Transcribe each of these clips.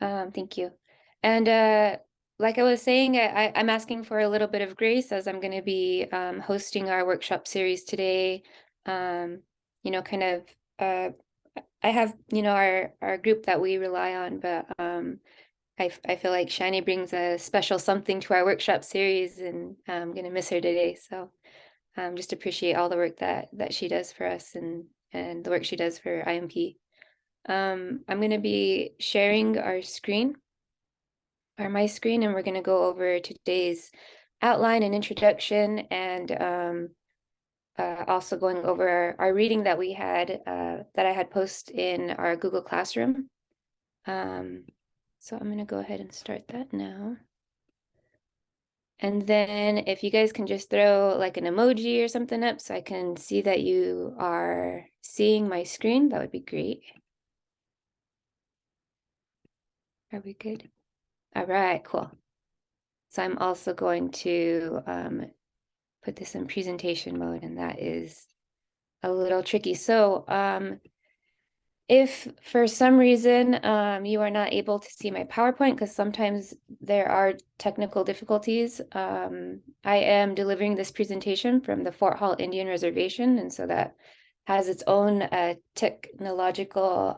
Thank you. And like I was saying, I'm asking for a little bit of grace as I'm going to be hosting our workshop series today. Kind of, I have, our group that we rely on, but I feel like Shani brings a special something to our workshop series, and I'm going to miss her today. So just appreciate all the work that she does for us and the work she does for IMP. I'm going to be sharing my screen, and we're going to go over today's outline and introduction, and also going over our reading that we had, that I had posted in our Google Classroom. So I'm going to go ahead and start that now. And then if you guys can just throw like an emoji or something up so I can see that you are seeing my screen, that would be great. Are we good? All right, cool. So I'm also going to put this in presentation mode, and that is a little tricky. So if for some reason you are not able to see my PowerPoint, because sometimes there are technical difficulties, I am delivering this presentation from the Fort Hall Indian Reservation, and so that has its own technological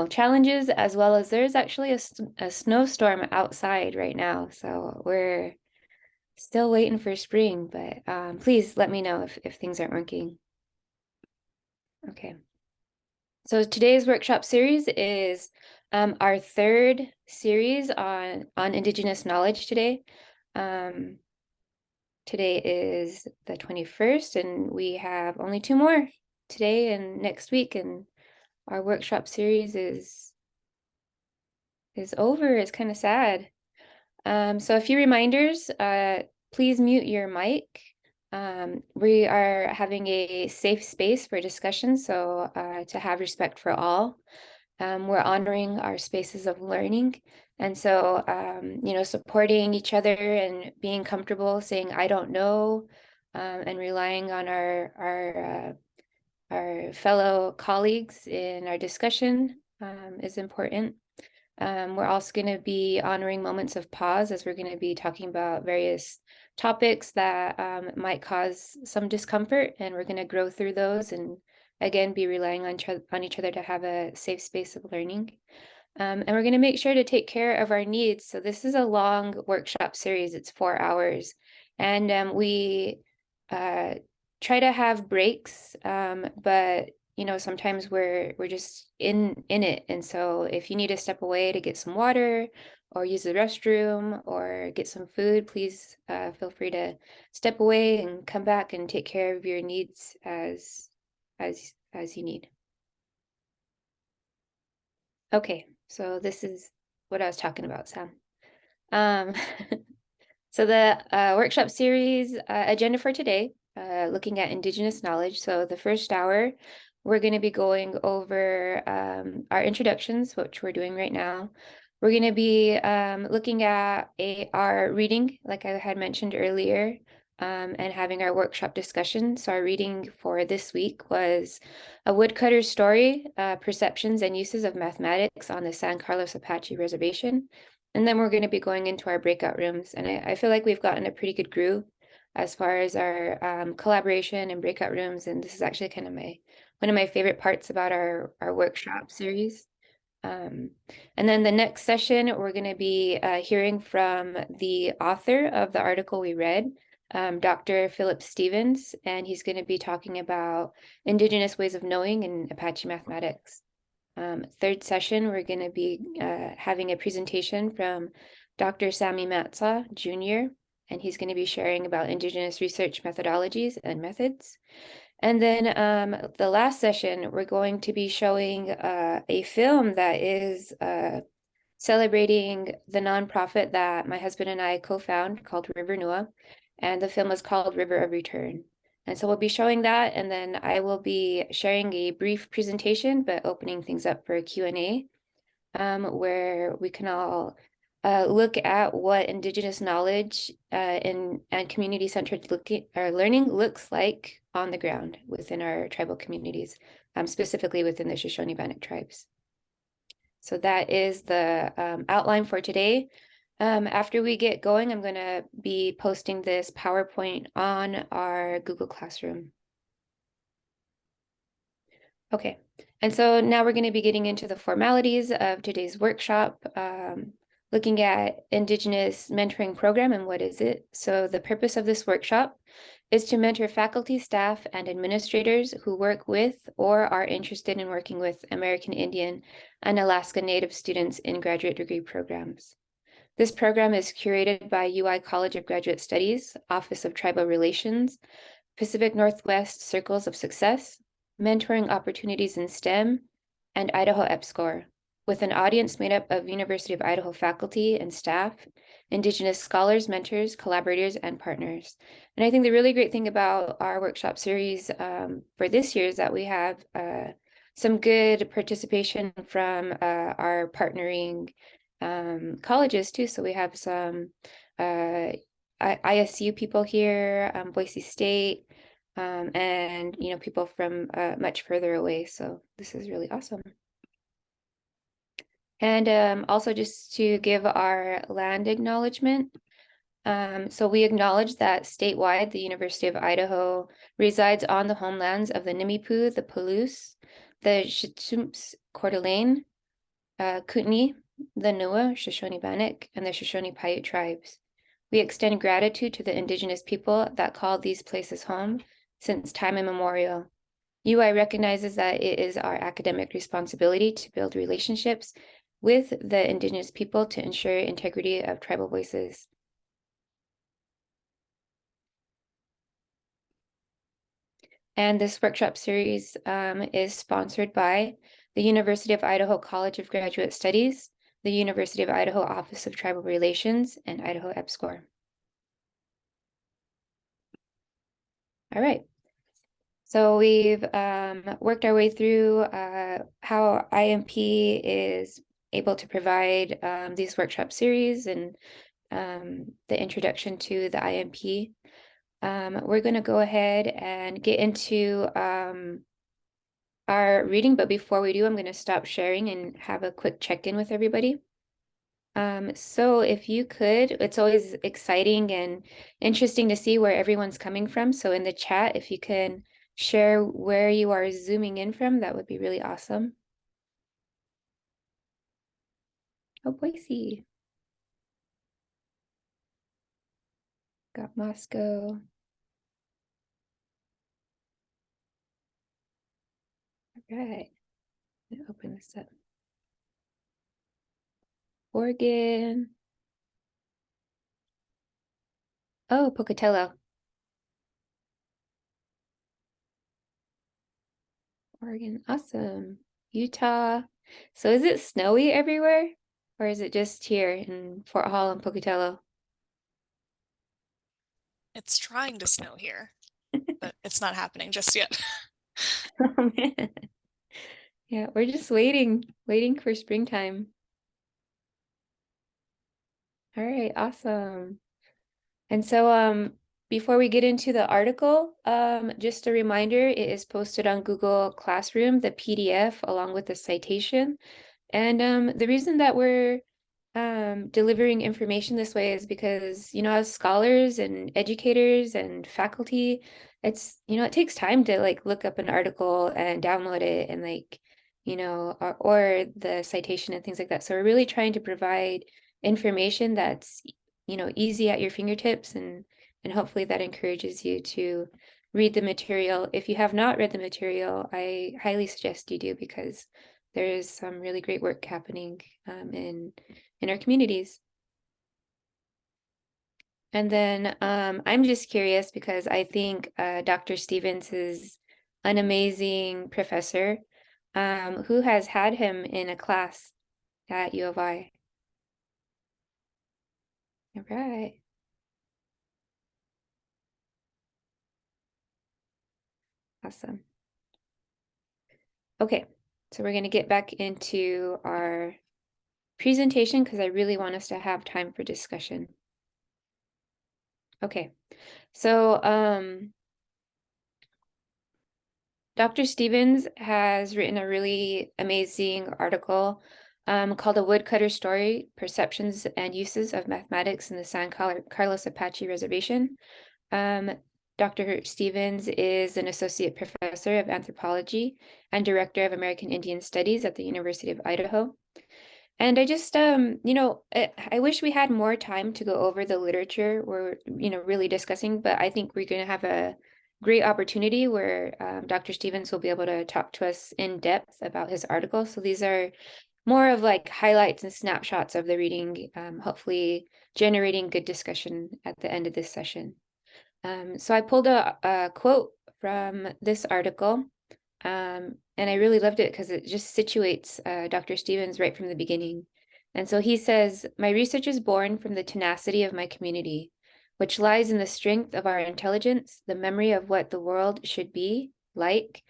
challenges, as well as there's actually a snowstorm outside right now. So we're still waiting for spring, but please let me know if things aren't working. Okay. So today's workshop series is our third series on Indigenous knowledge today. Today is the 21st, and we have only 2 more today and next week, and our workshop series is over. It's kind of sad. So a few reminders, please mute your mic. We are having a safe space for discussion, so to have respect for all. We're honoring our spaces of learning. And so, supporting each other and being comfortable saying, I don't know, and relying on our fellow colleagues in our discussion is important. We're also going to be honoring moments of pause as we're going to be talking about various topics that might cause some discomfort, and we're going to grow through those and again be relying on each other to have a safe space of learning. And we're going to make sure to take care of our needs. So this is a long workshop series. It's 4 hours, and we try to have breaks, but sometimes we're just in it. And so if you need to step away to get some water or use the restroom or get some food, please feel free to step away and come back and take care of your needs as you need. Okay, so this is what I was talking about, Sam. So the workshop series agenda for today, looking at Indigenous knowledge. So the first hour, we're going to be going over our introductions, which we're doing right now. We're going to be looking at our reading, like I had mentioned earlier, and having our workshop discussion. So our reading for this week was A Woodcutter's Story, Perceptions and Uses of Mathematics on the San Carlos Apache Reservation. And then we're going to be going into our breakout rooms. And I feel like we've gotten a pretty good groove as far as our collaboration and breakout rooms. And this is actually kind of one of my favorite parts about our workshop series. And then the next session, we're going to be hearing from the author of the article we read, Dr. Philip Stevens, and he's going to be talking about Indigenous ways of knowing in Apache mathematics. Third session, we're going to be having a presentation from Dr. Sami Matza Jr., and he's going to be sharing about Indigenous research methodologies and methods. And then the last session, we're going to be showing a film that is celebrating the nonprofit that my husband and I co-found called River Nua, and the film is called River of Return. And so we'll be showing that, and then I will be sharing a brief presentation, but opening things up for a Q&A, where we can all look at what Indigenous knowledge and community-centered learning looks like on the ground within our tribal communities, specifically within the Shoshone-Bannock tribes. So that is the outline for today. After we get going, I'm going to be posting this PowerPoint on our Google Classroom. Okay, and so now we're going to be getting into the formalities of today's workshop, looking at Indigenous Mentoring Program and what is it. So the purpose of this workshop is to mentor faculty, staff, and administrators who work with or are interested in working with American Indian and Alaska Native students in graduate degree programs. This program is curated by UI College of Graduate Studies, Office of Tribal Relations, Pacific Northwest Circles of Success, Mentoring Opportunities in STEM, and Idaho EPSCoR, with an audience made up of University of Idaho faculty and staff, Indigenous scholars, mentors, collaborators, and partners. And I think the really great thing about our workshop series for this year is that we have some good participation from our partnering colleges too. So we have some ISU people here, Boise State, and people from much further away. So this is really awesome. And also just to give our land acknowledgement. So we acknowledge that statewide, the University of Idaho resides on the homelands of the Nimiipuu, the Palouse, the Shitsumps, Coeur d'Alene, Kootenai, the Nua, Shoshone Bannock, and the Shoshone Paiute tribes. We extend gratitude to the Indigenous people that called these places home since time immemorial. UI recognizes that it is our academic responsibility to build relationships with the Indigenous people to ensure integrity of tribal voices. And this workshop series is sponsored by the University of Idaho College of Graduate Studies, the University of Idaho Office of Tribal Relations, and Idaho EPSCoR. All right. So we've worked our way through how IMP is able to provide these workshop series and the introduction to the IMP. We're going to go ahead and get into our reading, but before we do, I'm going to stop sharing and have a quick check-in with everybody. So if you could, it's always exciting and interesting to see where everyone's coming from. So in the chat, if you can share where you are zooming in from, that would be really awesome. Oh, Boise. Got Moscow. All right. I'm gonna open this up. Oregon. Oh, Pocatello. Oregon. Awesome. Utah. So is it snowy everywhere? Or is it just here in Fort Hall and Pocatello? It's trying to snow here, but it's not happening just yet. Oh man. Yeah, we're just waiting for springtime. All right, awesome. And so before we get into the article, just a reminder, it is posted on Google Classroom, the PDF along with the citation. And the reason that we're delivering information this way is because, as scholars and educators and faculty, it takes time to like look up an article and download it and or the citation and things like that. So we're really trying to provide information that's, easy at your fingertips and hopefully that encourages you to read the material. If you have not read the material, I highly suggest you do because there is some really great work happening in our communities. And then I'm just curious because I think Dr. Stevens is an amazing professor. Who has had him in a class at U of I? All right. Awesome. Okay, so we're going to get back into our presentation because I really want us to have time for discussion. Okay, so Dr. Stevens has written a really amazing article called A Woodcutter Story, Perceptions and Uses of Mathematics in the San Carlos Apache Reservation. Um, Dr. Stevens is an associate professor of anthropology and director of American Indian Studies at the University of Idaho. And I just, I wish we had more time to go over the literature we're, really discussing, but I think we're going to have a great opportunity where Dr. Stevens will be able to talk to us in depth about his article. So these are more of like highlights and snapshots of the reading, hopefully generating good discussion at the end of this session. So I pulled a quote from this article, and I really loved it because it just situates Dr. Stevens right from the beginning. And so he says, "My research is born from the tenacity of my community, which lies in the strength of our intelligence, the memory of what the world should be like,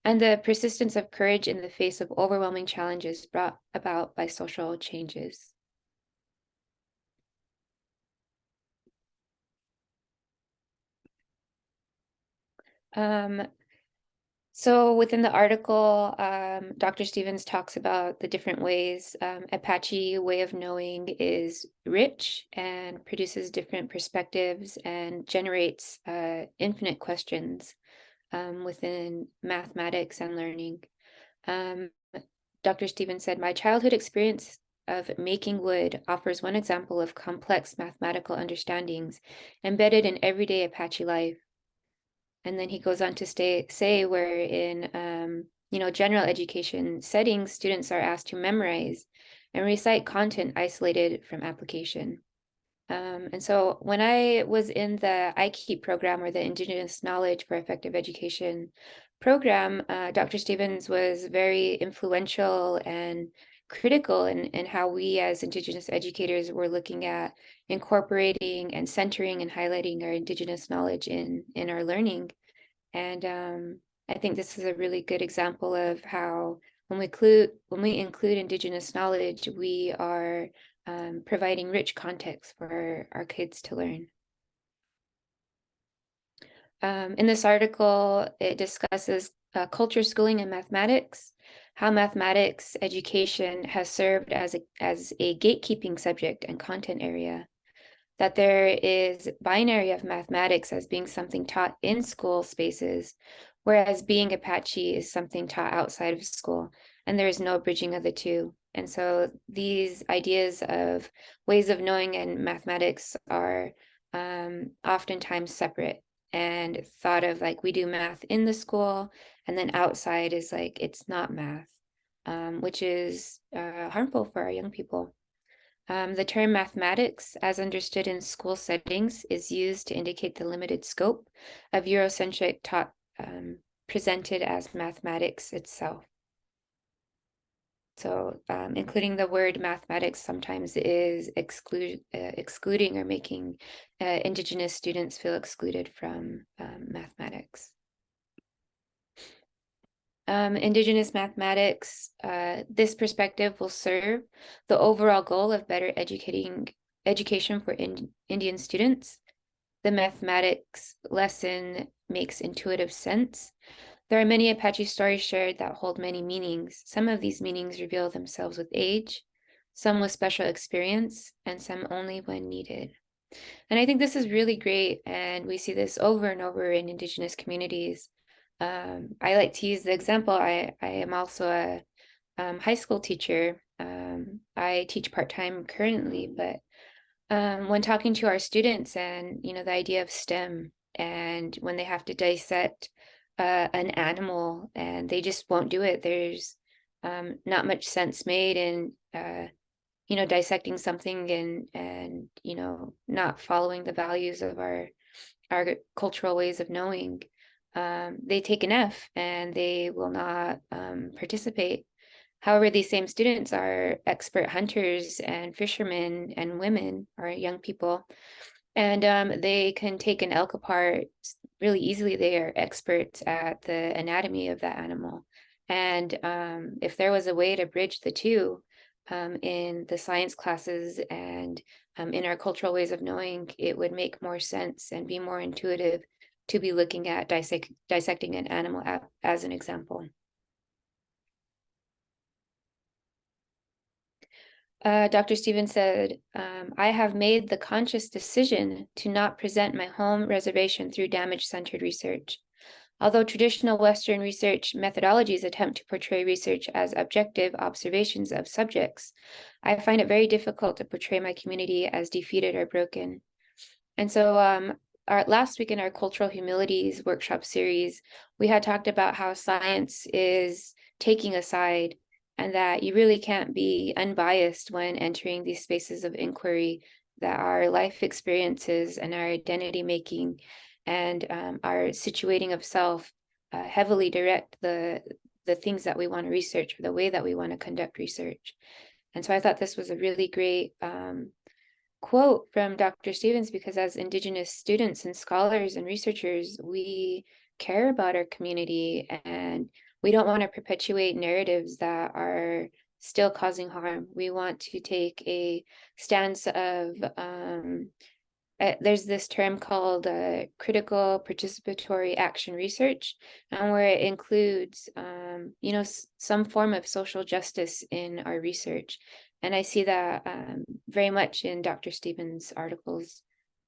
and the persistence of courage in the face of overwhelming challenges brought about by social changes." Um, So within the article, Dr. Stevens talks about the different ways Apache way of knowing is rich and produces different perspectives and generates infinite questions within mathematics and learning. Um, Dr. Stevens said, "My childhood experience of making wood offers one example of complex mathematical understandings embedded in everyday Apache life." And then he goes on to say where in general education settings, students are asked to memorize and recite content isolated from application. And so when I was in the IKEEP program, or the Indigenous Knowledge for Effective Education program, Dr. Stevens was very influential and critical in how we as Indigenous educators were looking at incorporating and centering and highlighting our Indigenous knowledge in our learning. And I think this is a really good example of how when we include Indigenous knowledge, we are providing rich context for our kids to learn. In this article, it discusses culture schooling and mathematics, how mathematics education has served as a gatekeeping subject and content area, that there is binary of mathematics as being something taught in school spaces, whereas being Apache is something taught outside of school, and there is no bridging of the two. And so these ideas of ways of knowing and mathematics are oftentimes separate and thought of like we do math in the school, and then outside is like it's not math, which is harmful for our young people. The term mathematics, as understood in school settings, is used to indicate the limited scope of Eurocentric taught presented as mathematics itself. So including the word mathematics sometimes is excluding or making Indigenous students feel excluded from mathematics. Indigenous mathematics, this perspective will serve the overall goal of better education for Indian students. The mathematics lesson makes intuitive sense. There are many Apache stories shared that hold many meanings. Some of these meanings reveal themselves with age, some with special experience, and some only when needed. And I think this is really great, and we see this over and over in Indigenous communities. I like to use the example. I am also a high school teacher. I teach part-time currently, but when talking to our students and, the idea of STEM, and when they have to dissect an animal and they just won't do it, there's not much sense made in dissecting something and not following the values of our cultural ways of knowing. They take an F and they will not participate. However, these same students are expert hunters and fishermen and women or young people, and they can take an elk apart really easily. They are experts at the anatomy of that animal. And if there was a way to bridge the two in the science classes and in our cultural ways of knowing, it would make more sense and be more intuitive to be looking at dissecting an animal as an example. Dr. Stevens said, I have made the conscious decision to not present my home reservation through damage-centered research. Although traditional Western research methodologies attempt to portray research as objective observations of subjects, I find it very difficult to portray my community as defeated or broken. And so our last week in our Cultural Humilities workshop series, we had talked about how science is taking a side and that you really can't be unbiased when entering these spaces of inquiry, that our life experiences and our identity making and our situating of self heavily direct the things that we want to research or the way that we want to conduct research. And so I thought this was a really great quote from Dr. Stevens, because as Indigenous students and scholars and researchers, we care about our community and we don't want to perpetuate narratives that are still causing harm. We want to take a stance of there's this term called critical participatory action research, and where it includes, some form of social justice in our research. And I see that very much in Dr. Stevens' articles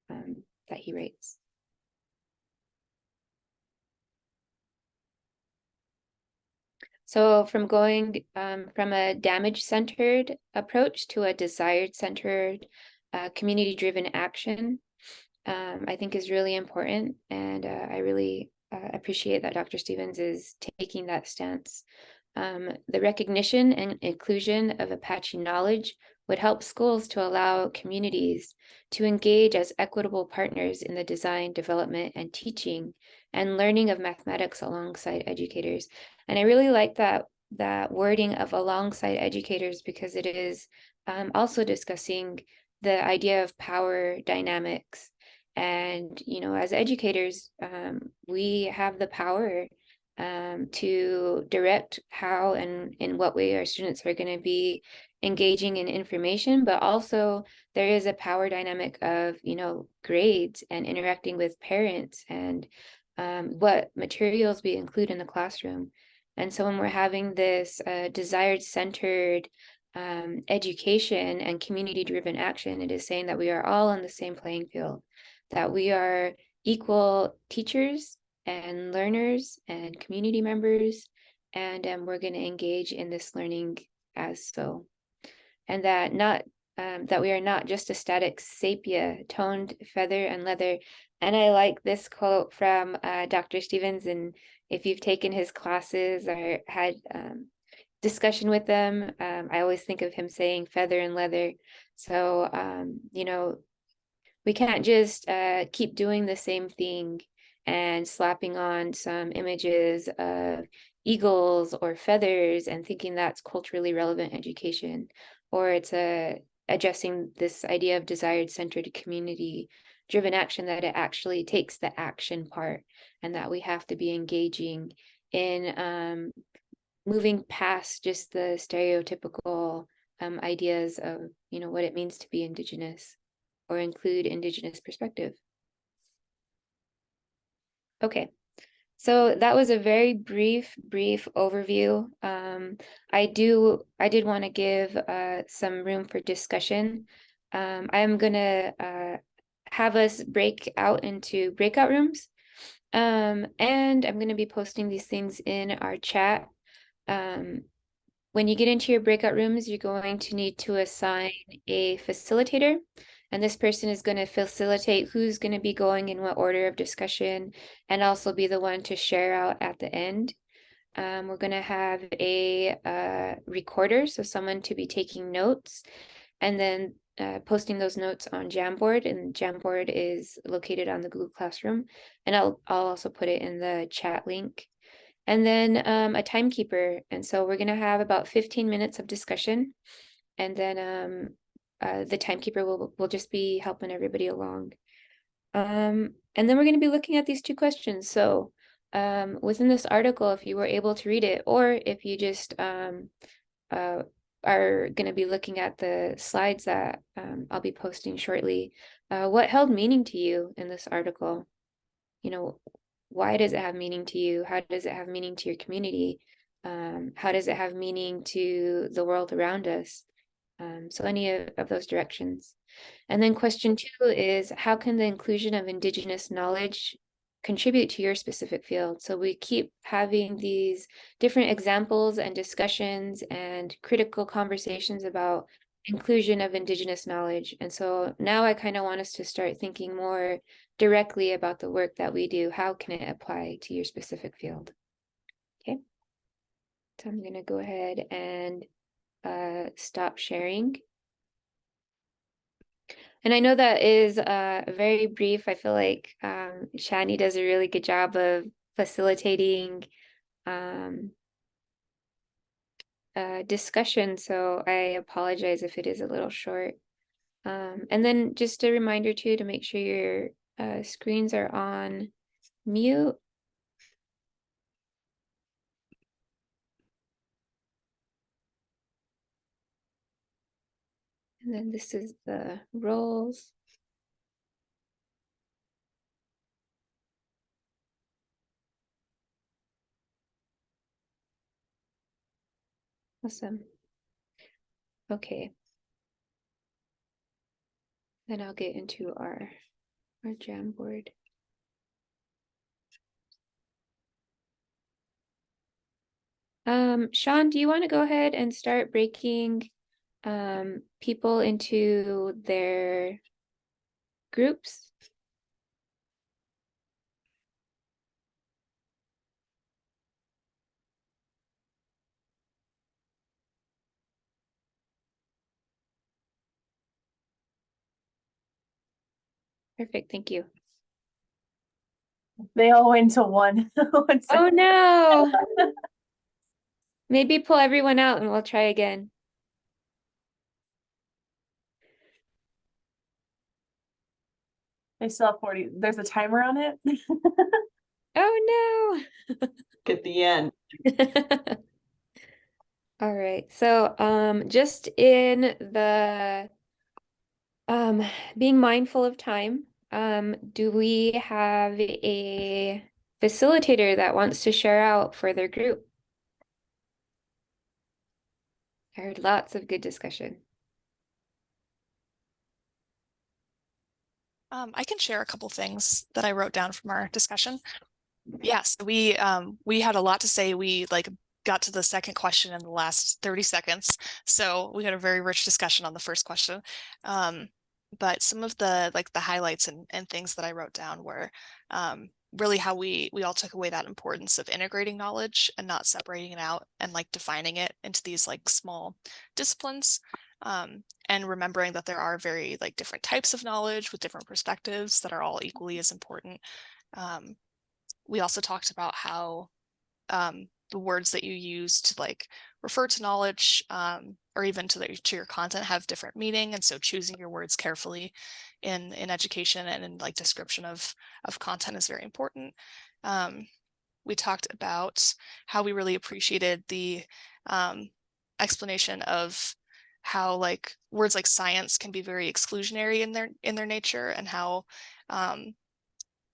that he writes. So from going from a damage-centered approach to a desired-centered, community-driven action, I think is really important. And I really appreciate that Dr. Stevens is taking that stance. The recognition and inclusion of Apache knowledge would help schools to allow communities to engage as equitable partners in the design, development, and teaching and learning of mathematics alongside educators. And I really like that wording of alongside educators, because it is also discussing the idea of power dynamics. And, as educators, we have the power to direct how and in what way our students are going to be engaging in information, but also there is a power dynamic of, grades and interacting with parents and what materials we include in the classroom. And so when we're having this desired centered education and community driven action, it is saying that we are all on the same playing field, that we are equal teachers and learners and community members, and we're going to engage in this learning as so. And that we are not just a static sepia, toned feather and leather. And I like this quote from Dr. Stevens, and if you've taken his classes or had discussion with them, I always think of him saying feather and leather. So, we can't just keep doing the same thing and slapping on some images of eagles or feathers and thinking that's culturally relevant education, or it's addressing this idea of desired centered community driven action, that it actually takes the action part and that we have to be engaging in moving past just the stereotypical ideas of what it means to be Indigenous or include Indigenous perspective. Okay, so that was a very brief overview. I did want to give some room for discussion. I'm gonna have us break out into breakout rooms, and I'm gonna be posting these things in our chat. When you get into your breakout rooms, you're going to need to assign a facilitator, and this person is going to facilitate who's going to be going in what order of discussion and also be the one to share out at the end. We're going to have a recorder, so someone to be taking notes and then posting those notes on Jamboard, and Jamboard is located on the Google Classroom, and I'll also put it in the chat link. And then a timekeeper. And so we're going to have about 15 minutes of discussion. And then the timekeeper will just be helping everybody along. And then we're going to be looking at these two questions. So within this article, if you were able to read it, or if you just are going to be looking at the slides that I'll be posting shortly, what held meaning to you in this article? Why does it have meaning to you? How does it have meaning to your community? How does it have meaning to the world around us? So any of those directions. And then question 2 is, how can the inclusion of Indigenous knowledge contribute to your specific field? So we keep having these different examples and discussions and critical conversations about inclusion of Indigenous knowledge. And so now I kind of want us to start thinking more directly about the work that we do. How can it apply to your specific field? Okay. So I'm going to go ahead and stop sharing. And I know that is very brief. I feel like Shani does a really good job of facilitating discussion, so I apologize if it is a little short. And then just a reminder too to make sure your screens are on mute. And then this is the roles. Awesome. Okay. Then I'll get into our Jamboard. Sean, do you want to go ahead and start breaking people into their groups? Perfect, thank you. They all went to one. Oh no! Maybe pull everyone out and we'll try again. They still have 40. There's a timer on it. Oh no! At the end. All right, so just in the being mindful of time, do we have a facilitator that wants to share out for their group? I heard lots of good discussion. I can share a couple things that I wrote down from our discussion. Yes, we had a lot to say. We got to the second question in the last 30 seconds. So we had a very rich discussion on the first question. But some of the the highlights and things that I wrote down were really how we all took away that importance of integrating knowledge and not separating it out and defining it into these small disciplines. And remembering that there are very different types of knowledge with different perspectives that are all equally as important. We also talked about how the words that you use to refer to knowledge or even to your content have different meaning, and so choosing your words carefully in education and in description of content is very important. We talked about how we really appreciated the explanation of how words like science can be very exclusionary in their nature, and how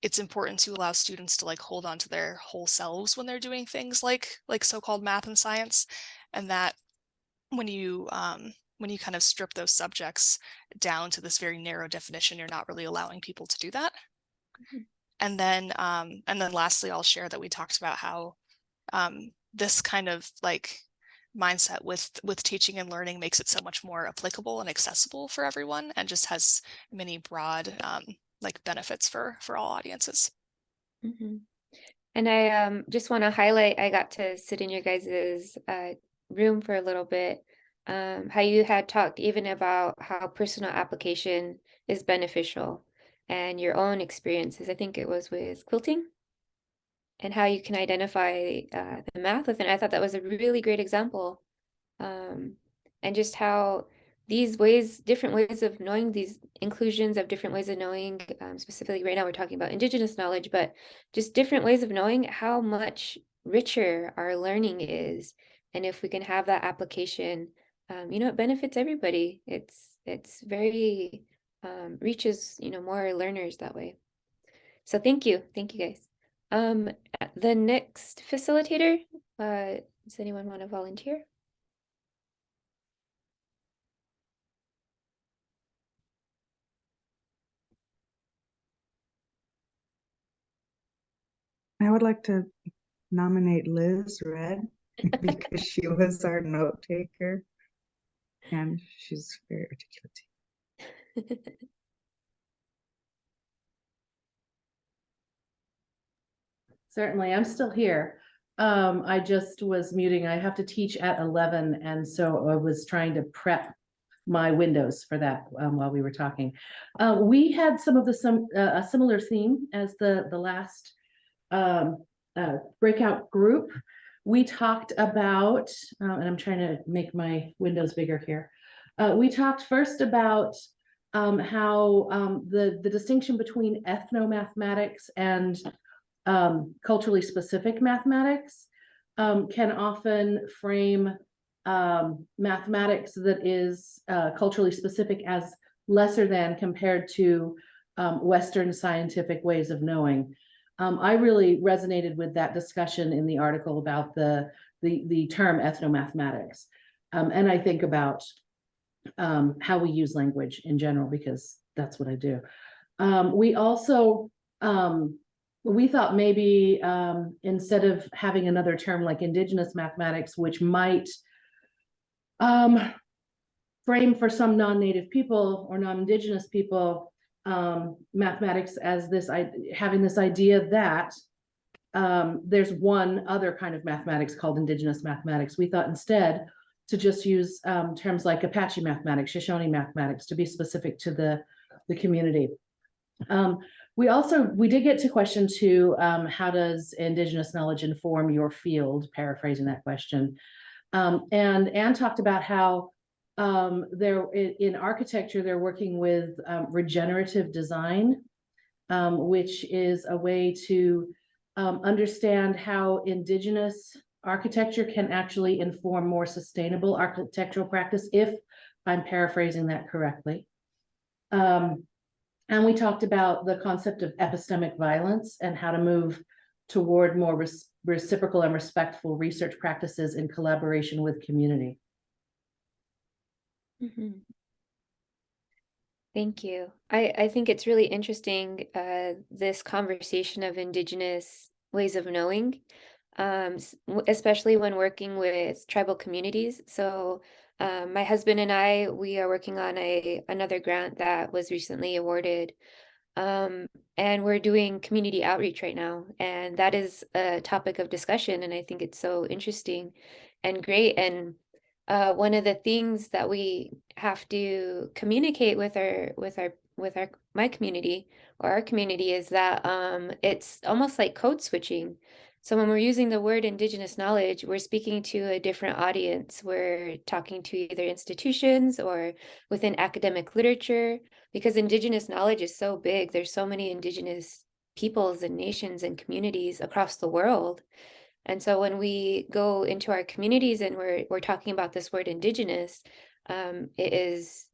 it's important to allow students to hold on to their whole selves when they're doing things like so-called math and science, and that when you kind of strip those subjects down to this very narrow definition, you're not really allowing people to do that. Mm-hmm. And then lastly, I'll share that we talked about how this kind of mindset with teaching and learning makes it so much more applicable and accessible for everyone, and just has many broad benefits for all audiences. Mm-hmm. And I just want to highlight, I got to sit in your guys's room for a little bit, how you had talked even about how personal application is beneficial and your own experiences. I think it was with quilting and how you can identify the math with it. I thought that was a really great example. And just how these ways, different ways of knowing, these inclusions of different ways of knowing, specifically right now we're talking about Indigenous knowledge, but just different ways of knowing how much richer our learning is. And if we can have that application, it benefits everybody. It's very, reaches, more learners that way. So thank you guys. The next facilitator, does anyone want to volunteer? I would like to nominate Liz Red because she was our note taker and she's very articulate. Certainly, I'm still here. I just was muting. I have to teach at 11, and so I was trying to prep my windows for that while we were talking. We had a similar theme as the last breakout group. We talked about, and I'm trying to make my windows bigger here. We talked first about how the distinction between ethnomathematics and culturally specific mathematics can often frame mathematics that is culturally specific as lesser than compared to Western scientific ways of knowing. I really resonated with that discussion in the article about the term ethnomathematics. And I think about how we use language in general, because that's what I do. We also we thought maybe instead of having another term like Indigenous mathematics, which might frame for some non-native people or non-Indigenous people mathematics as this, having this idea that there's one other kind of mathematics called Indigenous mathematics. We thought instead to just use terms like Apache mathematics, Shoshone mathematics, to be specific to the community. We did get to question 2, how does Indigenous knowledge inform your field, paraphrasing that question. And Anne talked about how in architecture, they're working with regenerative design, which is a way to understand how Indigenous architecture can actually inform more sustainable architectural practice, if I'm paraphrasing that correctly. And we talked about the concept of epistemic violence and how to move toward more reciprocal and respectful research practices in collaboration with community. Mm-hmm. Thank you. I think it's really interesting, this conversation of Indigenous ways of knowing, especially when working with tribal communities. So my husband and I, we are working on another grant that was recently awarded. And we're doing community outreach right now. And that is a topic of discussion. And I think it's so interesting and great. And one of the things that we have to communicate with my community or our community is that it's almost like code switching. So when we're using the word Indigenous knowledge, we're speaking to a different audience. We're talking to either institutions or within academic literature, because Indigenous knowledge is so big. There's so many Indigenous peoples and nations and communities across the world. And so when we go into our communities and we're talking about this word Indigenous, it is,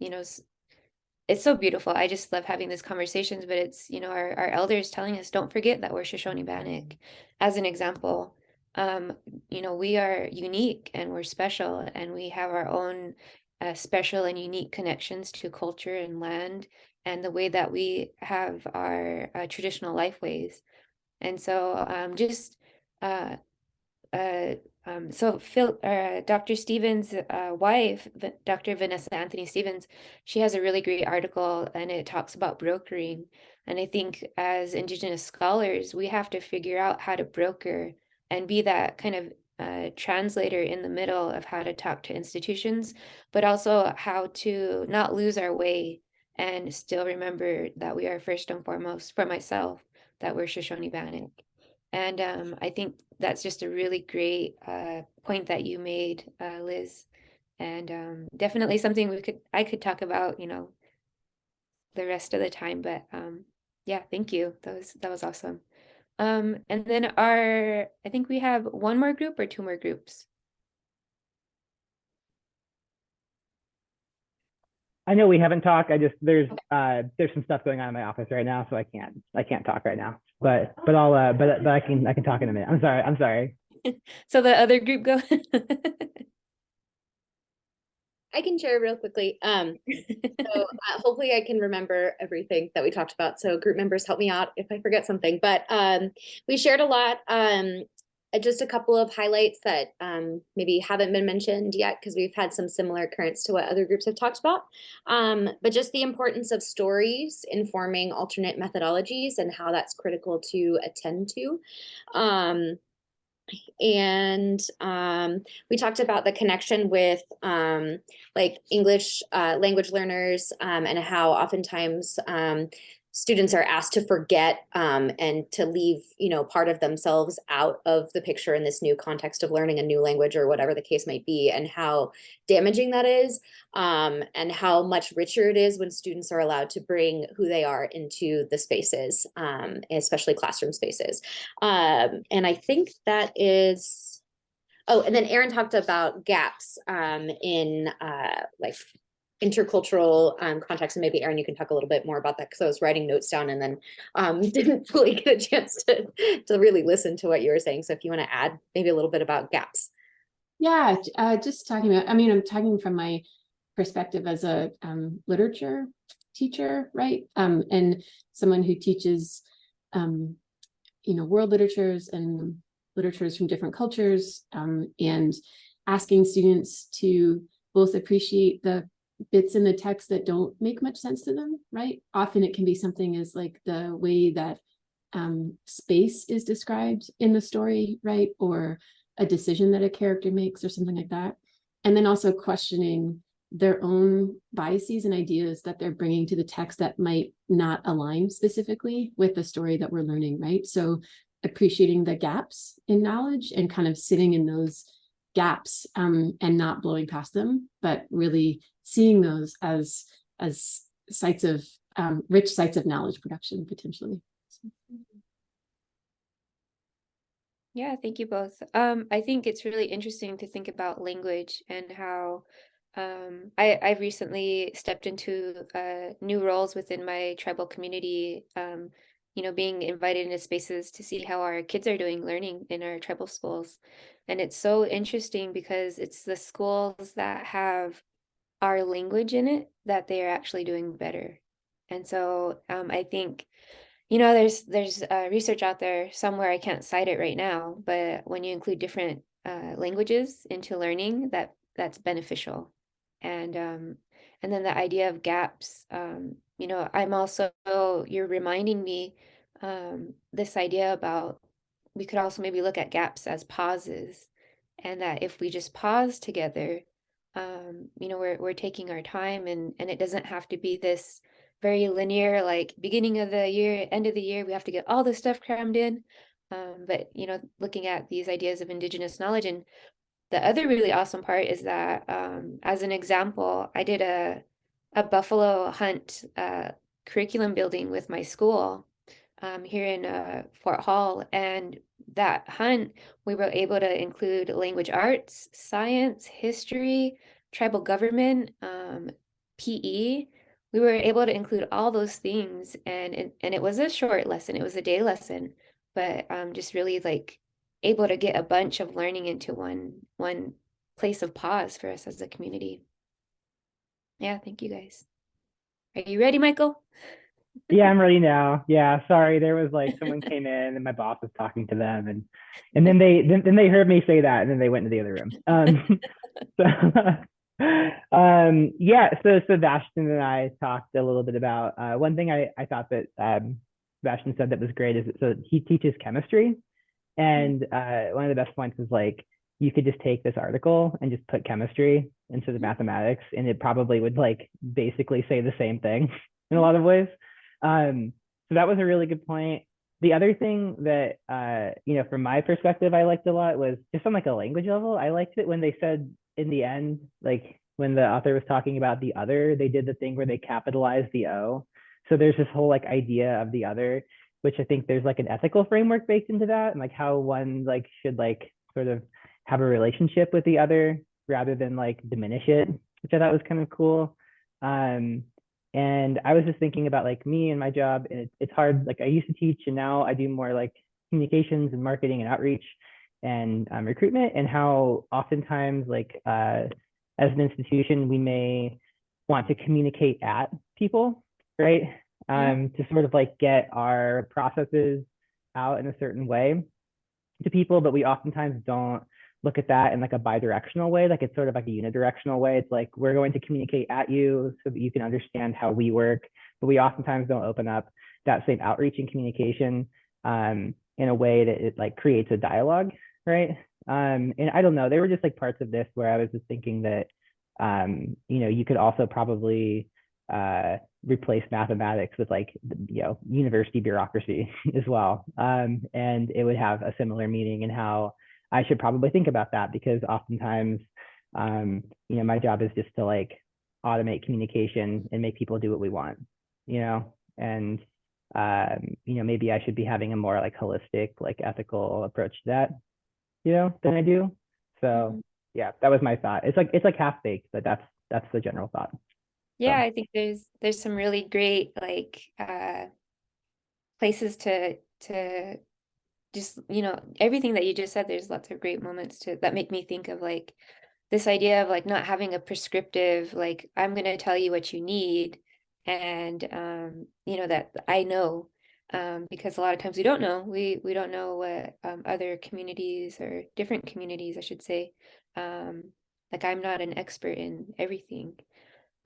it's so beautiful. I just love having these conversations, but it's, our elders telling us, don't forget that we're Shoshone-Bannock, as an example. We are unique and we're special, and we have our own special and unique connections to culture and land and the way that we have our traditional life ways. And so Dr. Stevens' wife, Dr. Vanessa Anthony Stevens, she has a really great article, and it talks about brokering. And I think as Indigenous scholars, we have to figure out how to broker and be that kind of translator in the middle of how to talk to institutions, but also how to not lose our way and still remember that we are first and foremost, for myself, that we're Shoshone-Bannock. And I think that's just a really great point that you made, Liz, and definitely something I could talk about, the rest of the time. But yeah, thank you. That was awesome. And then I think we have one more group or 2 more groups. I know we haven't talked. There's some stuff going on in my office right now, so I can't talk right now. But I can talk in a minute. I'm sorry. So the other group go. I can share real quickly. So hopefully I can remember everything that we talked about. So group members help me out if I forget something. But we shared a lot. Just a couple of highlights that maybe haven't been mentioned yet because we've had some similar currents to what other groups have talked about. But just the importance of stories informing alternate methodologies and how that's critical to attend to. And we talked about the connection with like English language learners and how oftentimes students are asked to forget and to leave, you know, part of themselves out of the picture in this new context of learning a new language or whatever the case might be, and how damaging that is, and how much richer it is when students are allowed to bring who they are into the spaces, especially classroom spaces. And I think that is, oh, and then Erin talked about gaps in like intercultural context, and maybe Erin, you can talk a little bit more about that because I was writing notes down and then didn't fully get a chance to really listen to what you were saying. So if you want to add maybe a little bit about gaps. Yeah, just talking about, I mean, I'm talking from my perspective as a literature teacher, right? And someone who teaches, you know, world literatures and literatures from different cultures, and asking students to both appreciate the bits in the text that don't make much sense to them, right? Often it can be something as like the way that space is described in the story, right? Or a decision that a character makes or something like that. And then also questioning their own biases and ideas that they're bringing to the text that might not align specifically with the story that we're learning, right? So appreciating the gaps in knowledge and kind of sitting in those gaps and not blowing past them, but really seeing those as sites of rich sites of knowledge production potentially. Yeah, thank you both. I think it's really interesting to think about language and how I've recently stepped into new roles within my tribal community, you know, being invited into spaces to see how our kids are doing learning in our tribal schools. And it's so interesting because it's the schools that have our language in it that they are actually doing better. And so I think, you know, there's research out there somewhere, I can't cite it right now, but when you include different languages into learning, that's beneficial. And then the idea of gaps, you know, you're reminding me this idea about we could also maybe look at gaps as pauses, and that if we just pause together, you know, we're taking our time, and it doesn't have to be this very linear, like beginning of the year, end of the year, we have to get all this stuff crammed in. But you know, looking at these ideas of Indigenous knowledge, and the other really awesome part is that, as an example, I did a buffalo hunt curriculum building with my school here in Fort Hall, and that hunt we were able to include language arts, science, history, tribal government, PE. We were able to include all those things, and it was a short lesson. It was a day lesson, but just really like able to get a bunch of learning into one place of pause for us as a community. Yeah, thank you guys. Are you ready, Michael? Yeah, I'm ready now. Yeah, sorry, there was like someone came in and my boss was talking to them, and then they heard me say that, and then they went into the other room. Yeah, so Sebastian and I talked a little bit about one thing I thought that Sebastian said that was great is that, so he teaches chemistry, and one of the best points is like you could just take this article and just put chemistry into the mathematics, and it probably would like basically say the same thing in a lot of ways. So that was a really good point. The other thing that, you know, from my perspective, I liked a lot was just on like a language level. I liked it when they said in the end, like when the author was talking about the other, they did the thing where they capitalized the O. So there's this whole like idea of the other, which I think there's like an ethical framework baked into that, and like how one like should like sort of have a relationship with the other rather than like diminish it, which I thought was kind of cool. And I was just thinking about like me and my job, and it's hard. Like I used to teach, and now I do more like communications and marketing and outreach and recruitment, and how oftentimes like as an institution, we may want to communicate at people, right? To sort of like get our processes out in a certain way to people, but we oftentimes don't look at that in like a bi-directional way. Like it's sort of like a unidirectional way. It's like, we're going to communicate at you so that you can understand how we work, but we oftentimes don't open up that same outreach and communication in a way that it like creates a dialogue, right? And I don't know, there were just like parts of this where I was just thinking that, you know, you could also probably replace mathematics with like, you know, university bureaucracy as well. And it would have a similar meaning in how I should probably think about that, because oftentimes, you know, my job is just to like automate communication and make people do what we want, you know, and you know, maybe I should be having a more like holistic, like ethical approach to that, you know, than I do. So yeah, that was my thought. It's like half baked, but that's the general thought. Yeah, So. I think there's some really great like places to just, you know, everything that you just said, there's lots of great moments to that make me think of like this idea of like not having a prescriptive, like I'm gonna tell you what you need, and you know, that I know, because a lot of times we don't know. We don't know what other communities, or different communities, I should say. Like I'm not an expert in everything.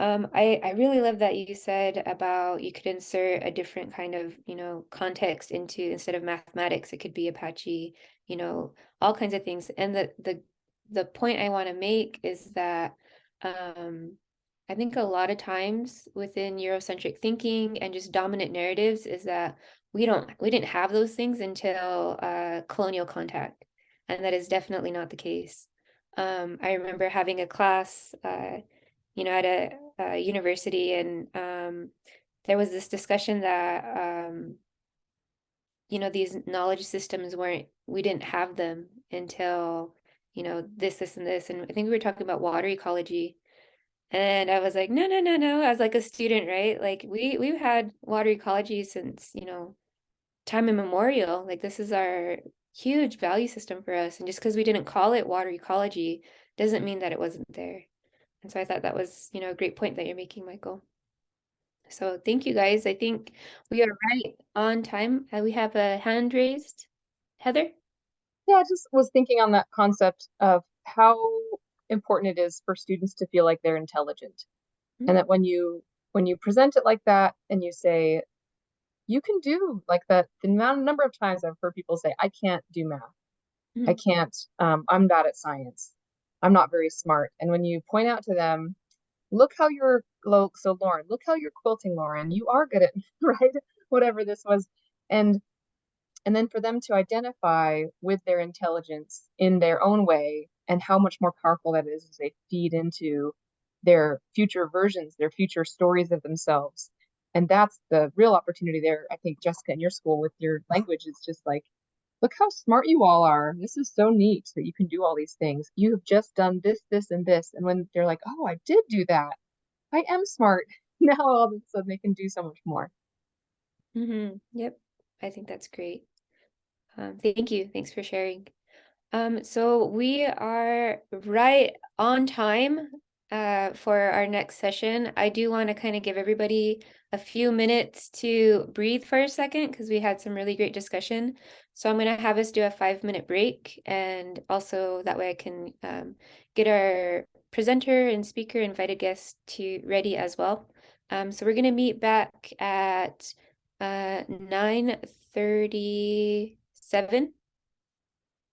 I really love that you said about you could insert a different kind of, you know, context into, instead of mathematics, it could be Apache, you know, all kinds of things. And the point I want to make is that I think a lot of times within Eurocentric thinking and just dominant narratives is that we didn't have those things until colonial contact. And that is definitely not the case. I remember having a class you know, at a university, and there was this discussion that you know, these knowledge systems we didn't have them until, you know, this, and this, and I think we were talking about water ecology, and I was like, no, no, no, no, as like a student, right? Like we've had water ecology since, you know, time immemorial. Like this is our huge value system for us, and just because we didn't call it water ecology doesn't mean that it wasn't there. And so I thought that was, you know, a great point that you're making, Michael. So thank you guys. I think we are right on time. We have a hand raised. Heather? Yeah, I just was thinking on that concept of how important it is for students to feel like they're intelligent. And that when you present it like that and you say, you can do like that, the number of times I've heard people say, I can't do math. I can't, I'm bad at science. I'm not very smart. And when you point out to them, look how you're, so Lauren, look how you're quilting, Lauren. You are good at, right? Whatever this was. And then for them to identify with their intelligence in their own way, and how much more powerful that is as they feed into their future versions, their future stories of themselves. And that's the real opportunity there. I think, Jessica, in your school with your language, is just like, look how smart you all are. This is so neat that you can do all these things. You have just done this, this, and this. And when they're like, oh, I did do that, I am smart. Now all of a sudden they can do so much more. Yep. I think that's great. Thank you. Thanks for sharing. So we are right on time for our next session. I do want to kind of give everybody a few minutes to breathe for a second, because we had some really great discussion. So I'm going to have us do a 5-minute break, and also that way I can get our presenter and speaker invited guests to ready as well. So we're going to meet back at 9:37.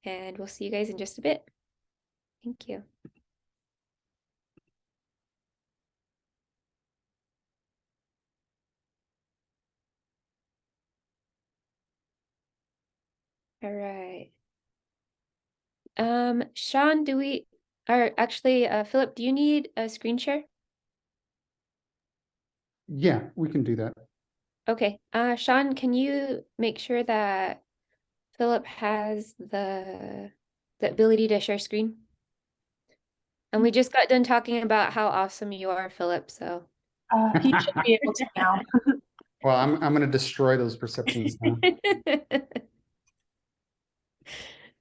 And we'll see you guys in just a bit. Thank you. All right. Sean, Philip, do you need a screen share? Yeah, we can do that. Okay. Sean, can you make sure that Philip has the ability to share screen? And we just got done talking about how awesome you are, Philip, so. He should be able to now. Well, I'm going to destroy those perceptions now.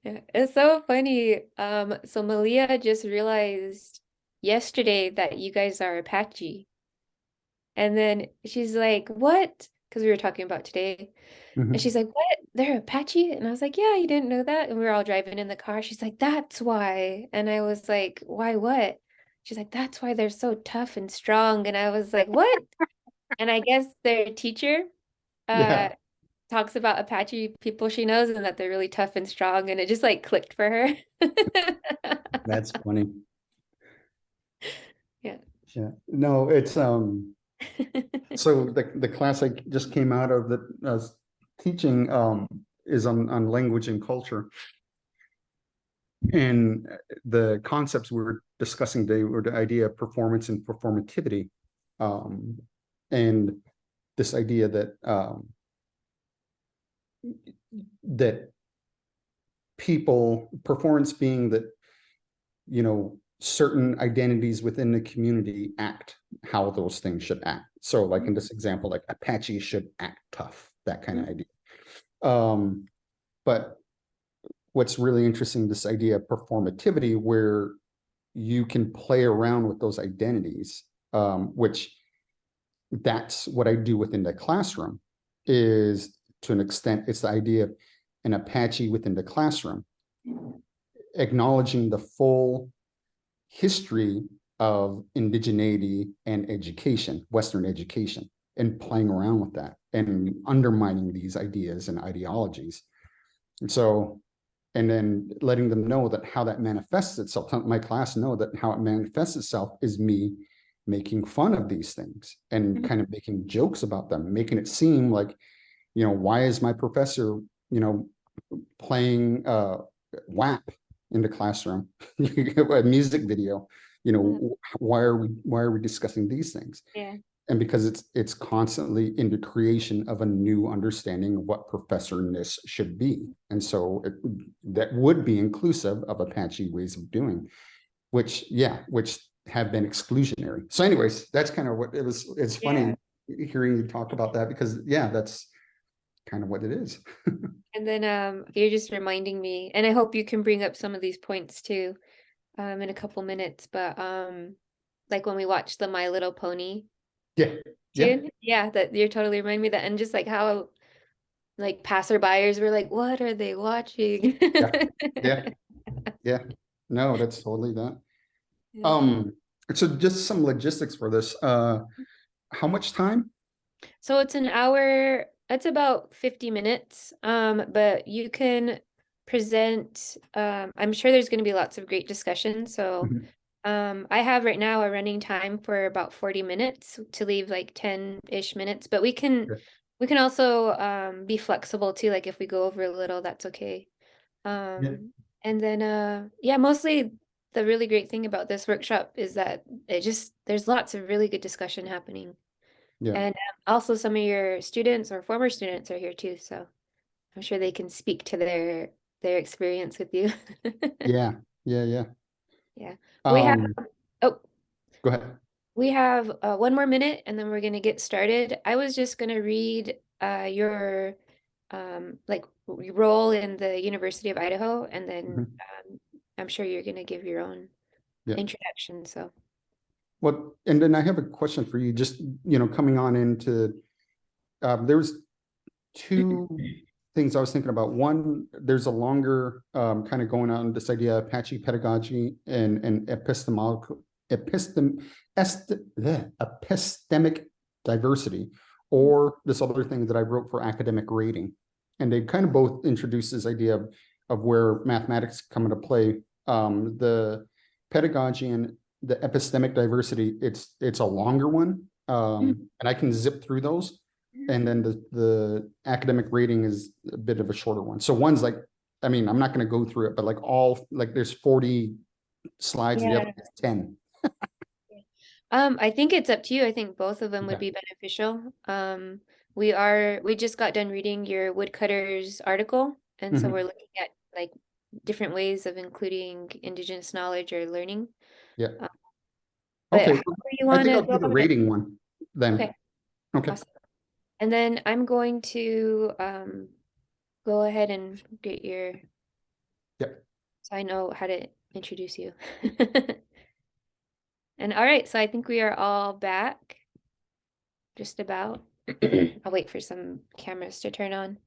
Yeah, it's so funny. So Malia just realized yesterday that you guys are Apache. And then she's like, what? Because we were talking about today. And Mhm. she's like, what? They're Apache? And I was like, yeah, you didn't know that? And we were all driving in the car. She's like, that's why. And I was like, why what? She's like, that's why they're so tough and strong. And I was like, what? And I guess their teacher uh Yeah, talks about Apache people she knows and that they're really tough and strong. And it just like clicked for her. that's funny. Yeah. Yeah. No, it's so the class I just came out of that teaching is on language and culture. And the concepts we were discussing today were the idea of performance and performativity. And this idea that people, performance being that, you know, certain identities within the community act how those things should act. So like in this example, like Apache should act tough, that kind of idea. But what's really interesting, this idea of performativity, where you can play around with those identities, which that's what I do within the classroom, is to an extent, it's the idea of an Apache within the classroom, acknowledging the full history of indigeneity and education, Western education, and playing around with that and undermining these ideas and ideologies. And so, and then letting them know that how that manifests itself, my class know that how it manifests itself is me making fun of these things and kind of making jokes about them, making it seem like, you know, why is my professor, you know, playing WAP in the classroom, a music video, you know, why are we discussing these things? Yeah. And because it's constantly in the creation of a new understanding of what professorness should be. And so that would be inclusive of Apache ways of doing, which have been exclusionary. So anyways, that's kind of what it was. It's funny hearing you talk about that because that's kind of what it is. And then you're just reminding me, and I hope you can bring up some of these points too in a couple minutes, but like when we watched the My Little Pony Yeah. tune, that you're totally reminding me that, and just like how like passerbyers were like, what are they watching? Yeah. No, that's totally that. Yeah. So just some logistics for this. How much time? So it's an hour, it's about 50 minutes. But you can present, I'm sure there's going to be lots of great discussion. So I have right now a running time for about 40 minutes to leave like 10-ish minutes, but we can also be flexible too. Like if we go over a little, that's okay. And then mostly the really great thing about this workshop is that there's lots of really good discussion happening. Yeah. And also some of your students or former students are here too, so I'm sure they can speak to their experience with you. Yeah. Yeah. We have oh, Go ahead. we have one more minute and then we're gonna get started. I was just gonna read your like role in the University of Idaho, and then I'm sure you're gonna give your own introduction. So Well, and then I have a question for you, just, you know, coming on into, there was two things I was thinking about. One, there's a longer kind of going on this idea of Apache pedagogy and epistemic diversity, or this other thing that I wrote for academic rating. And they kind of both introduce this idea of where mathematics come into play. The pedagogy and the epistemic diversity, it's a longer one, and I can zip through those. And then the academic rating is a bit of a shorter one. So one's like, I mean, I'm not going to go through it, but like there's 40 slides, and the other is 10. I think it's up to you. I think both of them would be beneficial. We just got done reading your woodcutters article, and so we're looking at like different ways of including Indigenous knowledge or learning. Yeah. But Okay. however you I want think to I'll do the rating one then. Okay. Okay. Awesome. And then I'm going to go ahead and get your Yep. so I know how to introduce you. And all right, so I think we are all back. Just about. I'll wait for some cameras to turn on.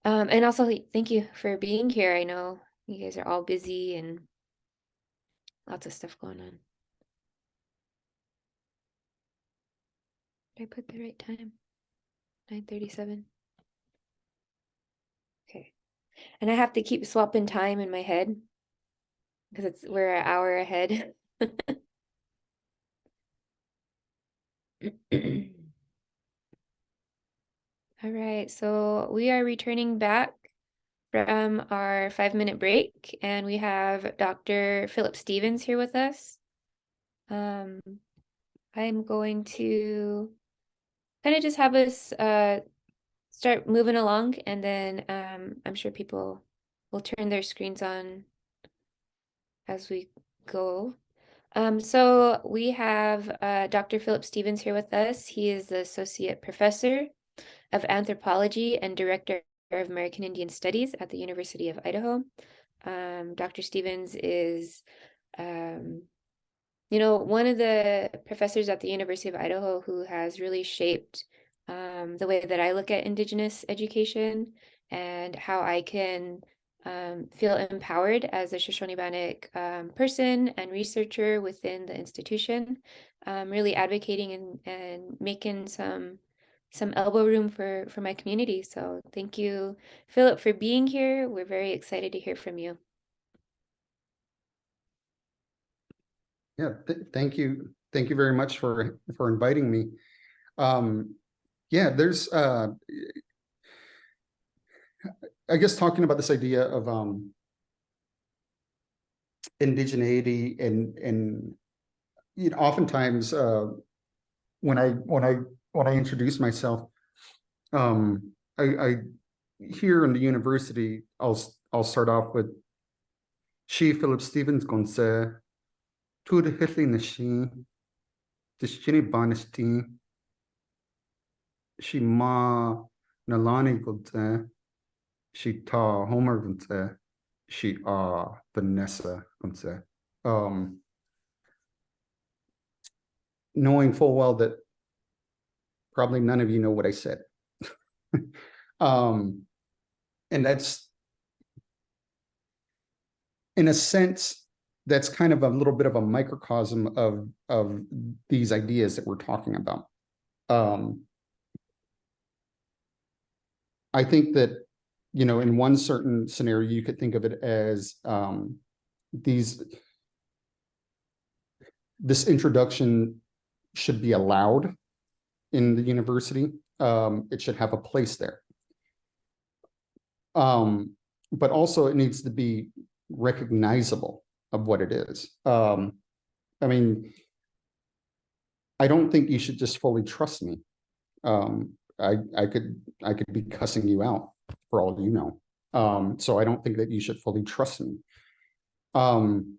And also thank you for being here. I know you guys are all busy and lots of stuff going on. Did I put the right time? 9:37. Okay. And I have to keep swapping time in my head because we're an hour ahead. All right, so we are returning back from our 5-minute break, and we have Dr. Philip Stevens here with us. I'm going to kind of just have us start moving along, and then I'm sure people will turn their screens on as we go. So we have Dr. Philip Stevens here with us. He is the Associate Professor of Anthropology and Director of American Indian Studies at the University of Idaho. Dr. Stevens is one of the professors at the University of Idaho who has really shaped the way that I look at Indigenous education and how I can feel empowered as a Shoshone-Bannock person and researcher within the institution, really advocating and making some elbow room for my community. So thank you, Philip, for being here. We're very excited to hear from you. Yeah, thank you. Thank you very much for inviting me. Yeah, there's I guess talking about this idea of indigeneity and oftentimes when I introduce myself, I here in the university I'll start off with She Philip Stevens Gonse to the Hitli Nashi the Shini Banistin She Ma Nalani Gonse She Ta Homer Gonse She Vanessa Gonse. Knowing full well that probably none of you know what I said. And that's, in a sense, that's kind of a little bit of a microcosm of these ideas that we're talking about. I think that, in one certain scenario, you could think of it as this introduction should be allowed in the university. It should have a place there. But also it needs to be recognizable of what it is. I mean, I don't think you should just fully trust me. I could be cussing you out for all you know. So I don't think that you should fully trust me. And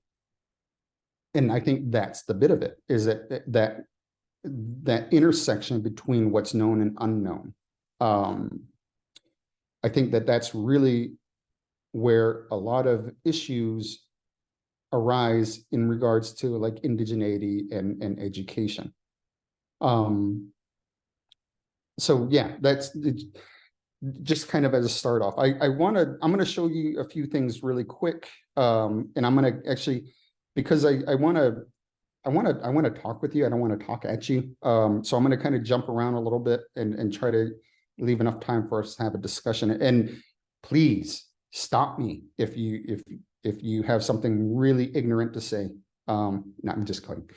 I think that's the bit of it, is that intersection between what's known and unknown. I think that that's really where a lot of issues arise in regards to like indigeneity and education. So yeah, that's just kind of as a start off. I'm going to show you a few things really quick. And I'm going to actually, because I want to talk with you. I don't want to talk at you. So I'm going to kind of jump around a little bit and try to leave enough time for us to have a discussion. And please stop me if you have something really ignorant to say. No, I'm just kidding.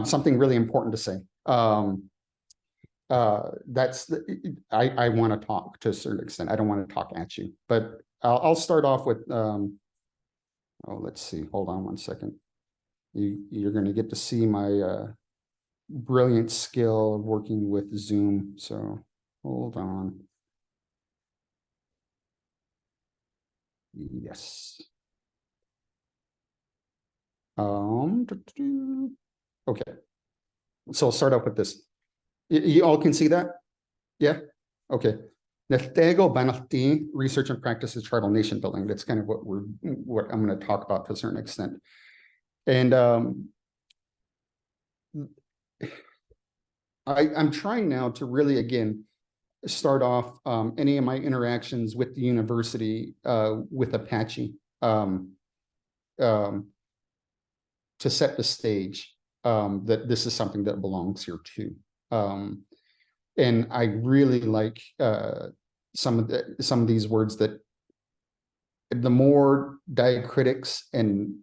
Something really important to say. I want to talk to a certain extent. I don't want to talk at you, but I'll start off with. Let's see. Hold on one second. You're going to get to see my brilliant skill of working with Zoom. So hold on. Yes. Okay. So I'll start off with this. You all can see that? Yeah? Okay. Research and practice of tribal nation building. That's kind of what I'm going to talk about to a certain extent. And I'm trying now to really, again, start off any of my interactions with the university with Apache to set the stage that this is something that belongs here too. And I really like some of these words, that the more diacritics and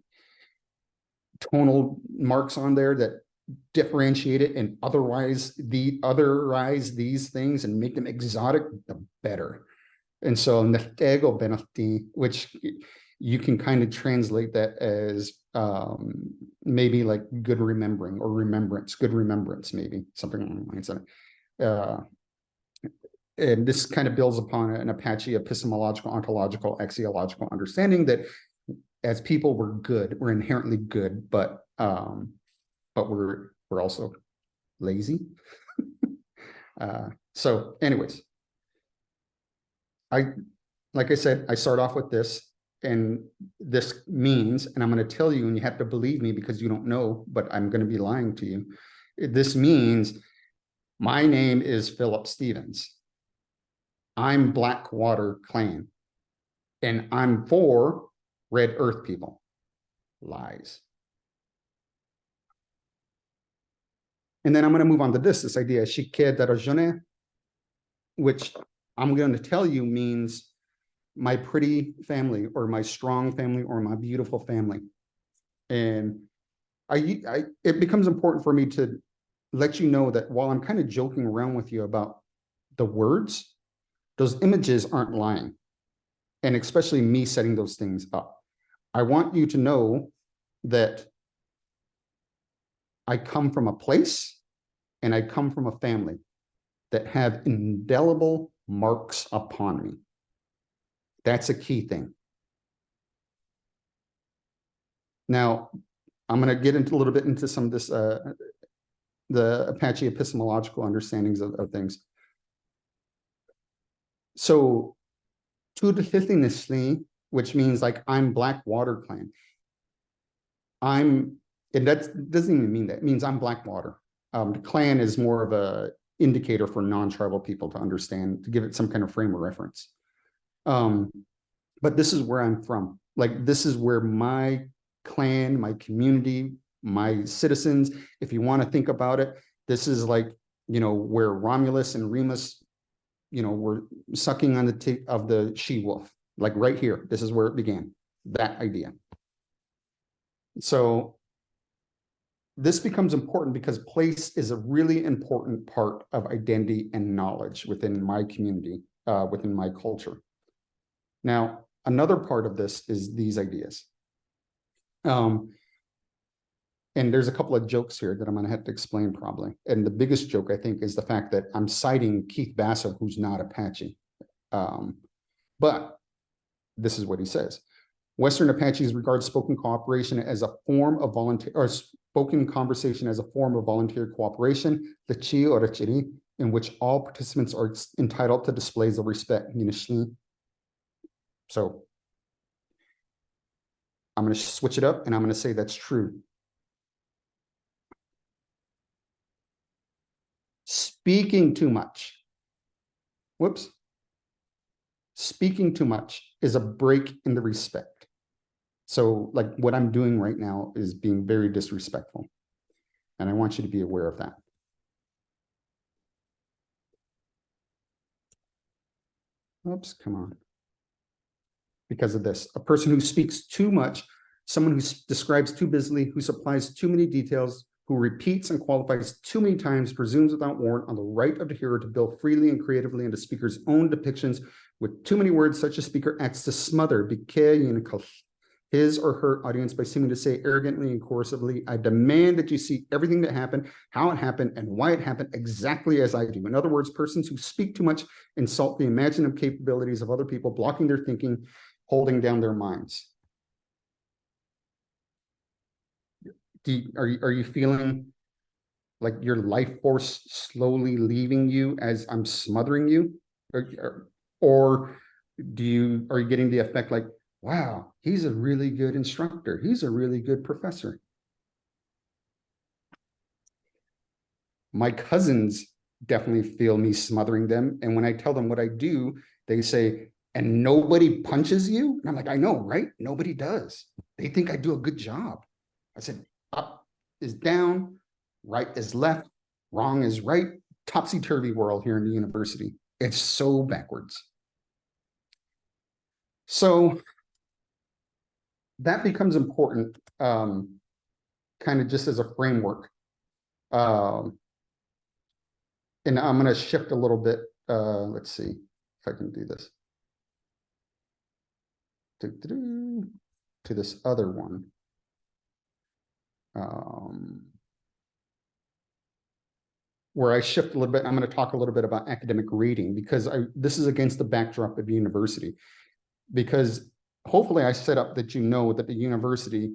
tonal marks on there that differentiate it and otherize these things and make them exotic, the better. And so Netego Benati, which you can kind of translate that as maybe like good remembering or remembrance, good remembrance, maybe something along the lines of it. And this kind of builds upon an Apache epistemological, ontological, axiological understanding that as people, we're good, we're inherently good, but we're also lazy. So anyways, like I said, I start off with this, and this means, and I'm going to tell you, and you have to believe me because you don't know, but I'm going to be lying to you. This means my name is Philip Stevens. I'm Blackwater Clan, and I'm for Red Earth people. Lies. And then I'm going to move on to this idea, Shike Darajone, which I'm going to tell you means my pretty family, or my strong family, or my beautiful family. And it becomes important for me to let you know that while I'm kind of joking around with you about the words, those images aren't lying. And especially me setting those things up. I want you to know that I come from a place and I come from a family that have indelible marks upon me. That's a key thing. Now, I'm going to get into a little bit into some of this, the Apache epistemological understandings of things. So, Tudhithinously, which means like I'm Blackwater Clan. And that doesn't even mean that. It means I'm Blackwater. The clan is more of a indicator for non-tribal people to understand, to give it some kind of frame of reference. But this is where I'm from. Like, this is where my clan, my community, my citizens, if you want to think about it, this is like, you know, where Romulus and Remus, you know, were sucking on the tip of the she-wolf. Like right here, this is where it began, that idea. So this becomes important because place is a really important part of identity and knowledge within my community, within my culture. Now, another part of this is these ideas. And there's a couple of jokes here that I'm going to have to explain probably. And the biggest joke, I think, is the fact that I'm citing Keith Basso, who's not Apache. But this is what he says. Western Apaches regard spoken cooperation as a form of volunteer, or spoken conversation as a form of volunteer cooperation, the chi or the chiri, in which all participants are entitled to displays of respect. So I'm going to switch it up, and I'm going to say that's true. Speaking too much. Whoops. Speaking too much is a break in the respect. So like what I'm doing right now is being very disrespectful. And I want you to be aware of that. Oops, come on. Because of this, a person who speaks too much, someone who describes too busily, who supplies too many details, who repeats and qualifies too many times, presumes without warrant on the right of the hearer to build freely and creatively into speaker's own depictions. With too many words, such a speaker acts to smother his or her audience by seeming to say arrogantly and coercively, I demand that you see everything that happened, how it happened, and why it happened exactly as I do. In other words, persons who speak too much insult the imaginative capabilities of other people, blocking their thinking, holding down their minds. Are you feeling like your life force slowly leaving you as I'm smothering you? Or are you getting the effect like, wow, he's a really good instructor. He's a really good professor. My cousins definitely feel me smothering them. And when I tell them what I do, they say, and nobody punches you? And I'm like, I know, right? Nobody does. They think I do a good job. I said, up is down, right is left, wrong is right. Topsy-turvy world here in the university. It's so backwards. So that becomes important, kind of just as a framework. And I'm going to shift a little bit. Let's see if I can do this. To this other one. Where I shift a little bit, I'm going to talk a little bit about academic rating, because this is against the backdrop of university. Because hopefully I set up that you know that the university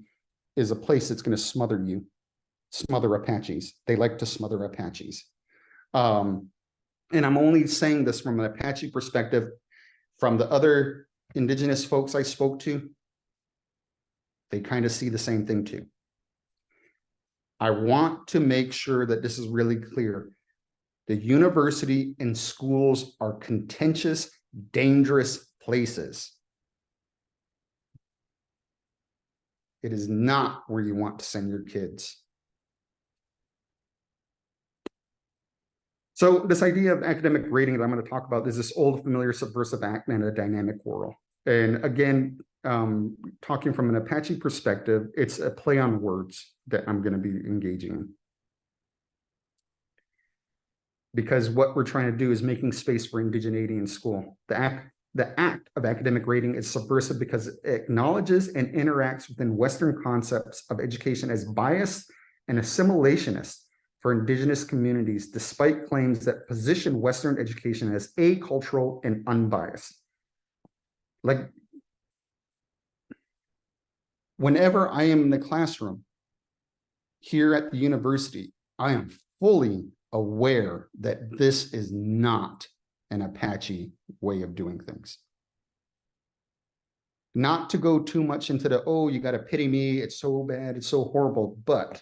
is a place that's going to smother you, smother Apaches. They like to smother Apaches. And I'm only saying this from an Apache perspective. From the other Indigenous folks I spoke to, they kind of see the same thing too. I want to make sure that this is really clear. The university and schools are contentious, dangerous places. It is not where you want to send your kids. So this idea of academic rating that I'm going to talk about is this old familiar subversive act in a dynamic world. And again, talking from an Apache perspective, it's a play on words that I'm going to be engaging in. Because what we're trying to do is making space for indigeneity in school. The act of academic rating is subversive because it acknowledges and interacts within Western concepts of education as biased and assimilationist for Indigenous communities, despite claims that position Western education as acultural and unbiased. Like, whenever I am in the classroom here at the university, I am fully aware that this is not an Apache way of doing things. Not to go too much into the, oh, you got to pity me, it's so bad, it's so horrible, but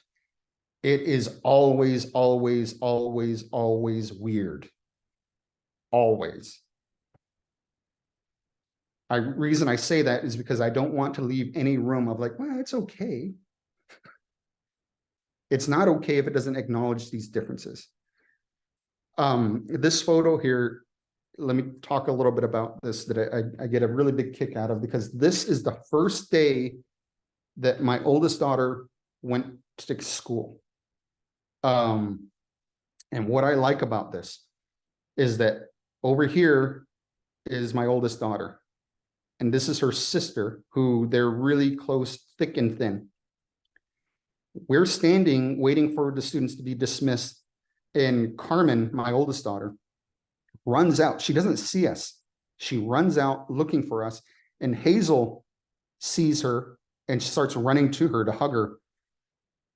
it is always, always, always, always weird. Always. Reason I say that is because I don't want to leave any room of like, well, it's okay. It's not okay if it doesn't acknowledge these differences. This photo here, let me talk a little bit about this that I get a really big kick out of, because this is the first day that my oldest daughter went to school. And what I like about this is that over here is my oldest daughter. And this is her sister, who they're really close, thick and thin. We're standing waiting for the students to be dismissed. And Carmen, my oldest daughter, runs out. She doesn't see us. She runs out looking for us. And Hazel sees her and she starts running to her to hug her.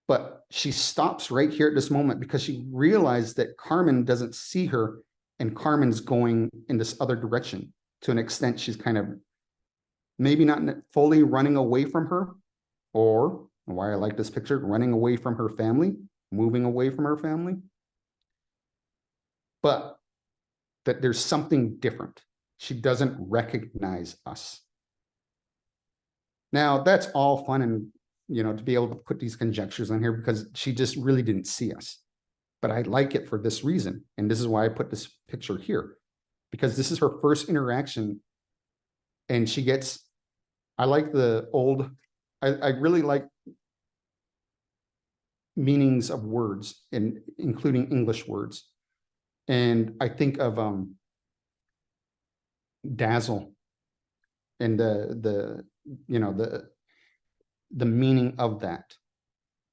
But she stops right here at this moment because she realized that Carmen doesn't see her, and Carmen's going in this other direction. To an extent, she's kind of maybe not fully running away from her, or why I like this picture, running away from her family, moving away from her family. But that there's something different. She doesn't recognize us. Now, that's all fun and, to be able to put these conjectures on here, because she just really didn't see us. But I like it for this reason. And this is why I put this picture here, because this is her first interaction. And she gets, I like the old, I really like meanings of words, and including English words. And I think of dazzle and the meaning of that,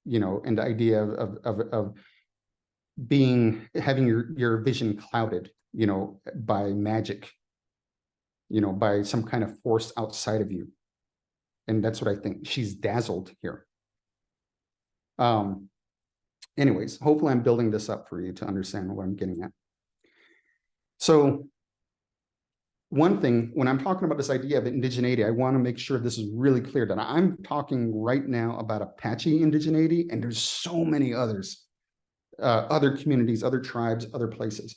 and the idea of having your vision clouded, by magic, by some kind of force outside of you. And that's what I think. She's dazzled here. Anyways, hopefully I'm building this up for you to understand what I'm getting at. So one thing, when I'm talking about this idea of indigeneity, I want to make sure this is really clear that I'm talking right now about Apache indigeneity, and there's so many others. other communities, other tribes, other places.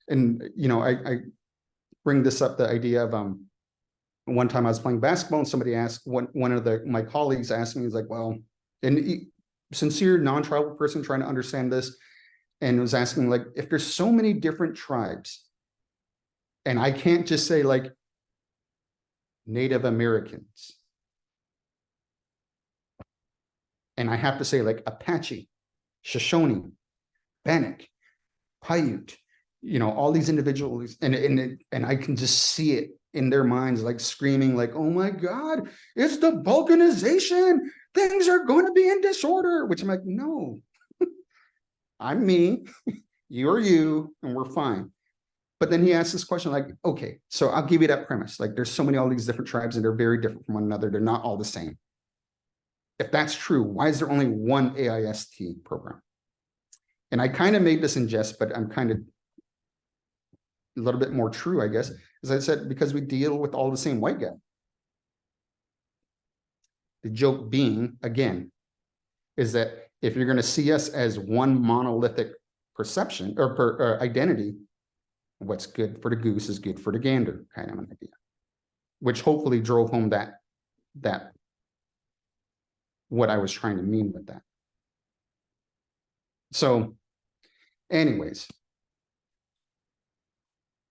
And, you know, I bring this up, the idea of, one time I was playing basketball and somebody asked, one of my colleagues asked me, he's like, well, and sincere non-tribal person trying to understand this, and was asking, like, if there's so many different tribes, and I can't just say like Native Americans, and I have to say like Apache, Shoshone, Bannock, Paiute, you know, all these individuals, and I can just see it in their minds, like screaming, like, oh my God, it's the balkanization. Things are going to be in disorder, which I'm like, no, I'm me, you're you, and we're fine. But then he asked this question, like, okay, so I'll give you that premise. Like, there's so many, all these different tribes, and they're very different from one another. They're not all the same. If that's true, why is there only one AIST program? And I kind of made this in jest, but I'm kind of a little bit more true, I guess. As I said, because we deal with all the same white guy. The joke being, again, is that if you're going to see us as one monolithic perception or identity, what's good for the goose is good for the gander, kind of an idea, which hopefully drove home that what I was trying to mean with that. So anyways,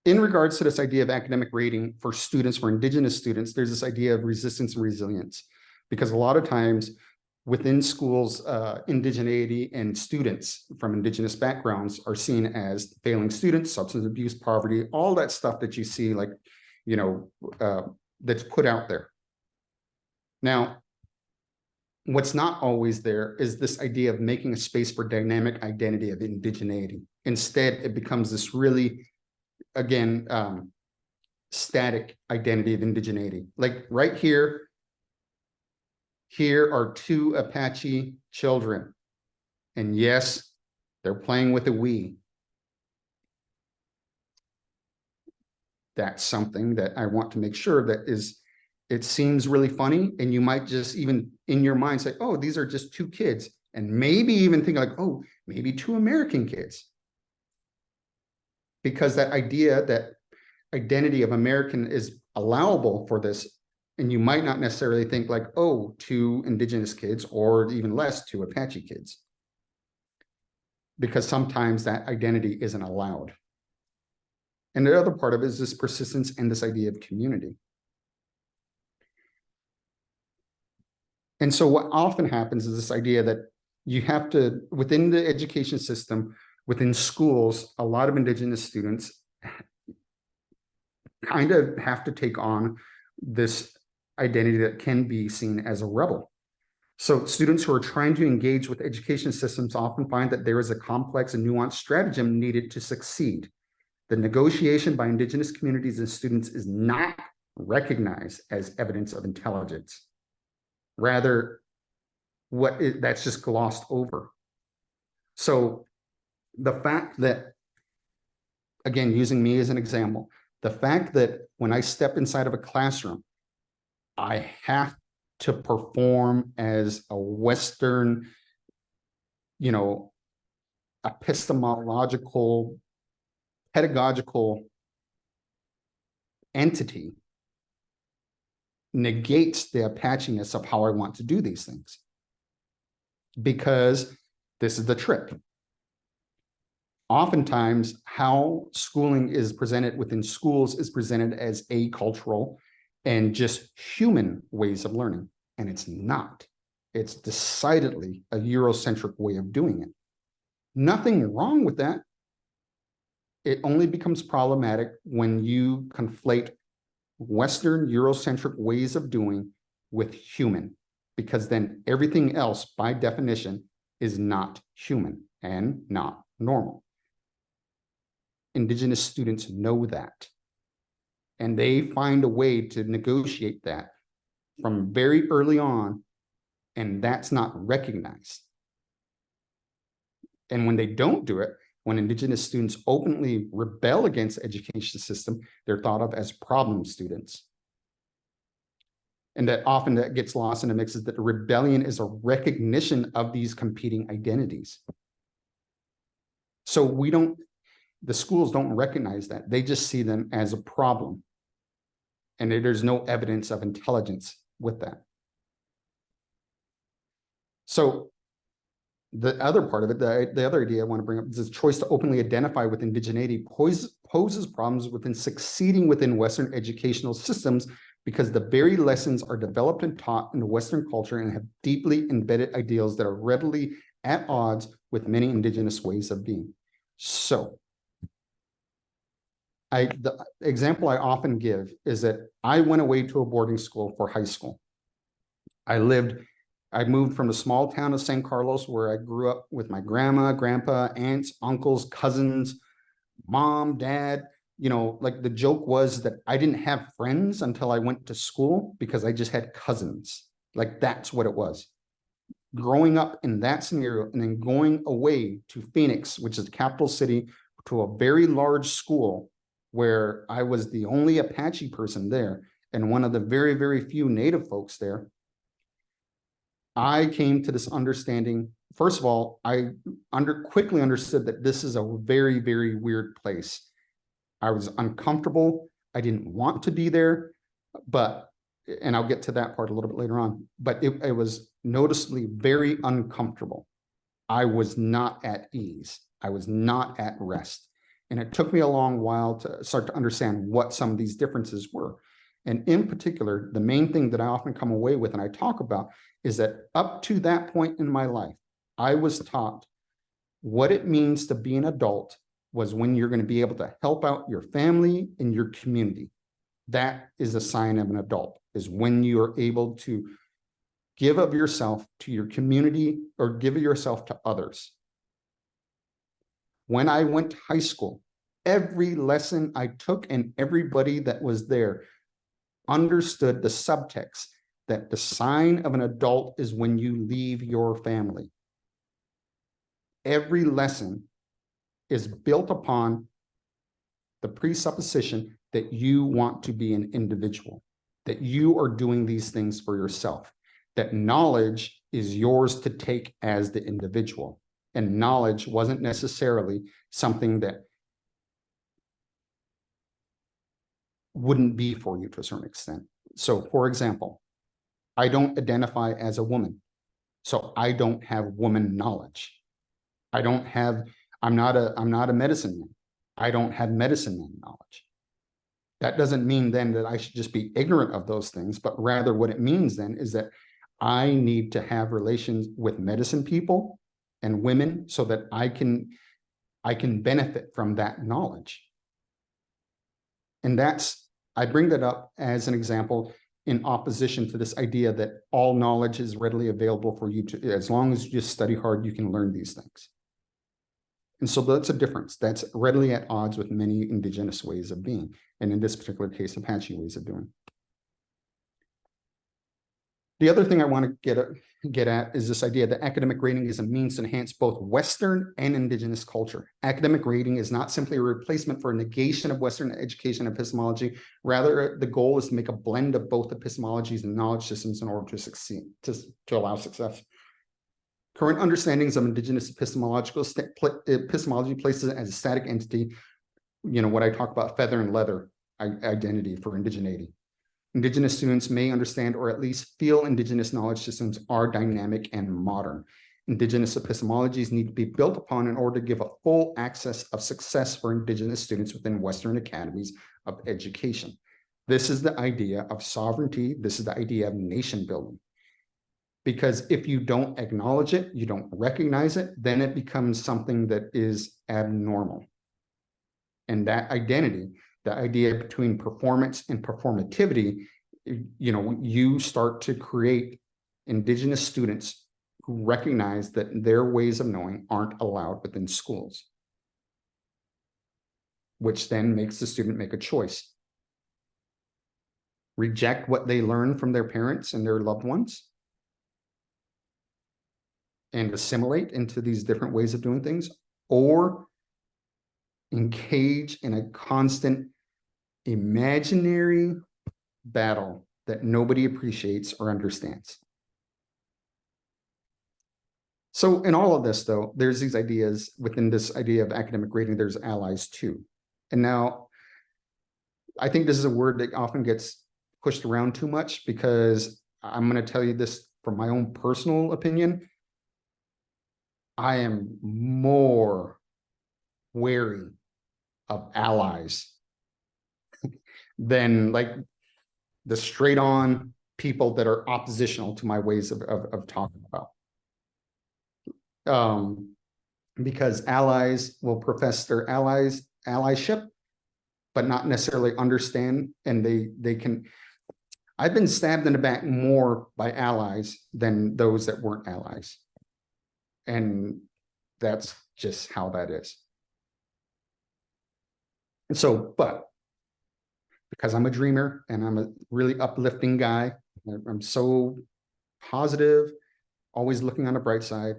in regards to this idea of academic rating for students, for Indigenous students, there's this idea of resistance and resilience, because a lot of times within schools, indigeneity and students from Indigenous backgrounds are seen as failing students, substance abuse, poverty, all that stuff that you see, like, you know, that's put out there. Now, what's not always there is this idea of making a space for dynamic identity of indigeneity. Instead, it becomes this really, again, static identity of indigeneity. Like right here, here are two Apache children. And yes, they're playing with a Wii. That's something that I want to make sure that is, it seems really funny, and you might just even in your mind say, oh, these are just two kids, and maybe even think like, oh, maybe two American kids. Because that idea, that identity of American is allowable for this, and you might not necessarily think like, oh, two Indigenous kids, or even less, two Apache kids. Because sometimes that identity isn't allowed. And the other part of it is this persistence and this idea of community. And so what often happens is this idea that you have to, within the education system, within schools, a lot of Indigenous students kind of have to take on this identity that can be seen as a rebel. So students who are trying to engage with education systems often find that there is a complex and nuanced stratagem needed to succeed. The negotiation by Indigenous communities and students is not recognized as evidence of intelligence. Rather, that's just glossed over. So the fact that, again, using me as an example, the fact that when I step inside of a classroom, I have to perform as a Western, you know, epistemological, pedagogical entity negates the Apache-ness of how I want to do these things. Because this is the trick. Oftentimes, how schooling is presented within schools is presented as acultural and just human ways of learning. And it's not. It's decidedly a Eurocentric way of doing it. Nothing wrong with that. It only becomes problematic when you conflate Western Eurocentric ways of doing with human, because then everything else by definition is not human and not normal. Indigenous students know that, and they find a way to negotiate that from very early on, and that's not recognized. And when they don't do it, when Indigenous students openly rebel against the education system, they're thought of as problem students. And that often that gets lost in the mix is that the rebellion is a recognition of these competing identities. So the schools don't recognize that. They just see them as a problem. And there's no evidence of intelligence with that. So the other part of it, the other idea I want to bring up is this choice to openly identify with indigeneity poses problems within succeeding within Western educational systems, because the very lessons are developed and taught in the Western culture and have deeply embedded ideals that are readily at odds with many indigenous ways of being. So the example I often give is that I went away to a boarding school for high school. I moved from the small town of San Carlos, where I grew up with my grandma, grandpa, aunts, uncles, cousins, mom, dad. You know, like the joke was that I didn't have friends until I went to school because I just had cousins. Like that's what it was. Growing up in that scenario and then going away to Phoenix, which is the capital city, to a very large school where I was the only Apache person there and one of the very, very few Native folks there. I came to this understanding. First of all, I quickly understood that this is a very, very weird place. I was uncomfortable. I didn't want to be there, and I'll get to that part a little bit later on, but it was noticeably very uncomfortable. I was not at ease. I was not at rest. And it took me a long while to start to understand what some of these differences were. And in particular, the main thing that I often come away with and I talk about is that up to that point in my life, I was taught what it means to be an adult was when you're going to be able to help out your family and your community. That is a sign of an adult, is when you are able to give of yourself to your community or give yourself to others. When I went to high school, every lesson I took and everybody that was there understood the subtext that the sign of an adult is when you leave your family. Every lesson is built upon the presupposition that you want to be an individual, that you are doing these things for yourself, that knowledge is yours to take as the individual. And knowledge wasn't necessarily something that wouldn't be for you to a certain extent. So, for example, I don't identify as a woman, so I don't have woman knowledge. I'm not a medicine man. I don't have medicine man knowledge. That doesn't mean then that I should just be ignorant of those things, but rather what it means then is that I need to have relations with medicine people and women so that I can benefit from that knowledge. And I bring that up as an example in opposition to this idea that all knowledge is readily available for you to, as long as you just study hard, you can learn these things. And so that's a difference. That's readily at odds with many indigenous ways of being, and in this particular case, Apache ways of doing. The other thing I want to get at is this idea that academic grading is a means to enhance both Western and indigenous culture. Academic grading is not simply a replacement for a negation of Western education epistemology. Rather, the goal is to make a blend of both epistemologies and knowledge systems in order to succeed, to allow success. Current understandings of indigenous epistemology places it as a static entity, what I talk about feather and leather identity for indigeneity. Indigenous students may understand or at least feel indigenous knowledge systems are dynamic and modern. Indigenous epistemologies need to be built upon in order to give a full access of success for indigenous students within Western academies of education. This is the idea of sovereignty. This is the idea of nation building. Because if you don't acknowledge it, you don't recognize it, then it becomes something that is abnormal. And that identity, the idea between performance and performativity, you start to create indigenous students who recognize that their ways of knowing aren't allowed within schools, which then makes the student make a choice. Reject what they learn from their parents and their loved ones, and assimilate into these different ways of doing things, or engage in a constant imaginary battle that nobody appreciates or understands. So in all of this, though, there's these ideas within this idea of academic grading, there's allies too. And now I think this is a word that often gets pushed around too much, because I'm going to tell you this from my own personal opinion. I am more wary of allies than like the straight on people that are oppositional to my ways of talking about. Because allies will profess their allyship, but not necessarily understand, and they can. I've been stabbed in the back more by allies than those that weren't allies. And that's just how that is. And so, but because I'm a dreamer and I'm a really uplifting guy, I'm so positive, always looking on the bright side.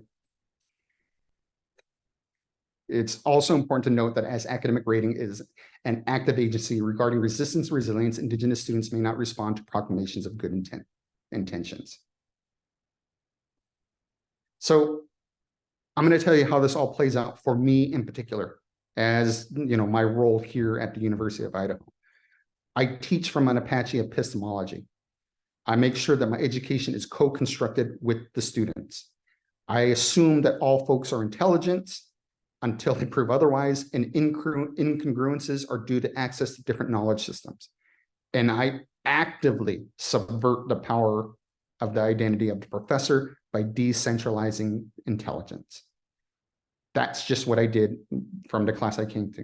It's also important to note that as academic grading is an active agency regarding resistance and resilience, Indigenous students may not respond to proclamations of good intentions. So I'm going to tell you how this all plays out for me in particular, as my role here at the University of Idaho. I teach from an Apache epistemology. I make sure that my education is co-constructed with the students. I assume that all folks are intelligent until they prove otherwise, and incongruences are due to access to different knowledge systems. And I actively subvert the power of the identity of the professor by decentralizing intelligence. That's just what I did from the class I came to.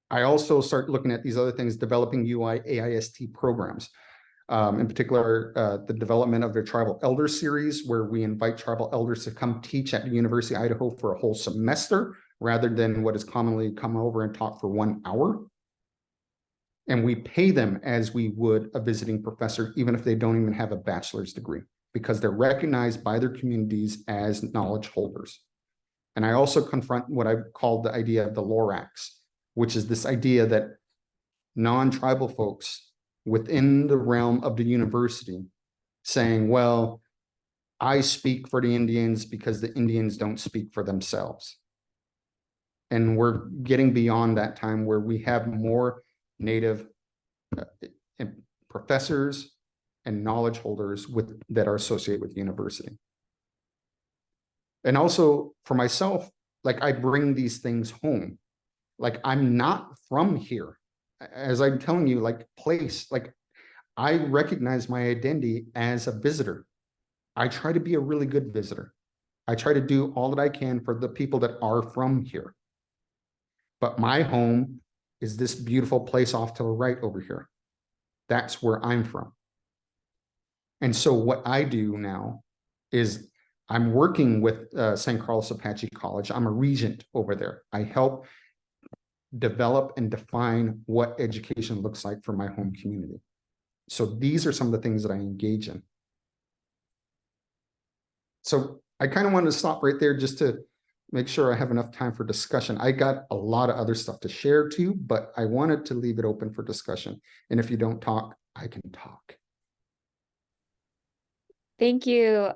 I also start looking at these other things, developing UI AIST programs. In particular, the development of their Tribal Elder Series, where we invite tribal elders to come teach at the University of Idaho for a whole semester, rather than what is commonly come over and talk for 1 hour. And we pay them as we would a visiting professor, even if they don't even have a bachelor's degree, because they're recognized by their communities as knowledge holders. And I also confront what I've called the idea of the Lorax, which is this idea that non-tribal folks within the realm of the university saying, well, I speak for the Indians because the Indians don't speak for themselves. And we're getting beyond that time where we have more Native professors and knowledge holders that are associated with the university. And also for myself, like I bring these things home. Like I'm not from here. As I'm telling you, like I recognize my identity as a visitor. I try to be a really good visitor. I try to do all that I can for the people that are from here. But my home is this beautiful place off to the right over here. That's where I'm from. And so what I do now is I'm working with San Carlos Apache College. I'm a regent over there. I help develop and define what education looks like for my home community. So these are some of the things that I engage in. So I kind of wanted to stop right there just to make sure I have enough time for discussion. I got a lot of other stuff to share too, but I wanted to leave it open for discussion. And if you don't talk, I can talk. Thank you,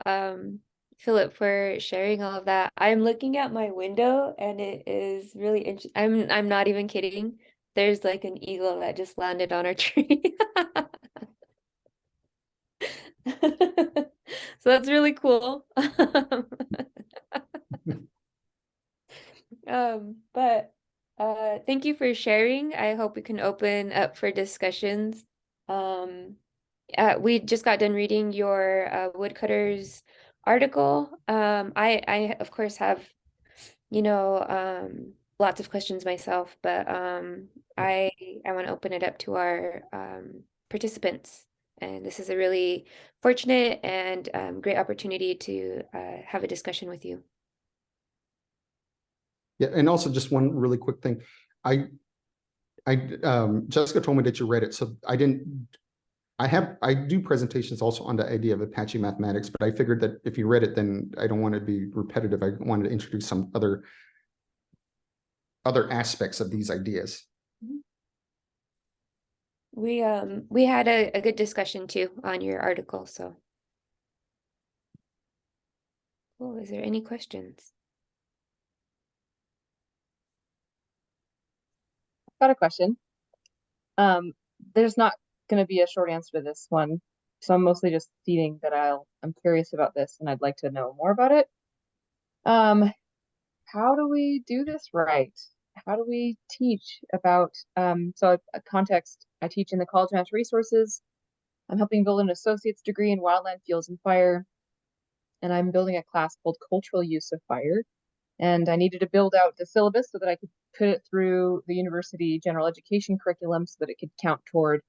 Philip, for sharing all of that. I'm looking at my window and it is really interesting. I'm not even kidding. There's like an eagle that just landed on our tree. So that's really cool. But thank you for sharing. I hope we can open up for discussions. We just got done reading your woodcutters article. I of course have, lots of questions myself, but I want to open it up to our participants. And this is a really fortunate and great opportunity to have a discussion with you. Yeah, and also just one really quick thing. Jessica told me that you read it, so I didn't. I do presentations also on the idea of Apache mathematics, but I figured that if you read it, then I don't want to be repetitive. I wanted to introduce some other aspects of these ideas. We had a good discussion too on your article, so. Cool. Is there any questions? Got a question. There's not going to be a short answer to this one, so I'm mostly just feeding that I'm curious about this and I'd like to know more about it. How do we do this right? How do we teach about, so a context, I teach in the College of Natural Resources. I'm helping build an associate's degree in wildland, fields, and fire. And I'm building a class called Cultural Use of Fire. And I needed to build out the syllabus so that I could put it through the university general education curriculum so that it could count toward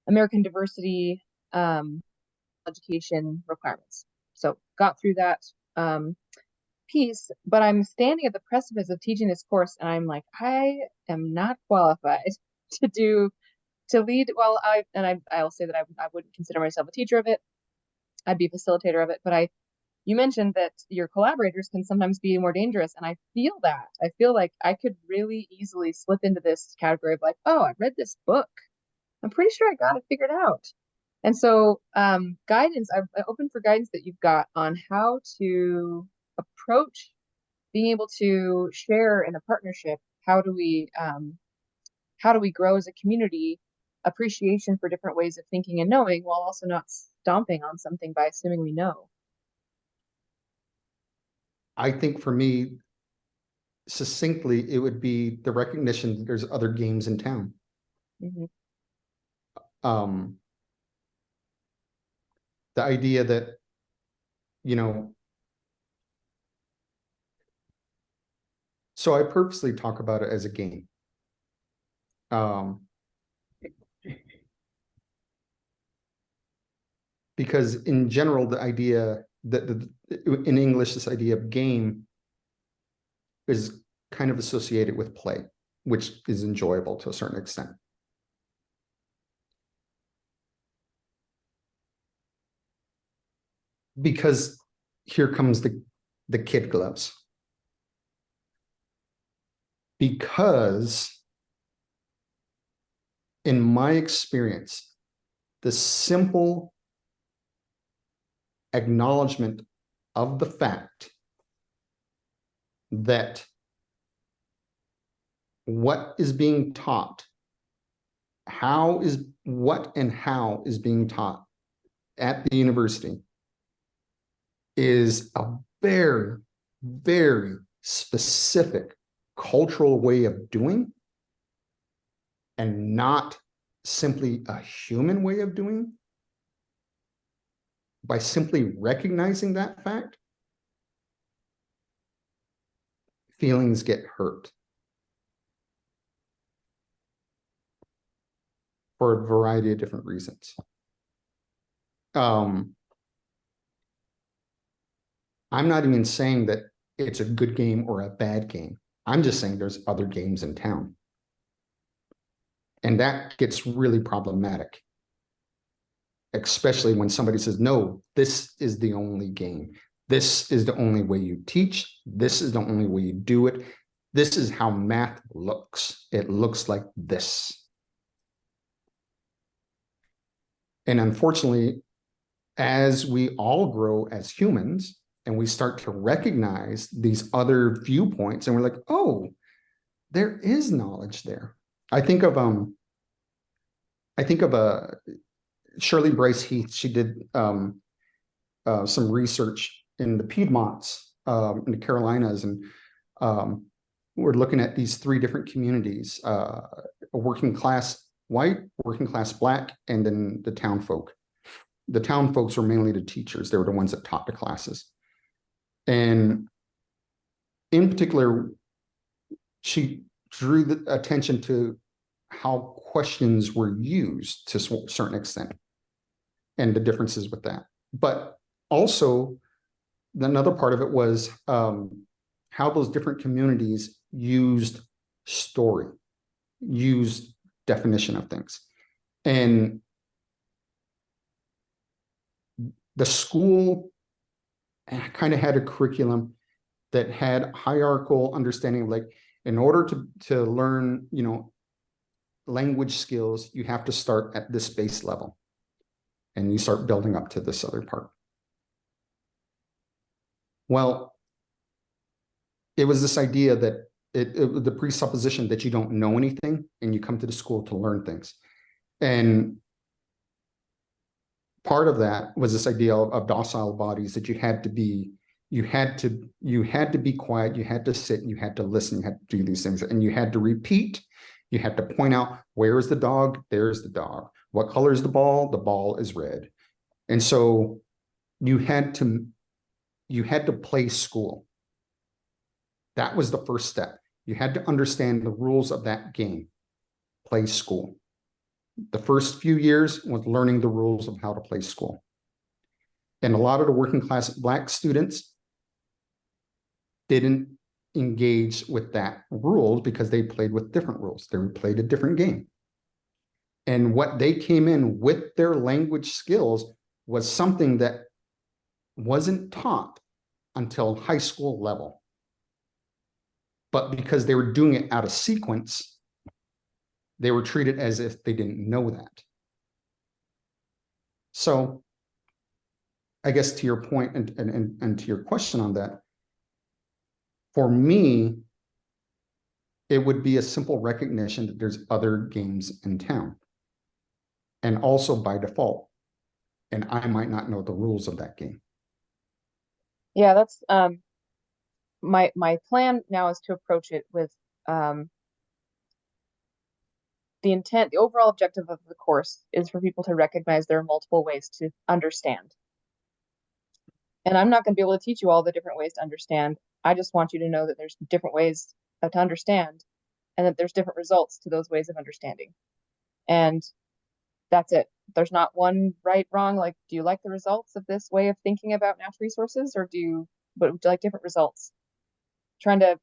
American diversity education requirements. So got through that piece, but I'm standing at the precipice of teaching this course and I'm like, I am not qualified to lead. Well, I'll say that I wouldn't consider myself a teacher of it. I'd be a facilitator of it, but you mentioned that your collaborators can sometimes be more dangerous, and I feel that. I feel like I could really easily slip into this category of like, oh, I read this book. I'm pretty sure I got it figured out. And so guidance, I'm open for guidance that you've got on how to approach being able to share in a partnership. How do we grow as a community appreciation for different ways of thinking and knowing, while also not stomping on something by assuming we know? I think for me, succinctly, it would be the recognition that there's other games in town. Mm-hmm. The idea that, so I purposely talk about it as a game. Because in general, the idea that in English, this idea of game is kind of associated with play, which is enjoyable to a certain extent. Because here comes the kid gloves. Because in my experience, the simple acknowledgement of the fact that what is being taught, what and how is being taught at the university is a very, very specific cultural way of doing, and not simply a human way of doing. By simply recognizing that fact, feelings get hurt for a variety of different reasons. I'm not even saying that it's a good game or a bad game. I'm just saying there's other games in town. And that gets really problematic, especially when somebody says, no, this is the only game. This is the only way you teach. This is the only way you do it. This is how math looks. It looks like this. And unfortunately, as we all grow as humans and we start to recognize these other viewpoints, and we're like, oh, there is knowledge there. I think of Shirley Bryce Heath. She did some research in the Piedmonts, in the Carolinas, and we're looking at these three different communities: a working class white, working class black, and then the town folk. The town folks were mainly the teachers. They were the ones that taught the classes. And in particular, she drew the attention to how questions were used to a certain extent and the differences with that. But also, another part of it was how those different communities used story, used definition of things. And the school kind of had a curriculum that had hierarchical understanding of, like, in order to learn, language skills, you have to start at this base level and you start building up to this other part. Well, it was this idea that the presupposition that you don't know anything and you come to the school to learn things. And part of that was this idea of docile bodies, that you had to be quiet, you had to sit, you had to listen, you had to do these things, and you had to repeat. You had to point out, where is the dog? There's the dog. What color is the ball? The ball is red. And so you had to play school. That was the first step. You had to understand the rules of that game. Play school. The first few years was learning the rules of how to play school. And a lot of the working class Black students didn't engage with that rules because they played with different rules. They played a different game. And what they came in with, their language skills, was something that wasn't taught until high school level. But because they were doing it out of sequence, they were treated as if they didn't know that. So I guess to your point and to your question on that, for me, it would be a simple recognition that there's other games in town. And also by default. And I might not know the rules of that game. Yeah, that's my plan now is to approach it with the intent, the overall objective of the course is for people to recognize there are multiple ways to understand. And I'm not going to be able to teach you all the different ways to understand. I just want you to know that there's different ways to understand and that there's different results to those ways of understanding. And that's it. There's not one right, wrong. Like, do you like the results of this way of thinking about natural resources, or would you like different results? Trying to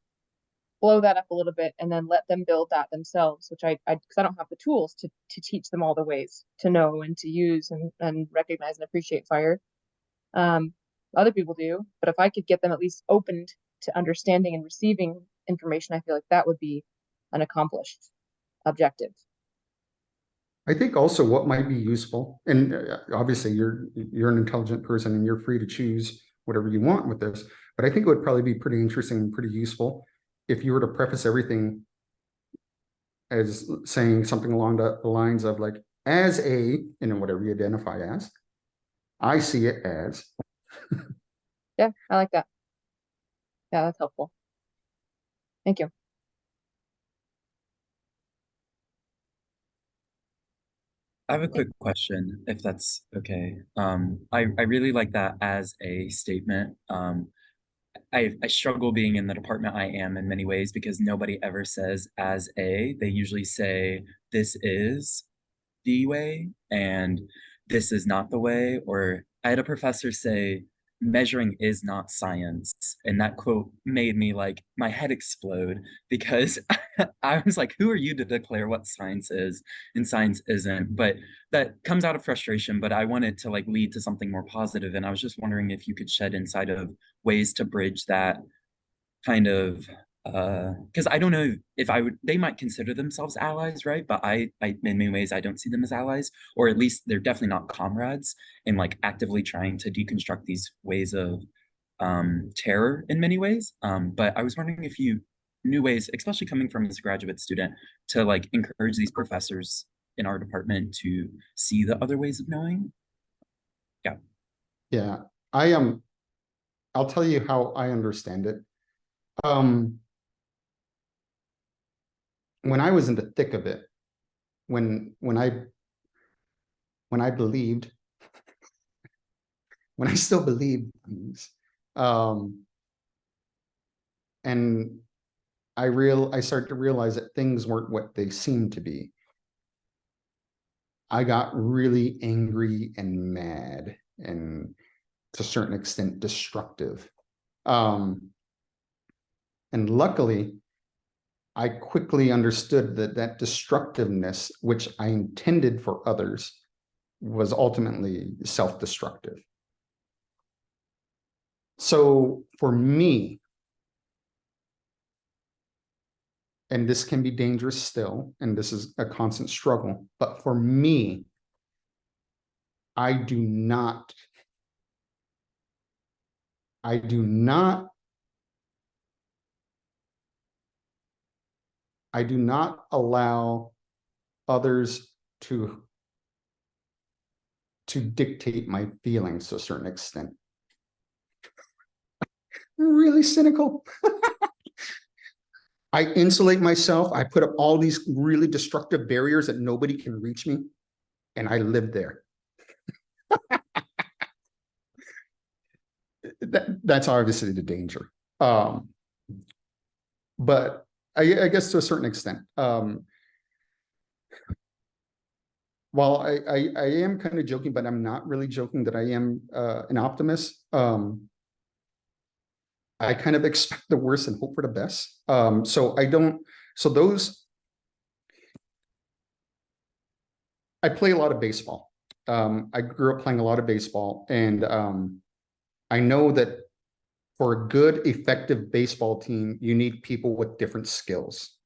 blow that up a little bit and then let them build that themselves, which because I don't have the tools to teach them all the ways to know and to use and recognize and appreciate fire. Other people do, but if I could get them at least opened to understanding and receiving information, I feel like that would be an accomplished objective. I think also what might be useful, and obviously you're an intelligent person and you're free to choose whatever you want with this, but I think it would probably be pretty interesting and pretty useful if you were to preface everything as saying something along the lines of like, as a, and whatever you identify as, I see it as. Yeah, I like that. Yeah, that's helpful. Thank you. I have a quick question, if that's okay. I really like that as a statement. I struggle being in the department I am in many ways because nobody ever says as a. They usually say this is the way and this is not the way. Or I had a professor say measuring is not science, and that quote made me like my head explode because I was like, who are you to declare what science is and science isn't? But that comes out of frustration, but I wanted to like lead to something more positive, and I was just wondering if you could shed insight of ways to bridge that kind of because I don't know if they might consider themselves allies, right? But I in many ways I don't see them as allies, or at least they're definitely not comrades in like actively trying to deconstruct these ways of terror in many ways. But I was wondering if you knew ways, especially coming from as a graduate student, to like encourage these professors in our department to see the other ways of knowing. Yeah, I'll tell you how I understand it. When I was in the thick of it, when I believed, when I still believed things, and I started to realize that things weren't what they seemed to be. I got really angry and mad and to a certain extent destructive. And luckily, I quickly understood that destructiveness, which I intended for others, was ultimately self-destructive. So for me, and this can be dangerous still, and this is a constant struggle, but for me, I do not I do not allow others to dictate my feelings to a certain extent. Really cynical. I insulate myself. I put up all these really destructive barriers that nobody can reach me, and I live there. That's obviously the danger. But I guess to a certain extent, while I am kind of joking, but I'm not really joking that I am an optimist. I kind of expect the worst and hope for the best. So I play a lot of baseball. I grew up playing a lot of baseball, and I know that for a good, effective baseball team, you need people with different skills.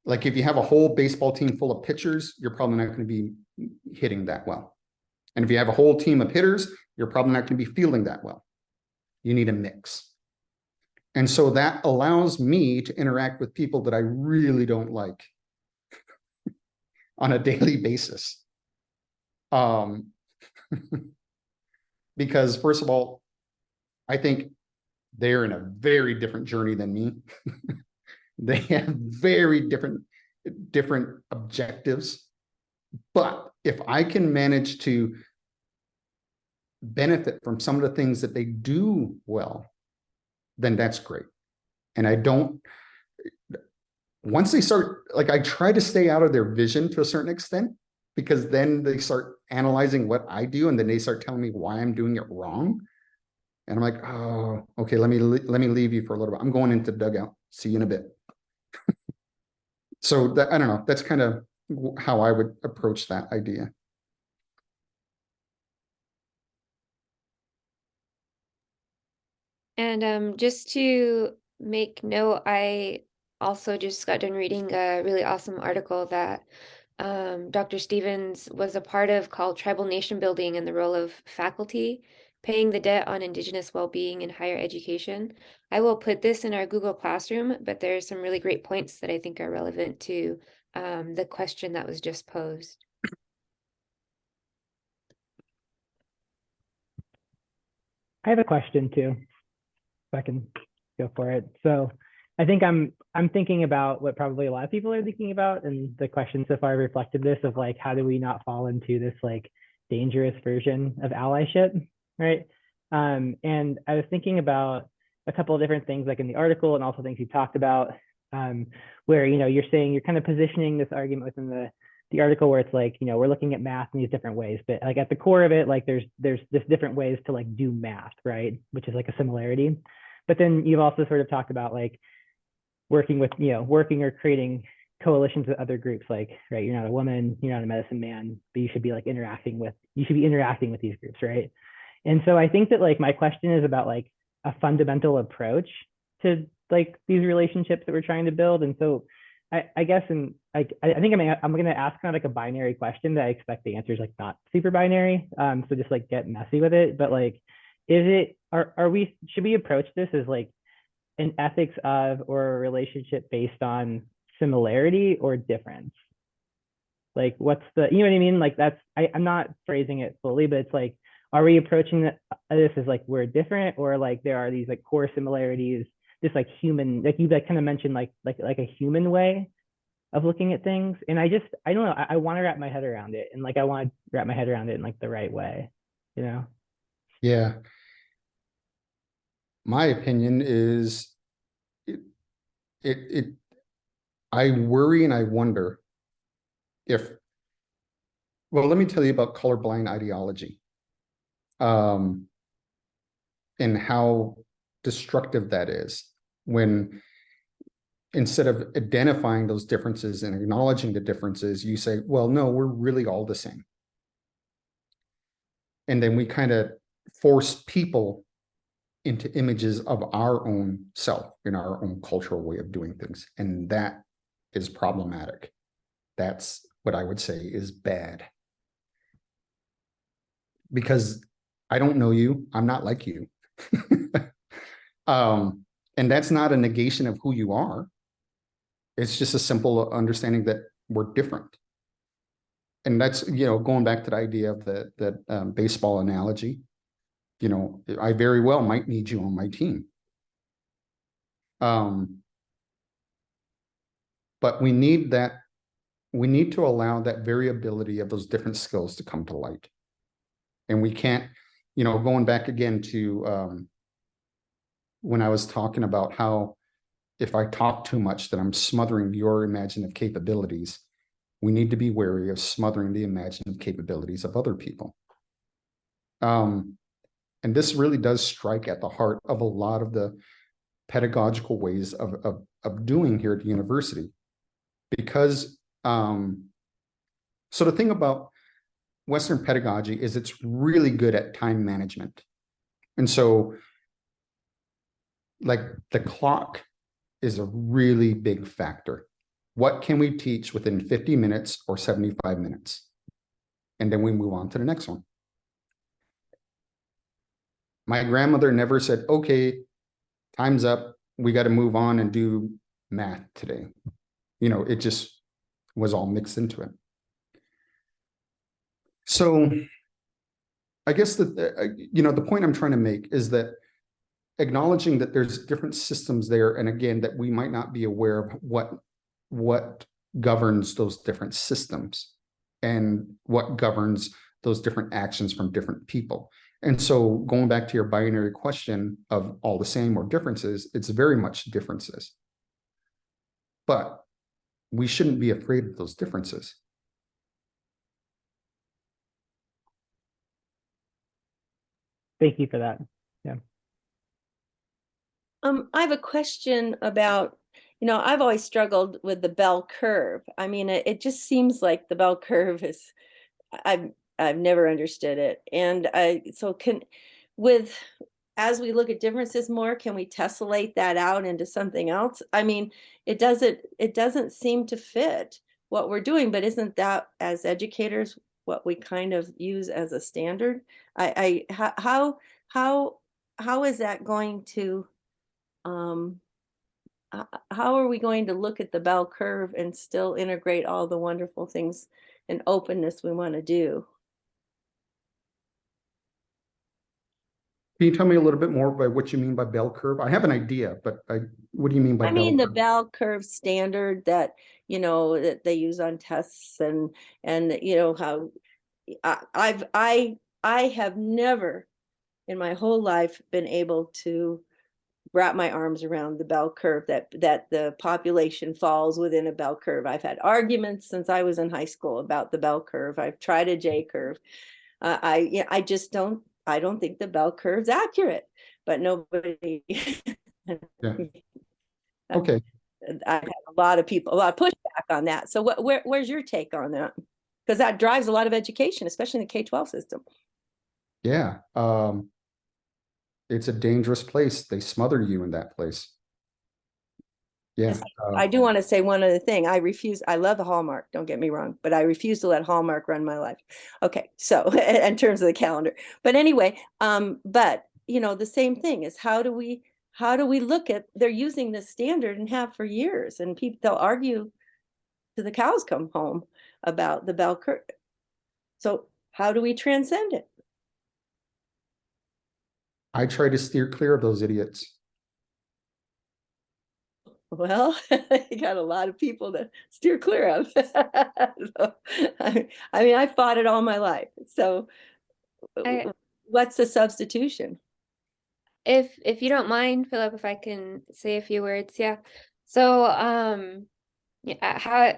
Like if you have a whole baseball team full of pitchers, you're probably not going to be hitting that well. And if you have a whole team of hitters, you're probably not going to be fielding that well. You need a mix. And so that allows me to interact with people that I really don't like on a daily basis. Because first of all, I think they're in a very different journey than me. They have very different objectives. But if I can manage to benefit from some of the things that they do well, then that's great. And I don't, once they start, like I try to stay out of their vision to a certain extent, because then they start analyzing what I do, and then they start telling me why I'm doing it wrong. And I'm like, oh, okay, let me leave you for a little bit. I'm going into the dugout. See you in a bit. So that, I don't know, that's kind of how I would approach that idea. And just to make note, I also just got done reading a really awesome article that Dr. Stevens was a part of called Tribal Nation Building and the Role of Faculty, Paying the Debt on Indigenous Wellbeing in Higher Education. I will put this in our Google Classroom, but there's some really great points that I think are relevant to the question that was just posed. I have a question too, if I can go for it. So I think I'm thinking about what probably a lot of people are thinking about, and the question so far reflected this of like, how do we not fall into this like dangerous version of allyship, right? And I was thinking about a couple of different things like in the article and also things you talked about, where, you know, you're saying you're kind of positioning this argument within the article where it's like, you know, we're looking at math in these different ways, but like at the core of it, like there's this different ways to like do math, right? Which is like a similarity. But then you've also sort of talked about like working or creating coalitions with other groups, like, right, you're not a woman, you're not a medicine man, but you should be interacting with these groups, right? And so I think that like my question is about like a fundamental approach to like these relationships that we're trying to build. And so I guess, and I think I'm going to ask kind of like a binary question that I expect the answer is like not super binary. So just like get messy with it. But like, should we approach this as like an ethics of or a relationship based on similarity or difference? Like what's the, you know what I mean? Like I'm not phrasing it fully, but it's like, are we approaching this as like we're different, or like there are these like core similarities, this like human, like you like kind of mentioned like a human way of looking at things. And I don't know, I want to wrap my head around it, and like I want to wrap my head around it in like the right way, you know? Yeah. My opinion is I worry and I wonder if, well, let me tell you about colorblind ideology, and how destructive that is when instead of identifying those differences and acknowledging the differences, you say, well, no, we're really all the same. And then we kind of force people into images of our own self in our own cultural way of doing things. And that is problematic. That's what I would say is bad. Because I don't know you, I'm not like you. And that's not a negation of who you are. It's just a simple understanding that we're different. And that's, going back to the idea of the baseball analogy, I very well might need you on my team. But we need to allow that variability of those different skills to come to light. And we can't, going back again to when I was talking about how if I talk too much, that I'm smothering your imaginative capabilities. We need to be wary of smothering the imaginative capabilities of other people. And this really does strike at the heart of a lot of the pedagogical ways of doing here at the university. Because, so the thing about Western pedagogy is it's really good at time management. And so, like, the clock is a really big factor. What can we teach within 50 minutes or 75 minutes? And then we move on to the next one. My grandmother never said, okay, time's up. We got to move on and do math today. It just was all mixed into it. So I guess that, the point I'm trying to make is that acknowledging that there's different systems there, and again, that we might not be aware of what governs those different systems and what governs those different actions from different people. And so going back to your binary question of all the same or differences, it's very much differences. But we shouldn't be afraid of those differences. Thank you for that. Yeah. I have a question about, I've always struggled with the bell curve. I mean, it just seems like the bell curve is, I've never understood it. And as we look at differences more, can we tessellate that out into something else? I mean, it doesn't seem to fit what we're doing, but isn't that, as educators, what we kind of use as a standard? How is that going to, how are we going to look at the bell curve and still integrate all the wonderful things and openness we want to do? Can you tell me a little bit more by what you mean by bell curve? I have an idea, but what do you mean by bell curve? I mean the bell curve standard that, that they use on tests, and how I have never in my whole life been able to wrap my arms around the bell curve, that the population falls within a bell curve. I've had arguments since I was in high school about the bell curve. I've tried a J curve. I just don't think the bell curve's accurate, but nobody. Yeah. Okay. I have a lot of pushback on that. So where's your take on that? Because that drives a lot of education, especially in the K-12 system. Yeah. It's a dangerous place. They smother you in that place. Yeah. I do want to say one other thing. I love the Hallmark, don't get me wrong, but I refuse to let Hallmark run my life. Okay, so in terms of the calendar. But anyway, but the same thing is, how do we look at, they're using this standard and have for years, and they'll argue till the cows come home about the bell curve. So how do we transcend it? I try to steer clear of those idiots. Well, you got a lot of people to steer clear of. So, I mean, I fought it all my life. So what's the substitution? If you don't mind, Philip, if I can say a few words. Yeah. So how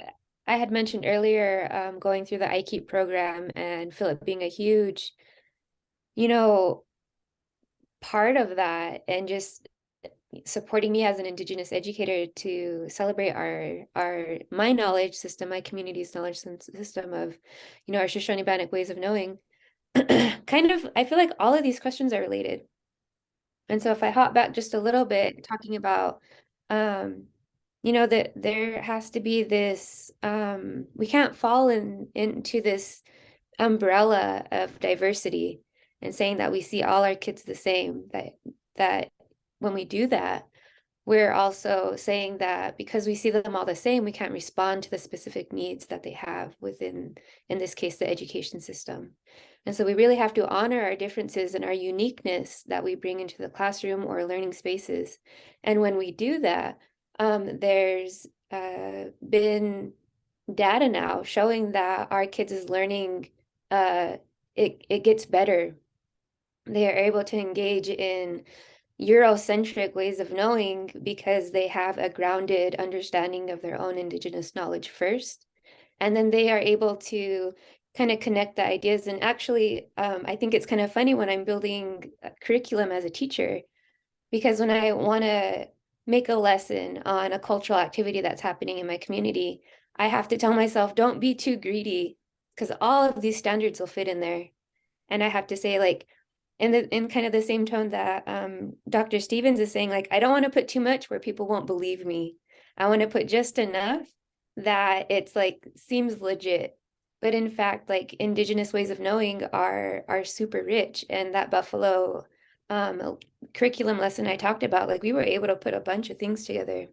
I had mentioned earlier, going through the iKeep program, and Philip being a huge, part of that, and just supporting me as an Indigenous educator to celebrate my knowledge system, my community's knowledge system of, our Shoshone-Bannock ways of knowing. Kind of, I feel like all of these questions are related. And so if I hop back just a little bit, talking about, that there has to be this, we can't fall into this umbrella of diversity and saying that we see all our kids the same, that when we do that, we're also saying that because we see them all the same, we can't respond to the specific needs that they have within, in this case, the education system. And so we really have to honor our differences and our uniqueness that we bring into the classroom or learning spaces. And when we do that, there's been data now showing that our kids' learning, it gets better. They are able to engage in Eurocentric ways of knowing because they have a grounded understanding of their own Indigenous knowledge first. And then they are able to kind of connect the ideas. And actually, I think it's kind of funny when I'm building a curriculum as a teacher, because when I want to make a lesson on a cultural activity that's happening in my community, I have to tell myself, don't be too greedy, because all of these standards will fit in there. And I have to say, like, in kind of the same tone that Dr. Stevens is saying, like, I don't want to put too much where people won't believe me. I want to put just enough that it's like seems legit. But in fact, like Indigenous ways of knowing are super rich. And that Buffalo curriculum lesson I talked about, like we were able to put a bunch of things together.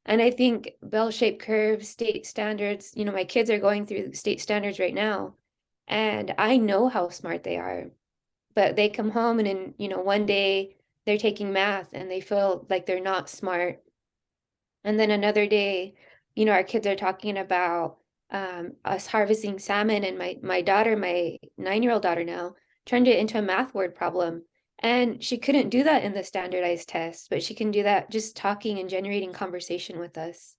And I think bell-shaped curves, state standards, you know, my kids are going through state standards right now, and I know how smart they are. But they come home and in, you know, one day they're taking math and they feel like they're not smart. And then another day, you know, our kids are talking about us harvesting salmon, and my daughter, my 9-year-old daughter now, turned it into a math word problem. And she couldn't do that in the standardized test, but she can do that just talking and generating conversation with us.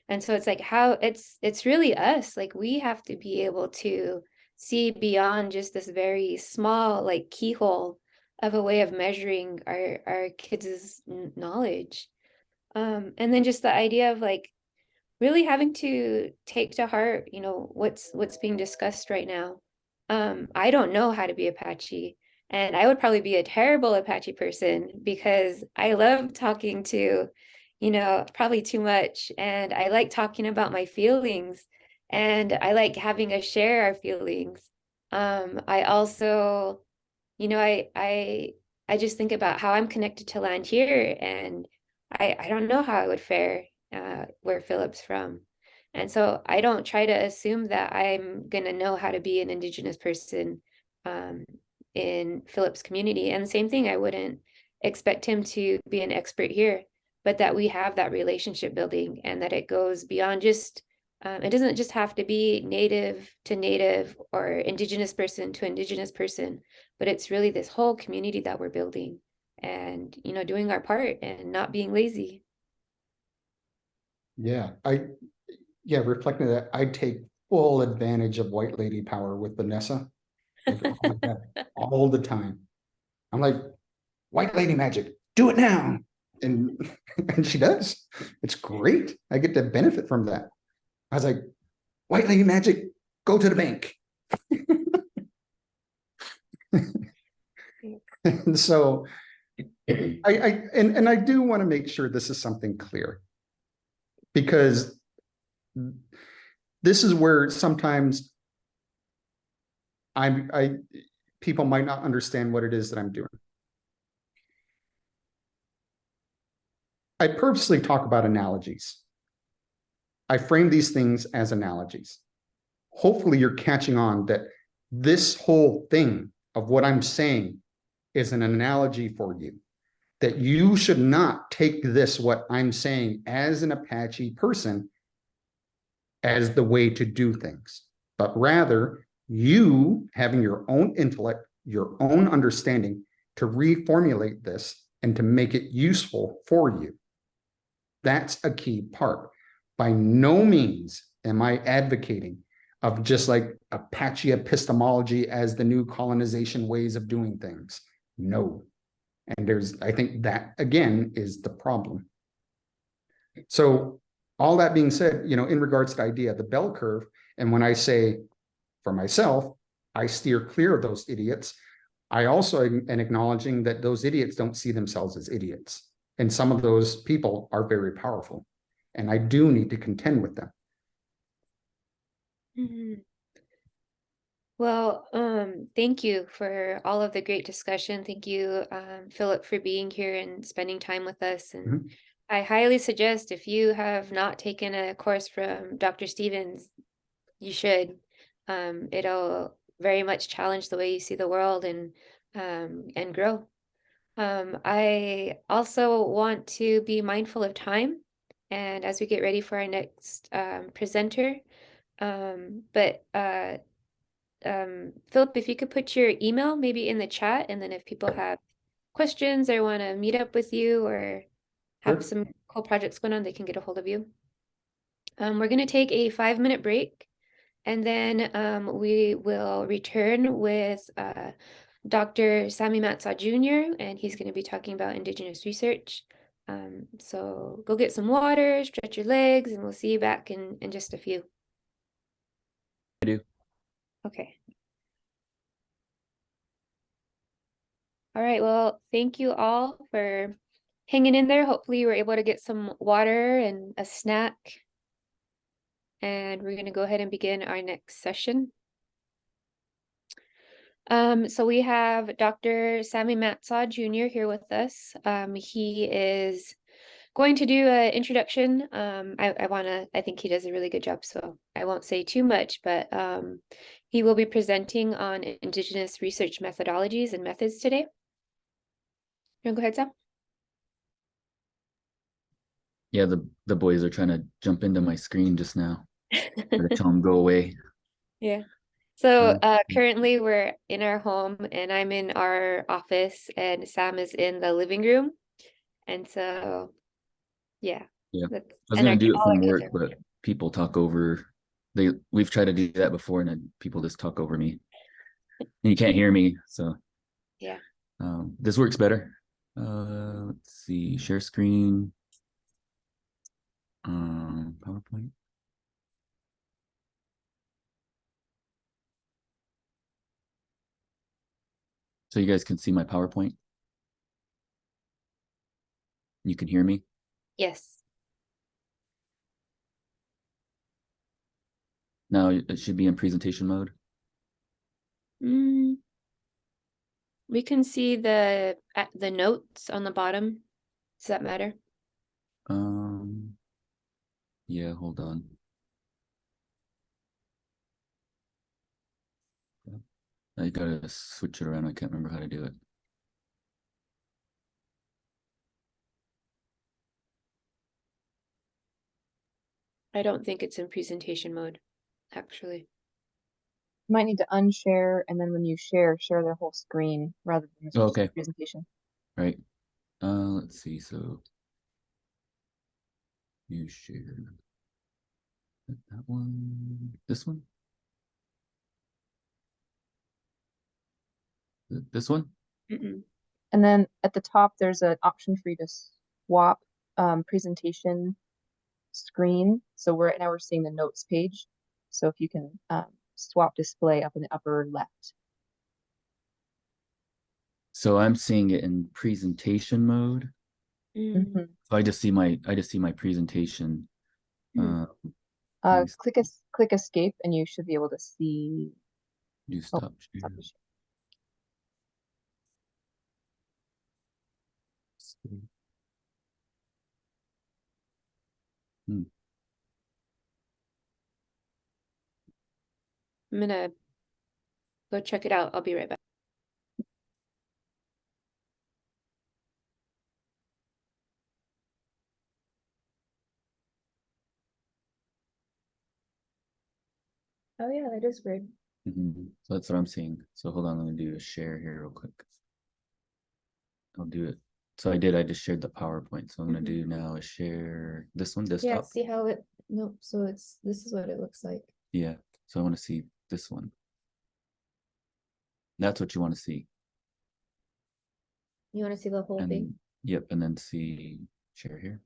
And so it's like how it's really us, like we have to be able to see beyond just this very small like keyhole of a way of measuring our kids' knowledge. And then just the idea of like really having to take to heart, you know, what's being discussed right now. I don't know how to be Apache, and I would probably be a terrible Apache person because I love talking to, you know, probably too much, and I like talking about my feelings, and I like having us share our feelings. I also, you know, I just think about how I'm connected to land here, and I don't know how I would fare where Philip's from. And so I don't try to assume that I'm gonna know how to be an Indigenous person in Philip's community. And the same thing, I wouldn't expect him to be an expert here, but that we have that relationship building and that it goes beyond just, it doesn't just have to be native to native or Indigenous person to Indigenous person, but it's really this whole community that we're building and, you know, doing our part and not being lazy. Yeah, reflecting that, I take full advantage of white lady power with Vanessa. Like, oh my God, all the time. I'm like, white lady magic, do it now. And she does. It's great. I get to benefit from that. I was like, white lady magic, go to the bank. And so I do want to make sure this is something clear, because this is where sometimes people might not understand what it is that I'm doing. I purposely talk about analogies. I frame these things as analogies. Hopefully you're catching on that this whole thing of what I'm saying is an analogy for you, that you should not take this, what I'm saying as an Apache person, as the way to do things, but rather you having your own intellect, your own understanding to reformulate this and to make it useful for you. That's a key part. By no means am I advocating of just like Apache epistemology as the new colonization ways of doing things. No. And I think that again is the problem. So all that being said, you know, in regards to the idea of the bell curve, and when I say for myself, I steer clear of those idiots, I also am acknowledging that those idiots don't see themselves as idiots. And some of those people are very powerful. And I do need to contend with them. Mm-hmm. Well, thank you for all of the great discussion. Thank you, Philip, for being here and spending time with us. And Mhm. I highly suggest if you have not taken a course from Dr. Stevens, you should. It'll very much challenge the way you see the world and grow. I also want to be mindful of time, and as we get ready for our next presenter. But Philip, if you could put your email maybe in the chat, and then if people have questions or want to meet up with you or have Sure. some cool projects going on, they can get a hold of you. We're going to take a 5-minute break, and then we will return with Dr. Sammy Matza Jr., and he's going to be talking about Indigenous research. So go get some water, stretch your legs, and we'll see you back in just a few. I do. Okay. All right, well, thank you all for hanging in there. Hopefully you were able to get some water and a snack. And we're going to go ahead and begin our next session. So we have Dr. Sammy Matza Jr. here with us. He is going to do an introduction. I think he does a really good job, so I won't say too much, but he will be presenting on Indigenous research methodologies and methods today. You want to go ahead, Sam? Yeah, the boys are trying to jump into my screen just now. Gotta tell them go away. Yeah. So Um, currently we're in our home and I'm in our office and Sam is in the living room. And so yeah. Yeah, That's, I was and gonna do it all our from kids work, are but people talk over. We've tried to do that before, and then people just talk over me, and you can't hear me. So yeah. this works better. Let's see, share screen. PowerPoint. So you guys can see my PowerPoint. You can hear me. Yes. Now it should be in presentation mode. We can see the notes on the bottom. Does that matter? Yeah, hold on. I gotta switch it around. I can't remember how to do it. I don't think it's in presentation mode, actually. You might need to unshare, and then when you share their whole screen rather than Oh, just the okay. presentation. Right. Let's see. So you share that one. This one. This one. Mm-mm. And then at the top, there's an option for you to swap presentation screen. So now we're seeing the notes page. So if you can swap display up in the upper left. So I'm seeing it in presentation mode. Mhm. So I just see my presentation. Mm. Click escape, and you should be able to see. Do stop share. Stop the share. I'm gonna go check it out. I'll be right back. Oh yeah, that is weird. So that's what I'm seeing. So hold on, let me do a share here real quick. I'll do it. So I just shared the PowerPoint. So I'm gonna do now a share this one, Yeah, desktop. see how it, nope, so this is what it looks like. Yeah. So I want to see this one. That's what you want to see. You want to see the whole thing? And yep, and then see share here.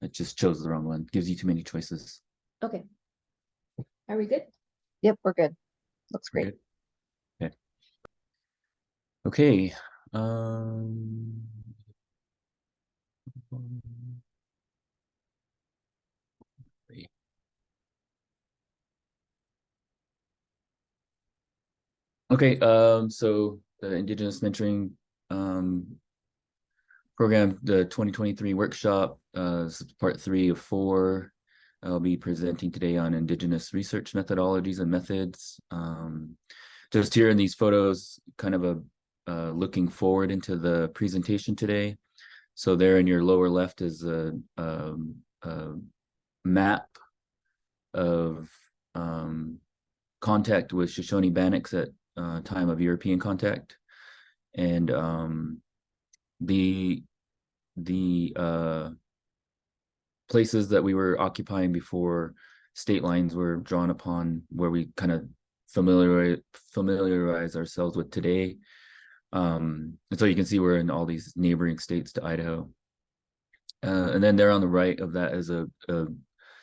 It just chose the wrong one. Gives you too many choices. Okay. Are we good? Yep, we're good. Looks We're great. good. Okay. Okay, so the Indigenous Mentoring Program, the 2023 workshop, this is part 3 of 4. I'll be presenting today on Indigenous research methodologies and methods. Just here in these photos, kind of a looking forward into the presentation today. So there in your lower left is a map of contact with Shoshone Bannocks at time of European contact, and the places that we were occupying before state lines were drawn upon, where we kind of familiarize ourselves with today. And so you can see we're in all these neighboring states to Idaho. And then there on the right of that is a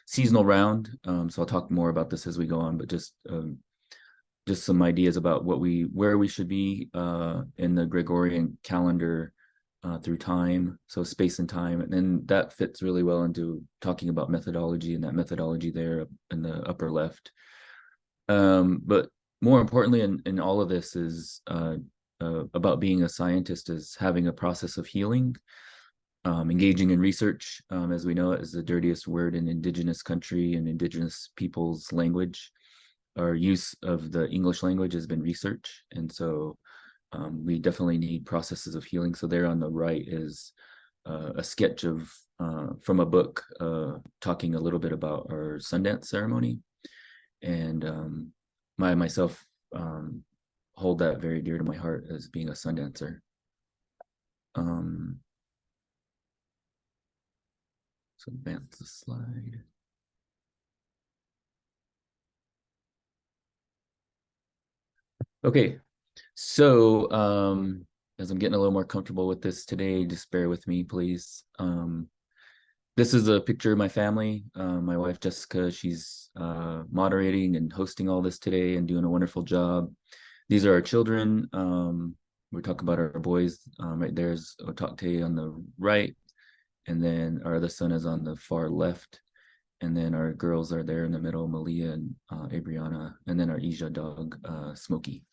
seasonal round. So I'll talk more about this as we go on, but just some ideas about where we should be in the Gregorian calendar through time, so space and time. And then that fits really well into talking about methodology, and that methodology there in the upper left. But more importantly in all of this is about being a scientist is having a process of healing, engaging in research, as we know it is the dirtiest word in Indigenous country and Indigenous people's language. Our use of the English language has been research, and so we definitely need processes of healing. So there on the right is a sketch of from a book talking a little bit about our Sundance ceremony, and myself hold that very dear to my heart as being a Sundancer. So advance the slide. Okay, so as I'm getting a little more comfortable with this today, just bear with me, please. This is a picture of my family. My wife, Jessica, she's moderating and hosting all this today and doing a wonderful job. These are our children. We're talking about our boys. Right there's Otakte on the right, and then our other son is on the far left. And then our girls are there in the middle, Malia and Abriana, and then our Ija dog, Smokey.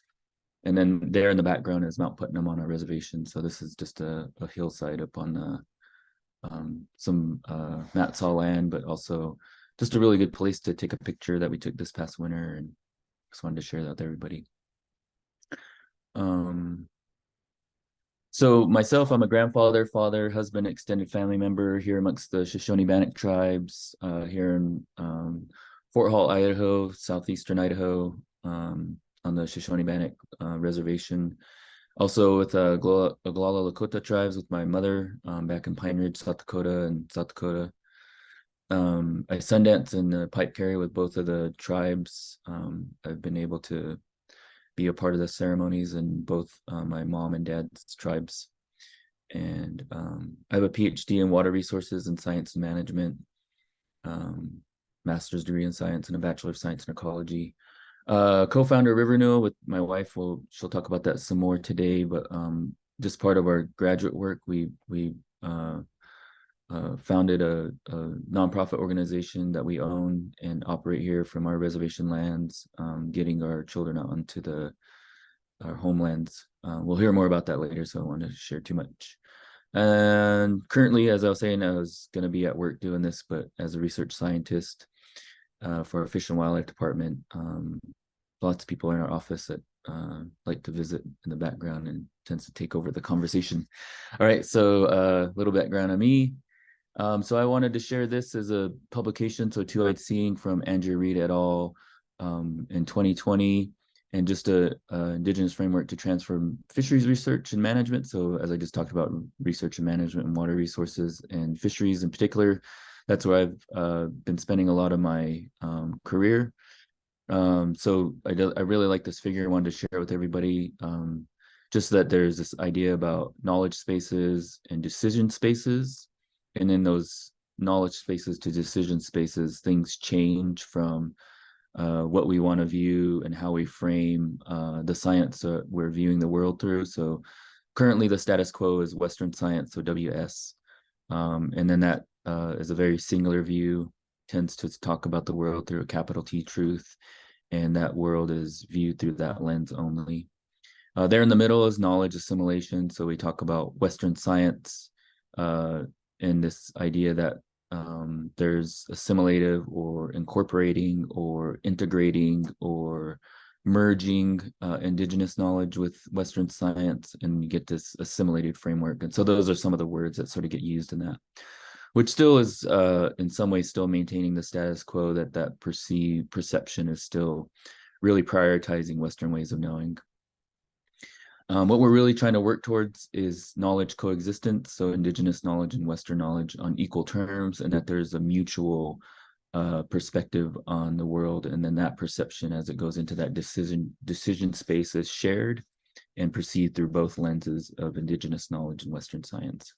And then there in the background is Mount Putnam on our reservation. So this is just a hillside up on the some Matsaw land, but also just a really good place to take a picture that we took this past winter, and just wanted to share that with everybody. So myself, I'm a grandfather, father, husband, extended family member here amongst the Shoshone Bannock tribes here in Fort Hall, Idaho, southeastern Idaho, on the Shoshone Bannock reservation. Also with Oglala Lakota tribes with my mother back in Pine Ridge, South Dakota and South Dakota. I Sundance and pipe carry with both of the tribes. I've been able to be a part of the ceremonies in both my mom and dad's tribes. And I have a PhD in water resources and science and management, master's degree in science, and a Bachelor of Science in Ecology. Co-founder of Rivernewell with my wife. She'll talk about that some more today, but just part of our graduate work, we founded a nonprofit organization that we own and operate here from our reservation lands, getting our children out onto our homelands. We'll hear more about that later, so I don't want to share too much. And currently, as I was saying, I was going to be at work doing this, but as a research scientist for our Fish and Wildlife Department, lots of people in our office that like to visit in the background and tends to take over the conversation. All right, so a little background on me. So I wanted to share this as a publication, so Two-Eyed Seeing from Andrew Reed et al. In 2020, and just a Indigenous framework to transform fisheries research and management. So as I just talked about research and management and water resources and fisheries in particular, that's where I've been spending a lot of my career. So I really like this figure. I wanted to share with everybody, just that there's this idea about knowledge spaces and decision spaces. And in those knowledge spaces to decision spaces, things change from what we want to view and how we frame the science that we're viewing the world through. So currently the status quo is Western science, so WS. And then that is a very singular view, tends to talk about the world through a capital T truth. and that world is viewed through that lens only. There in the middle is knowledge assimilation. So we talk about Western science and this idea that there's assimilative or incorporating or integrating or merging indigenous knowledge with Western science, and you get this assimilated framework. And so those are some of the words that sort of get used in that, which still is in some ways still maintaining the status quo, that perception is still really prioritizing Western ways of knowing. What we're really trying to work towards is knowledge coexistence, so indigenous knowledge and Western knowledge on equal terms, and that there's a mutual perspective on the world, and then that perception as it goes into that decision space is shared and perceived through both lenses of indigenous knowledge and Western science.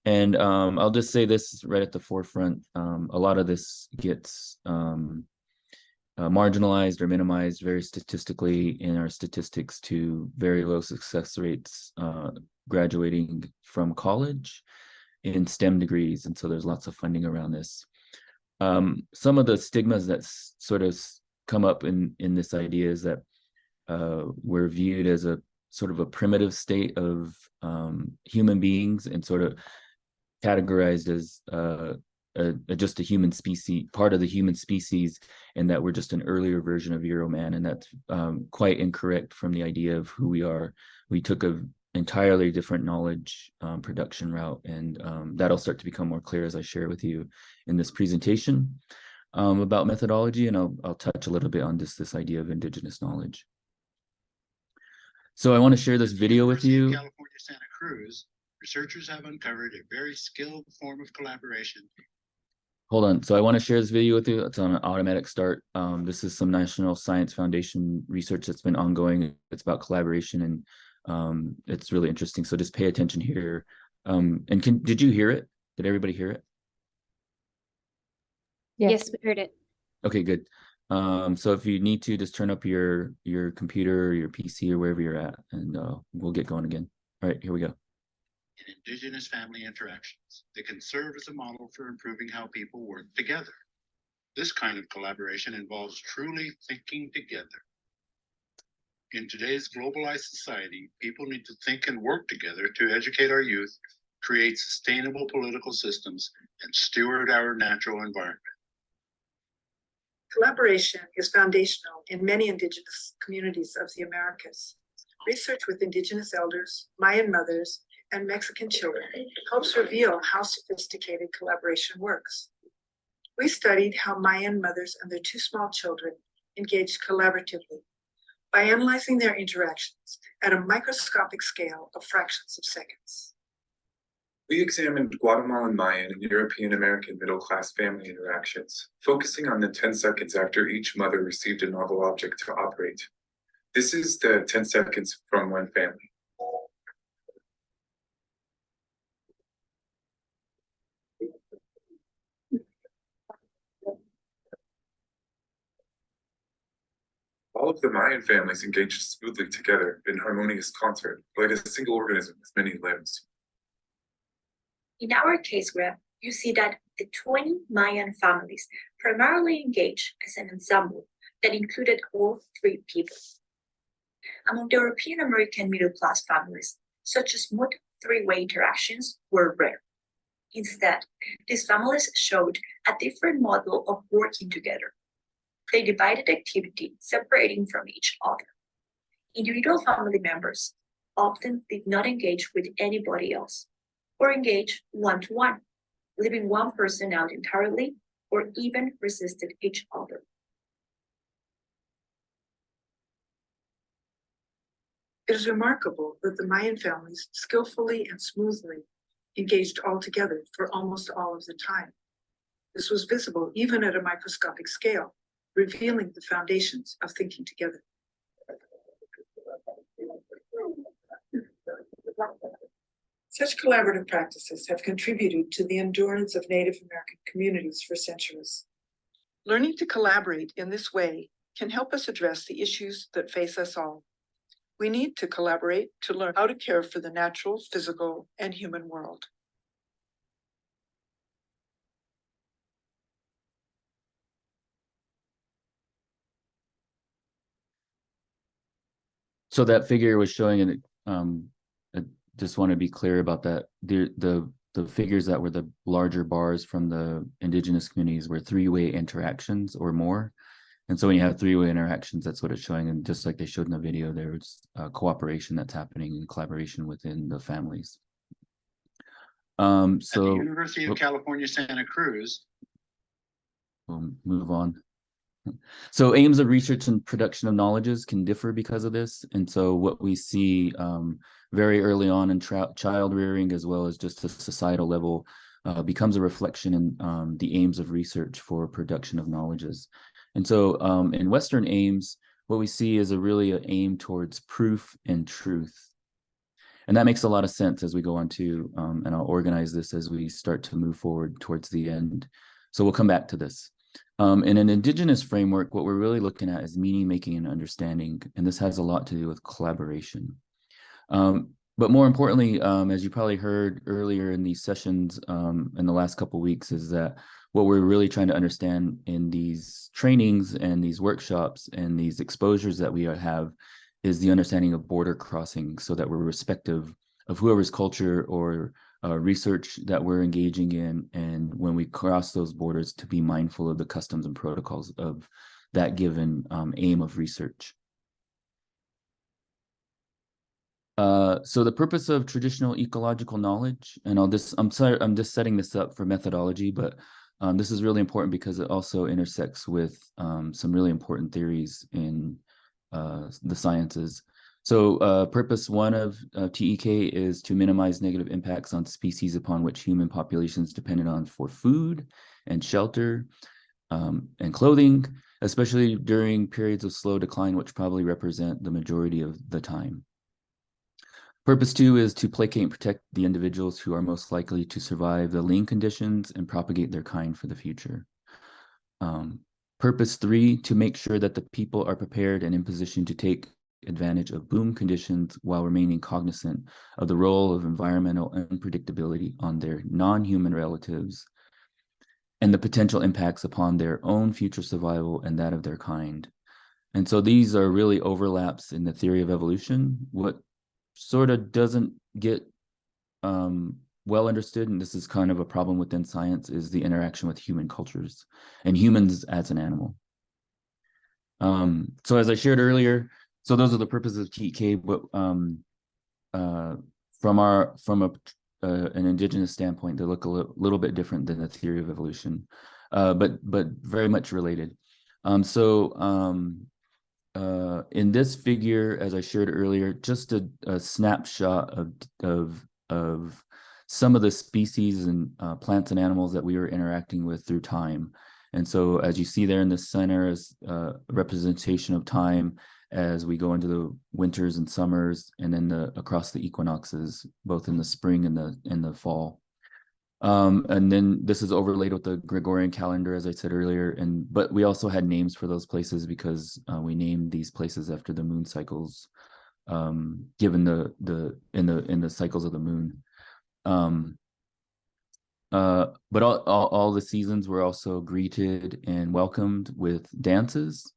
And I'll just say this right at the forefront, a lot of this gets marginalized or minimized very statistically in our statistics to very low success rates graduating from college in STEM degrees. And so there's lots of funding around this. Some of the stigmas that sort of come up in this idea is that we're viewed as a sort of a primitive state of human beings and sort of categorized as just a human species, part of the human species, and that we're just an earlier version of Euroman, and that's quite incorrect from the idea of who we are. We took a entirely different knowledge production route, and that'll start to become more clear as I share with you in this presentation about methodology, and I'll touch a little bit on this idea of indigenous knowledge. So I want to share this video with you. California, Santa Cruz, researchers have uncovered a very skilled form of collaboration. Hold on. So I want to share this video with you. It's on an automatic start. This is some National Science Foundation research that's been ongoing. It's about collaboration, and it's really interesting. So just pay attention here. And did you hear it? Did everybody hear it? Yes, we heard it. Okay, good. So if you need to, just turn up your computer or your PC or wherever you're at, and we'll get going again. All right, here we go. In Indigenous family interactions, they can serve as a model for improving how people work together. This kind of collaboration involves truly thinking together. In today's globalized society, people need to think and work together to educate our youth, create sustainable political systems, and steward our natural environment. Collaboration is foundational in many Indigenous communities of the Americas. Research with Indigenous elders, Mayan mothers, and Mexican children helps reveal how sophisticated collaboration works. We studied how Mayan mothers and their two small children engaged collaboratively by analyzing their interactions at a microscopic scale of fractions of seconds. We examined Guatemalan Mayan and European American middle-class family interactions, focusing on the 10 seconds after each mother received a novel object to operate. This is the 10 seconds from one family. All of the Mayan families engaged smoothly together in harmonious concert, like a single organism with many limbs. In our case graph, you see that the 20 Mayan families primarily engaged as an ensemble that included all three people. Among the European American middle-class families, such as smooth three-way interactions were rare. Instead, these families showed a different model of working together. They divided activity, separating from each other. Individual family members often did not engage with anybody else, or engage one-to-one, leaving one person out entirely, or even resisted each other. It is remarkable that the Mayan families skillfully and smoothly engaged all together for almost all of the time. This was visible even at a microscopic scale, revealing the foundations of thinking together. Such collaborative practices have contributed to the endurance of Native American communities for centuries. Learning to collaborate in this way can help us address the issues that face us all. We need to collaborate to learn how to care for the natural, physical, and human world. So that figure was showing, and I just want to be clear about that. The figures that were the larger bars from the indigenous communities were three-way interactions or more. And so when you have three-way interactions, that's what it's showing. And just like they showed in the video, there's cooperation that's happening and collaboration within the families. At the University of California, Santa Cruz. We'll move on. So aims of research and production of knowledges can differ because of this. And so what we see very early on in child rearing, as well as just a societal level, becomes a reflection in the aims of research for production of knowledges. And so in Western aims, what we see is really an aim towards proof and truth. And that makes a lot of sense as we go on to, and I'll organize this as we start to move forward towards the end. So we'll come back to this. In an Indigenous framework, what we're really looking at is meaning making and understanding, and this has a lot to do with collaboration. But more importantly, as you probably heard earlier in these sessions in the last couple of weeks, is that what we're really trying to understand in these trainings and these workshops and these exposures that we have is the understanding of border crossing, so that we're respective of whoever's culture or research that we're engaging in, and when we cross those borders, to be mindful of the customs and protocols of that given aim of research. So the purpose of traditional ecological knowledge, and I'm just setting this up for methodology, but this is really important because it also intersects with some really important theories in the sciences. So purpose one of TEK is to minimize negative impacts on species upon which human populations depended on for food and shelter and clothing, especially during periods of slow decline, which probably represent the majority of the time. Purpose two is to placate and protect the individuals who are most likely to survive the lean conditions and propagate their kind for the future. Purpose three, to make sure that the people are prepared and in position to take advantage of boom conditions while remaining cognizant of the role of environmental unpredictability on their non-human relatives and the potential impacts upon their own future survival and that of their kind. And so these are really overlaps in the theory of evolution. What sort of doesn't get well understood, and this is kind of a problem within science, is the interaction with human cultures and humans as an animal. So as I shared earlier, so those are the purposes of TK, but from an indigenous standpoint, they look a little bit different than the theory of evolution, but very much related. In this figure, as I shared earlier, just a snapshot of some of the species and plants and animals that we were interacting with through time. And so as you see there in the center is a representation of time as we go into the winters and summers, and then across the equinoxes, both in the spring and the fall. And then this is overlaid with the Gregorian calendar, as I said earlier. But we also had names for those places because we named these places after the moon cycles, given in the cycles of the moon. But all the seasons were also greeted and welcomed with dances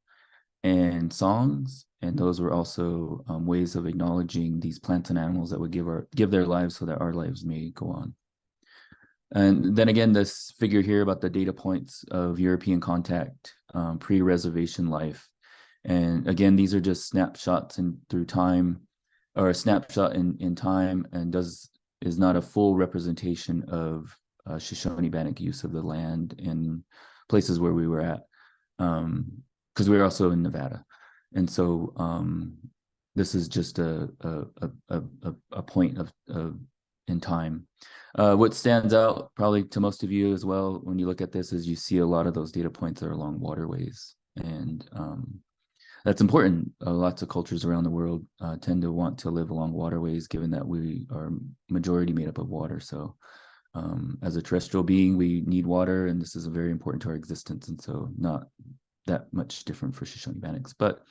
and songs, and those were also ways of acknowledging these plants and animals that would give their lives so that our lives may go on. And then again, this figure here about the data points of European contact, pre-reservation life. And again, these are just snapshots through time, or a snapshot in time, and is not a full representation of Shoshone-Bannock use of the land in places where we were at, because we were also in Nevada. And so this is just a point of in time. What stands out probably to most of you as well when you look at this is you see a lot of those data points are along waterways, and that's important. Lots of cultures around the world tend to want to live along waterways, given that we are majority made up of water. So as a terrestrial being, we need water, and this is very important to our existence. And so not that much different for Shoshone-Bannocks, but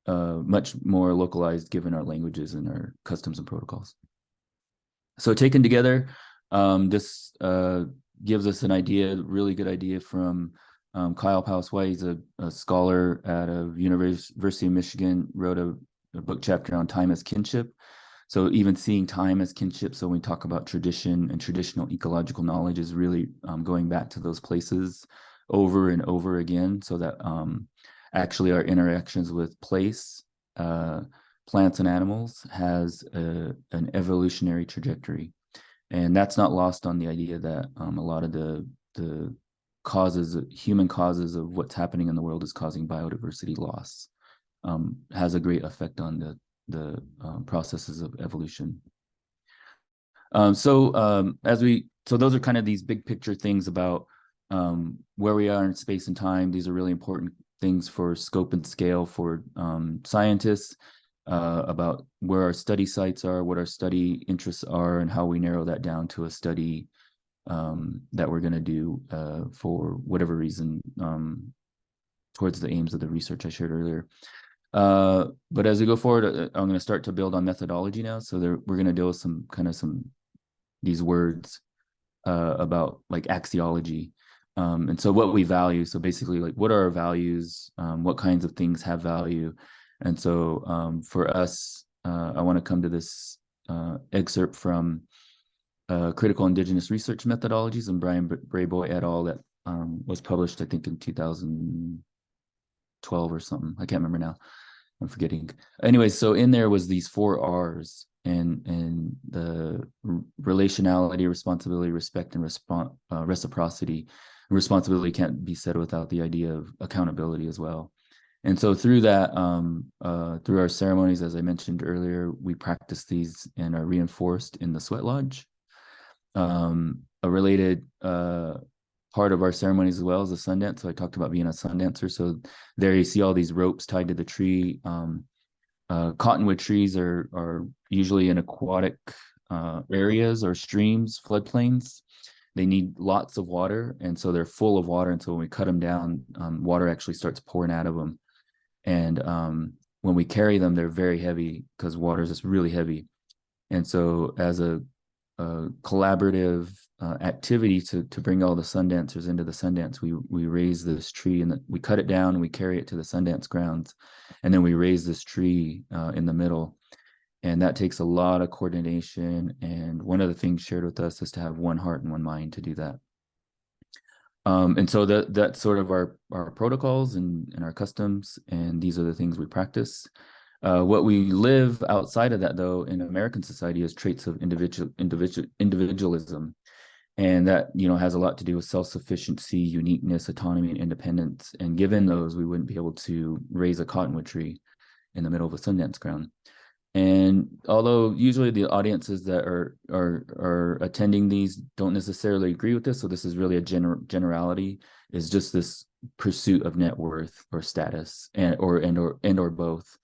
much more localized given our languages and our customs and protocols. So taken together, this gives us an idea, really good idea from Kyle Powis-White, he's a scholar at a University of Michigan, wrote a book chapter on time as kinship. So even seeing time as kinship, so when we talk about tradition and traditional ecological knowledge is really going back to those places over and over again, so that actually our interactions with place, plants and animals has an evolutionary trajectory. And that's not lost on the idea that a lot of the human causes of what's happening in the world is causing biodiversity loss, has a great effect on the processes of evolution. So those are kind of these big picture things about where we are in space and time. These are really important things for scope and scale for scientists, about where our study sites are, what our study interests are, and how we narrow that down to a study that we're going to do for whatever reason towards the aims of the research I shared earlier. But as we go forward, I'm going to start to build on methodology now. So we're going to deal with some these words about like axiology. And so what we value. So basically, like, what are our values? What kinds of things have value? And so for us, I want to come to this excerpt from Critical Indigenous Research Methodologies and Brian Brayboy et al. That was published, I think, in 2012 or something. I can't remember now. I'm forgetting. Anyway, so in there was these 4 R's, and the relationality, responsibility, respect, and reciprocity. Responsibility can't be said without the idea of accountability as well. And so through that, through our ceremonies, as I mentioned earlier, we practice these and are reinforced in the sweat lodge. A related part of our ceremonies as well is the Sundance. So I talked about being a Sundancer. So there you see all these ropes tied to the tree. Cottonwood trees are usually in aquatic areas or streams, floodplains. They need lots of water, and so they're full of water. And so when we cut them down, water actually starts pouring out of them. And when we carry them, they're very heavy because water is just really heavy. And so as a collaborative activity to bring all the Sundancers into the Sundance, we raise this tree, and we cut it down and we carry it to the Sundance grounds, and then we raise this tree in the middle. And that takes a lot of coordination. And one of the things shared with us is to have one heart and one mind to do that. And so that's sort of our protocols and our customs, and these are the things we practice. What we live outside of that, though, in American society is traits of individualism. And that, has a lot to do with self-sufficiency, uniqueness, autonomy, and independence. And given those, we wouldn't be able to raise a cottonwood tree in the middle of a Sundance ground. And although usually the audiences that are attending these don't necessarily agree with this, so this is really a generality, is just this pursuit of net worth or status, or both.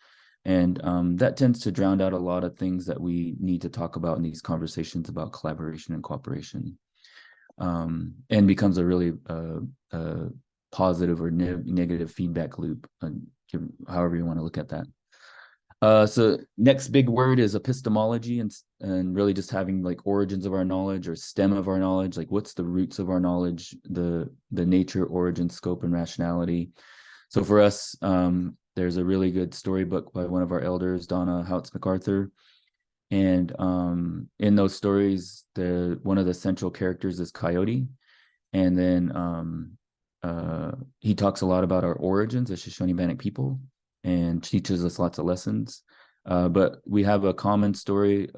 And that tends to drown out a lot of things that we need to talk about in these conversations about collaboration and cooperation, and becomes a really positive or negative feedback loop, however you want to look at that. So next big word is epistemology, and really just having like origins of our knowledge or stem of our knowledge, like what's the roots of our knowledge, the nature, origin, scope, and rationality. So for us, there's a really good storybook by one of our elders, Donna Houts MacArthur. And in those stories, one of the central characters is Coyote. And then he talks a lot about our origins as Shoshone-Bannock people and teaches us lots of lessons. But we have a common story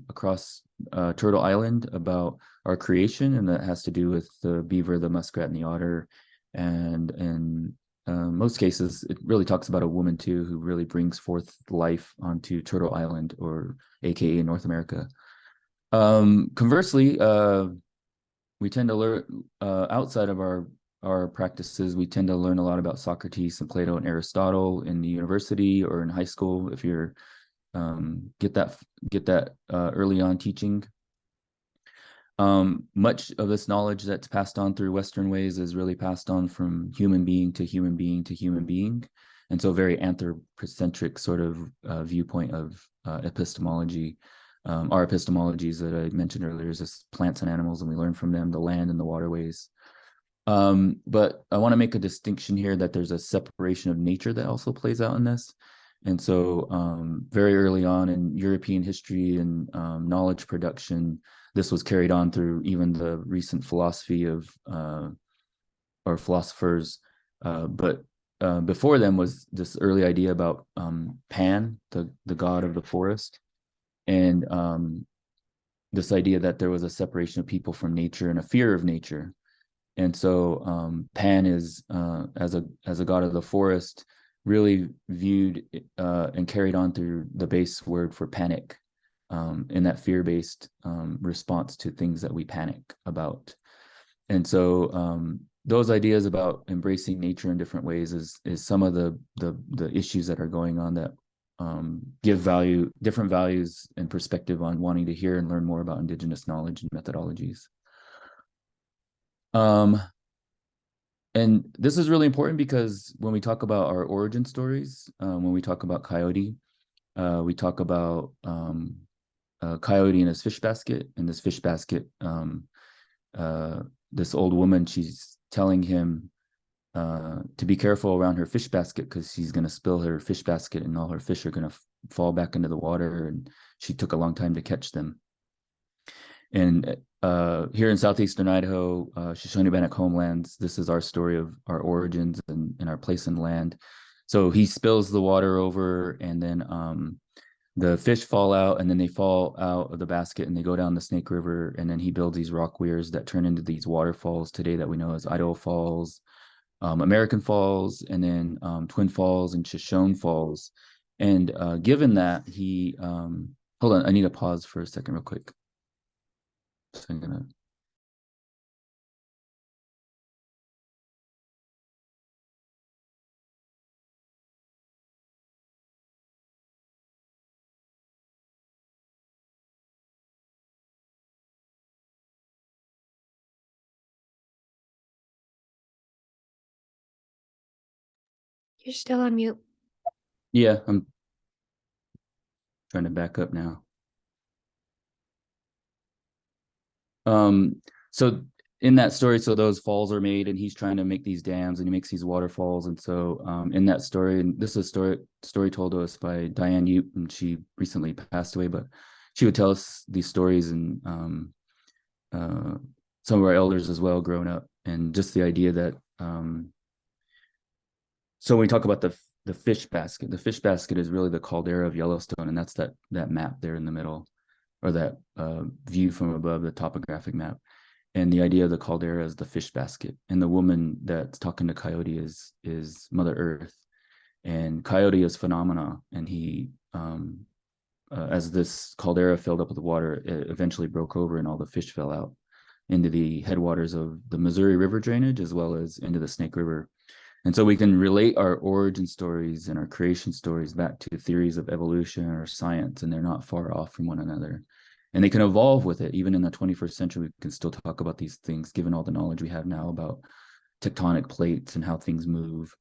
across Turtle Island about our creation, and that has to do with the beaver, the muskrat, and the otter. And in most cases, it really talks about a woman too, who really brings forth life onto Turtle Island, or AKA North America. Conversely, we tend to learn outside of our practices, we tend to learn a lot about Socrates and Plato and Aristotle in the university or in high school, if you're get that early on teaching. Much of this knowledge that's passed on through Western ways is really passed on from human being to human being to human being. And so very anthropocentric sort of viewpoint of epistemology. Our epistemologies that I mentioned earlier is just plants and animals, and we learn from them, the land and the waterways. But I want to make a distinction here that there's a separation of nature that also plays out in this. And so very early on in European history and knowledge production, this was carried on through even the recent philosophy of or philosophers. But before them was this early idea about Pan, the god of the forest, and this idea that there was a separation of people from nature and a fear of nature. And so Pan is as a god of the forest, really viewed and carried on through the base word for panic, in that fear-based response to things that we panic about. And so those ideas about embracing nature in different ways is some of the issues that are going on that give different values and perspective on wanting to hear and learn more about Indigenous knowledge and methodologies. And this is really important because when we talk about our origin stories, when we talk about Coyote, we talk about Coyote in his fish basket. In this fish basket, this old woman, she's telling him to be careful around her fish basket because she's going to spill her fish basket and all her fish are going to fall back into the water. And she took a long time to catch them. And here in southeastern Idaho, Shoshone-Bannock homelands, this is our story of our origins and our place in land. So he spills the water over, and then the fish fall out, and then they fall out of the basket and they go down the Snake River, and then he builds these rock weirs that turn into these waterfalls today that we know as Idaho Falls, American Falls, and then Twin Falls and Shoshone Falls. And given that, he hold on, I need to pause for a second real quick. So I'm gonna. You're still on mute. Yeah, I'm trying to back up now. So in that story, so those falls are made, and he's trying to make these dams, and he makes these waterfalls. And so in that story, and this is a story told to us by Diane Ute, and she recently passed away, but she would tell us these stories, and some of our elders as well growing up, and just the idea that so when we talk about the fish basket is really the caldera of Yellowstone, and that's that map there in the middle, or that view from above, the topographic map. And the idea of the caldera is the fish basket, and the woman that's talking to Coyote is Mother Earth, and Coyote is phenomena, and he as this caldera filled up with water, it eventually broke over and all the fish fell out into the headwaters of the Missouri River drainage as well as into the Snake River. And so we can relate our origin stories and our creation stories back to theories of evolution or science, and they're not far off from one another. And they can evolve with it. Even in the 21st century, we can still talk about these things, given all the knowledge we have now about tectonic plates and how things move.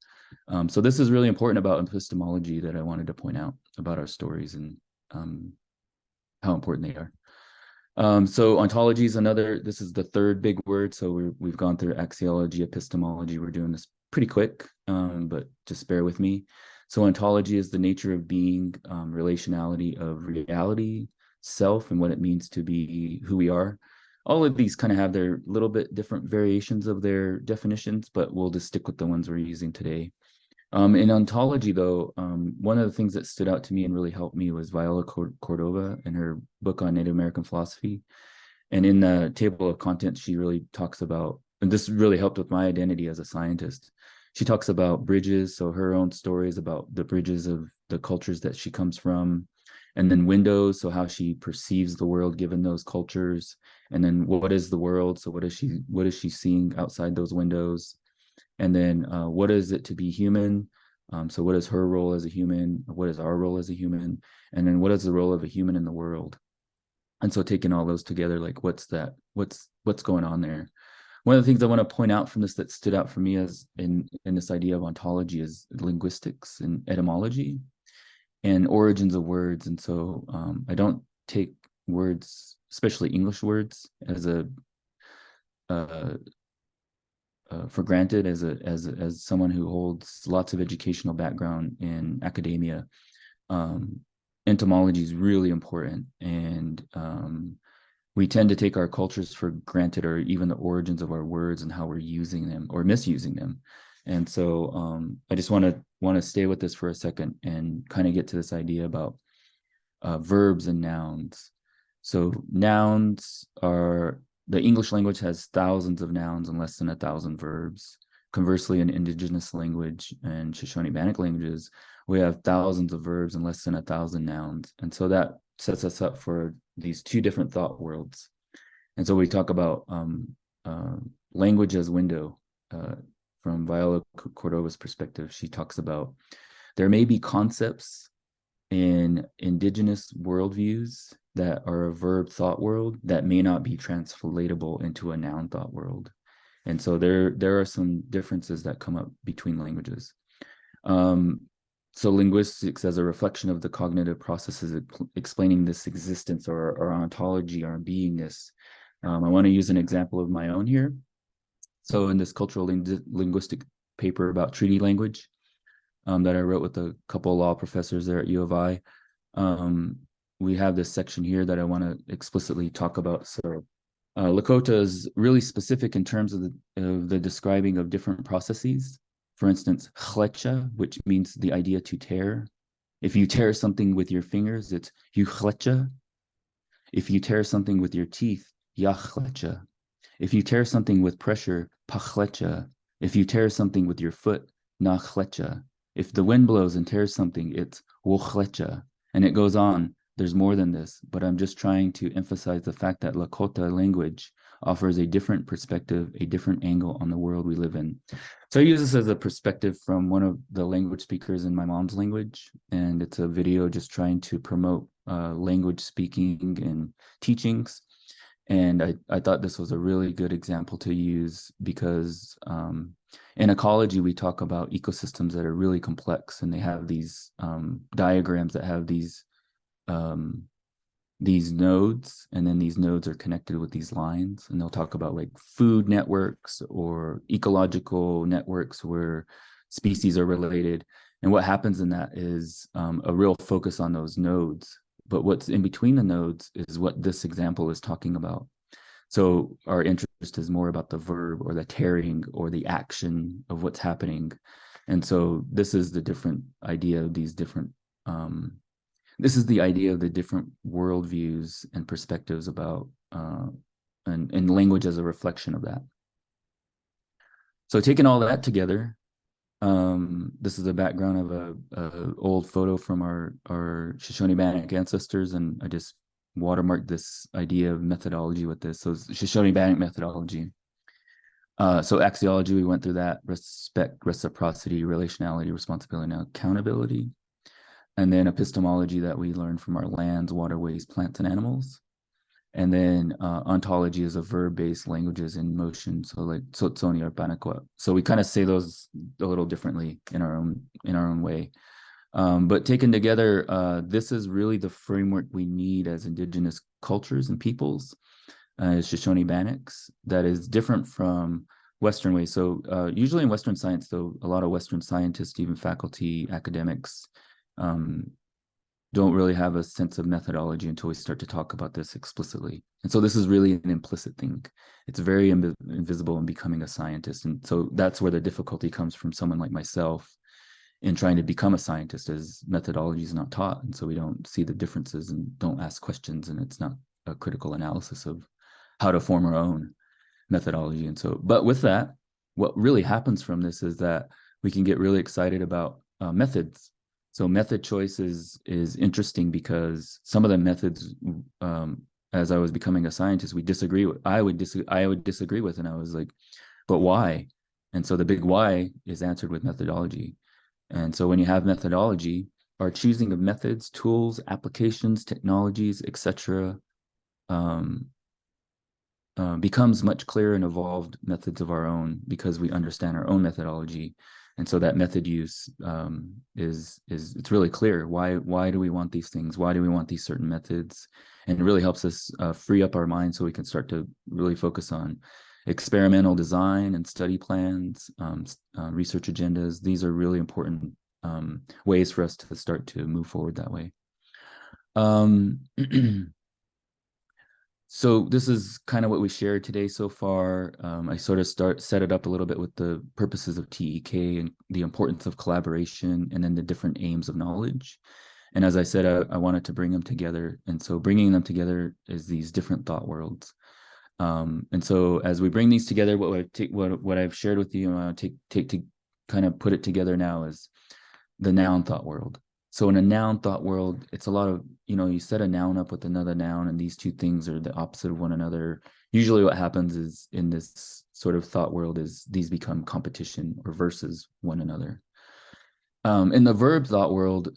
So this is really important about epistemology that I wanted to point out about our stories and how important they are. So ontology is this is the third big word. So we've gone through axiology, epistemology. We're doing this pretty quick, but just bear with me. So ontology is the nature of being, relationality of reality, self, and what it means to be who we are. All of these kind of have their little bit different variations of their definitions, but we'll just stick with the ones we're using today. In ontology, though, one of the things that stood out to me and really helped me was Viola Cordova in her book on Native American philosophy. And in the table of contents, she really talks about, and this really helped with my identity as a scientist. She talks about bridges, so her own stories about the bridges of the cultures that she comes from, and then windows, so how she perceives the world given those cultures, and then what is the world, so what is she seeing outside those windows, and then what is it to be human, so what is her role as a human, what is our role as a human, and then what is the role of a human in the world. And so taking all those together, like what's going on there. One of the things I want to point out from this that stood out for me as in this idea of ontology is linguistics and etymology and origins of words. And so I don't take words, especially English words, as a for granted as someone who holds lots of educational background in academia. Entomology is really important, and we tend to take our cultures for granted, or even the origins of our words and how we're using them or misusing them. And so I just want to stay with this for a second and kind of get to this idea about verbs and nouns. So nouns are, the English language has thousands of nouns and less than 1,000 verbs. Conversely, in Indigenous language and Shoshone-Bannock languages, we have thousands of verbs and less than 1,000 nouns. And so that sets us up for these two different thought worlds. And so we talk about language as window. From Viola Cordova's perspective, she talks about there may be concepts in Indigenous worldviews that are a verb thought world that may not be translatable into a noun thought world. And so there are some differences that come up between languages. So linguistics as a reflection of the cognitive processes explaining this existence or ontology, our beingness. I want to use an example of my own here. So in this cultural linguistic paper about treaty language that I wrote with a couple of law professors there at U of I, we have this section here that I want to explicitly talk about. So Lakota is really specific in terms of the describing of different processes. For instance, chlecha, which means the idea to tear. If you tear something with your fingers, it's yuchlecha. If you tear something with your teeth, yachlecha. If you tear something with pressure, pachlecha. If you tear something with your foot, nachlecha. If the wind blows and tears something, it's wochlecha. And it goes on. There's more than this, but I'm just trying to emphasize the fact that Lakota language offers a different perspective, a different angle on the world we live in. So I use this as a perspective from one of the language speakers in my mom's language, and it's a video just trying to promote language speaking and teachings. And I thought this was a really good example to use because in ecology, we talk about ecosystems that are really complex, and they have these diagrams that have these nodes, and then these nodes are connected with these lines, and they'll talk about like food networks or ecological networks where species are related. And what happens in that is a real focus on those nodes. But what's in between the nodes is what this example is talking about. So our interest is more about the verb or the tearing or the action of what's happening. And so this is the different idea of these different this is the idea of the different worldviews and perspectives about and language as a reflection of that. So taking all that together, this is a background of a old photo from our Shoshone-Bannock ancestors, and I just watermarked this idea of methodology with this. So Shoshone-Bannock methodology. So axiology, we went through that: respect, reciprocity, relationality, responsibility, and accountability. And then epistemology that we learned from our lands, waterways, plants, and animals. And then ontology is a verb-based languages in motion, so like Tsotsoni or Banakwa. So we kind of say those a little differently in our own way. But taken together, this is really the framework we need as Indigenous cultures and peoples, as Shoshone-Bannocks, that is different from Western ways. So usually in Western science, though, a lot of Western scientists, even faculty, academics, don't really have a sense of methodology until we start to talk about this explicitly. And so this is really an implicit thing. It's very invisible in becoming a scientist. And so that's where the difficulty comes from someone like myself in trying to become a scientist, as methodology is not taught. And so we don't see the differences and don't ask questions, and it's not a critical analysis of how to form our own methodology. And so, but with that, what really happens from this is that we can get really excited about methods. So method choice is interesting because some of the methods, as I was becoming a scientist, I would disagree with, and I was like, but why? And so the big why is answered with methodology. And so when you have methodology, our choosing of methods, tools, applications, technologies, etc., becomes much clearer and evolved methods of our own because we understand our own methodology. And so that method use it's really clear. Why do we want these things? Why do we want these certain methods? And it really helps us free up our minds so we can start to really focus on experimental design and study plans, research agendas. These are really important ways for us to start to move forward that way. So this is kind of what we shared today so far. I sort of set it up a little bit with the purposes of TEK and the importance of collaboration, and then the different aims of knowledge. And as I said, I wanted to bring them together. And so bringing them together is these different thought worlds. And so as we bring these together, what I've shared with you, take to kind of put it together now is the noun thought world. So in a noun thought world, it's a lot of, you set a noun up with another noun, and these two things are the opposite of one another. Usually what happens is in this sort of thought world is these become competition or versus one another. In the verb thought world,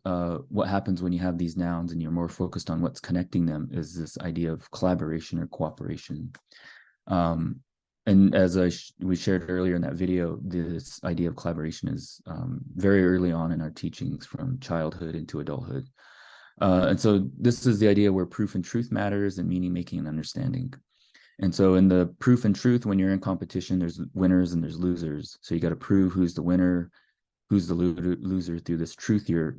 what happens when you have these nouns and you're more focused on what's connecting them is this idea of collaboration or cooperation. And as we shared earlier in that video, this idea of collaboration is very early on in our teachings from childhood into adulthood. And so this is the idea where proof and truth matters, and meaning making and understanding. And so in the proof and truth, when you're in competition, there's winners and there's losers. So you got to prove who's the winner, who's the loser through this truth you're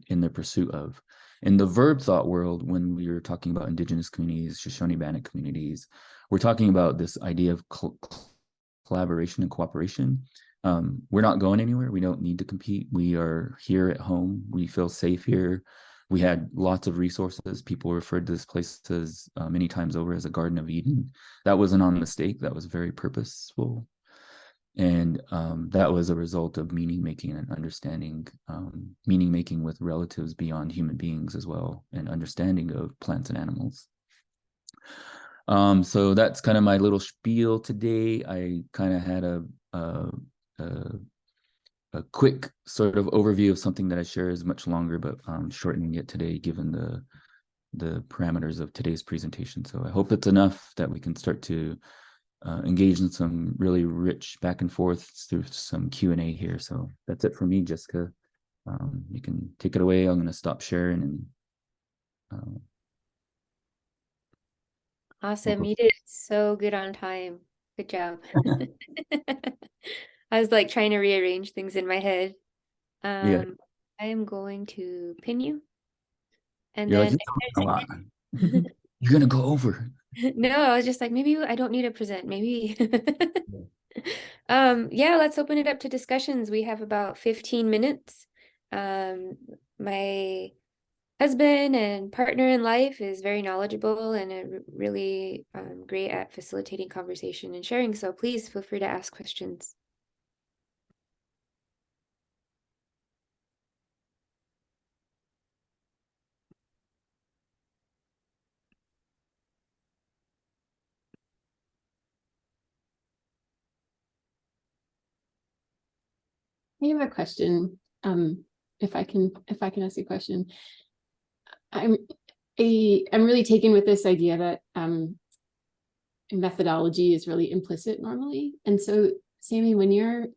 in the pursuit of. In the verb thought world, when we were talking about Indigenous communities, Shoshone-Bannock communities, we're talking about this idea of collaboration and cooperation. We're not going anywhere. We don't need to compete. We are here at home. We feel safe here. We had lots of resources. People referred to this place as many times over as a Garden of Eden. That wasn't on mistake. That was very purposeful. And that was a result of meaning making and understanding, meaning making with relatives beyond human beings as well, and understanding of plants and animals. So that's kind of my little spiel today. I kind of had a quick sort of overview of something that I share is much longer, but shortening it today given the parameters of today's presentation. So I hope it's enough that we can start to engage in some really rich back and forth through some Q&A here. So that's it for me, Jessica. You can take it away. I'm going to stop sharing. And Awesome. You did so good on time. Good job. I was like trying to rearrange things in my head. Yeah. I am going to pin you. And You're then like, a lot. You're going to go over. No, I was just like, maybe I don't need to present. Maybe. Yeah, let's open it up to discussions. We have about 15 minutes. My husband and partner in life is very knowledgeable and really great at facilitating conversation and sharing. So please feel free to ask questions. I have a question. If I can ask a question. I'm really taken with this idea that methodology is really implicit normally. And so, Sammy, when you're,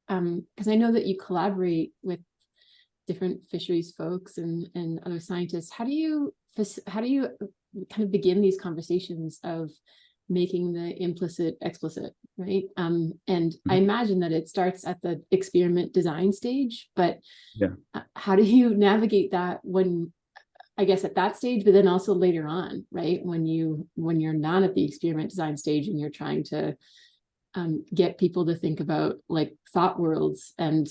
because I know that you collaborate with different fisheries folks and other scientists, how do you kind of begin these conversations of making the implicit explicit, right? And I imagine that it starts at the experiment design stage, but yeah, how do you navigate that when, I guess at that stage, but then also later on, right? When you're not at the experiment design stage and you're trying to get people to think about like thought worlds and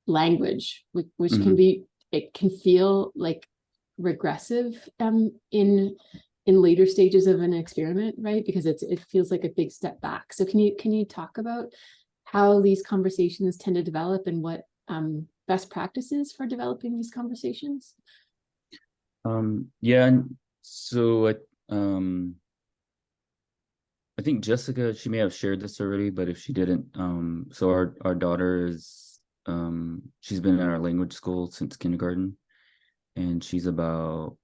language, which can be, it can feel like regressive in later stages of an experiment, right? Because it feels like a big step back. So can you talk about how these conversations tend to develop and what best practices for developing these conversations? Yeah, so I think Jessica, she may have shared this already, but if she didn't, so our daughter is she's been in our language school since kindergarten, and she's about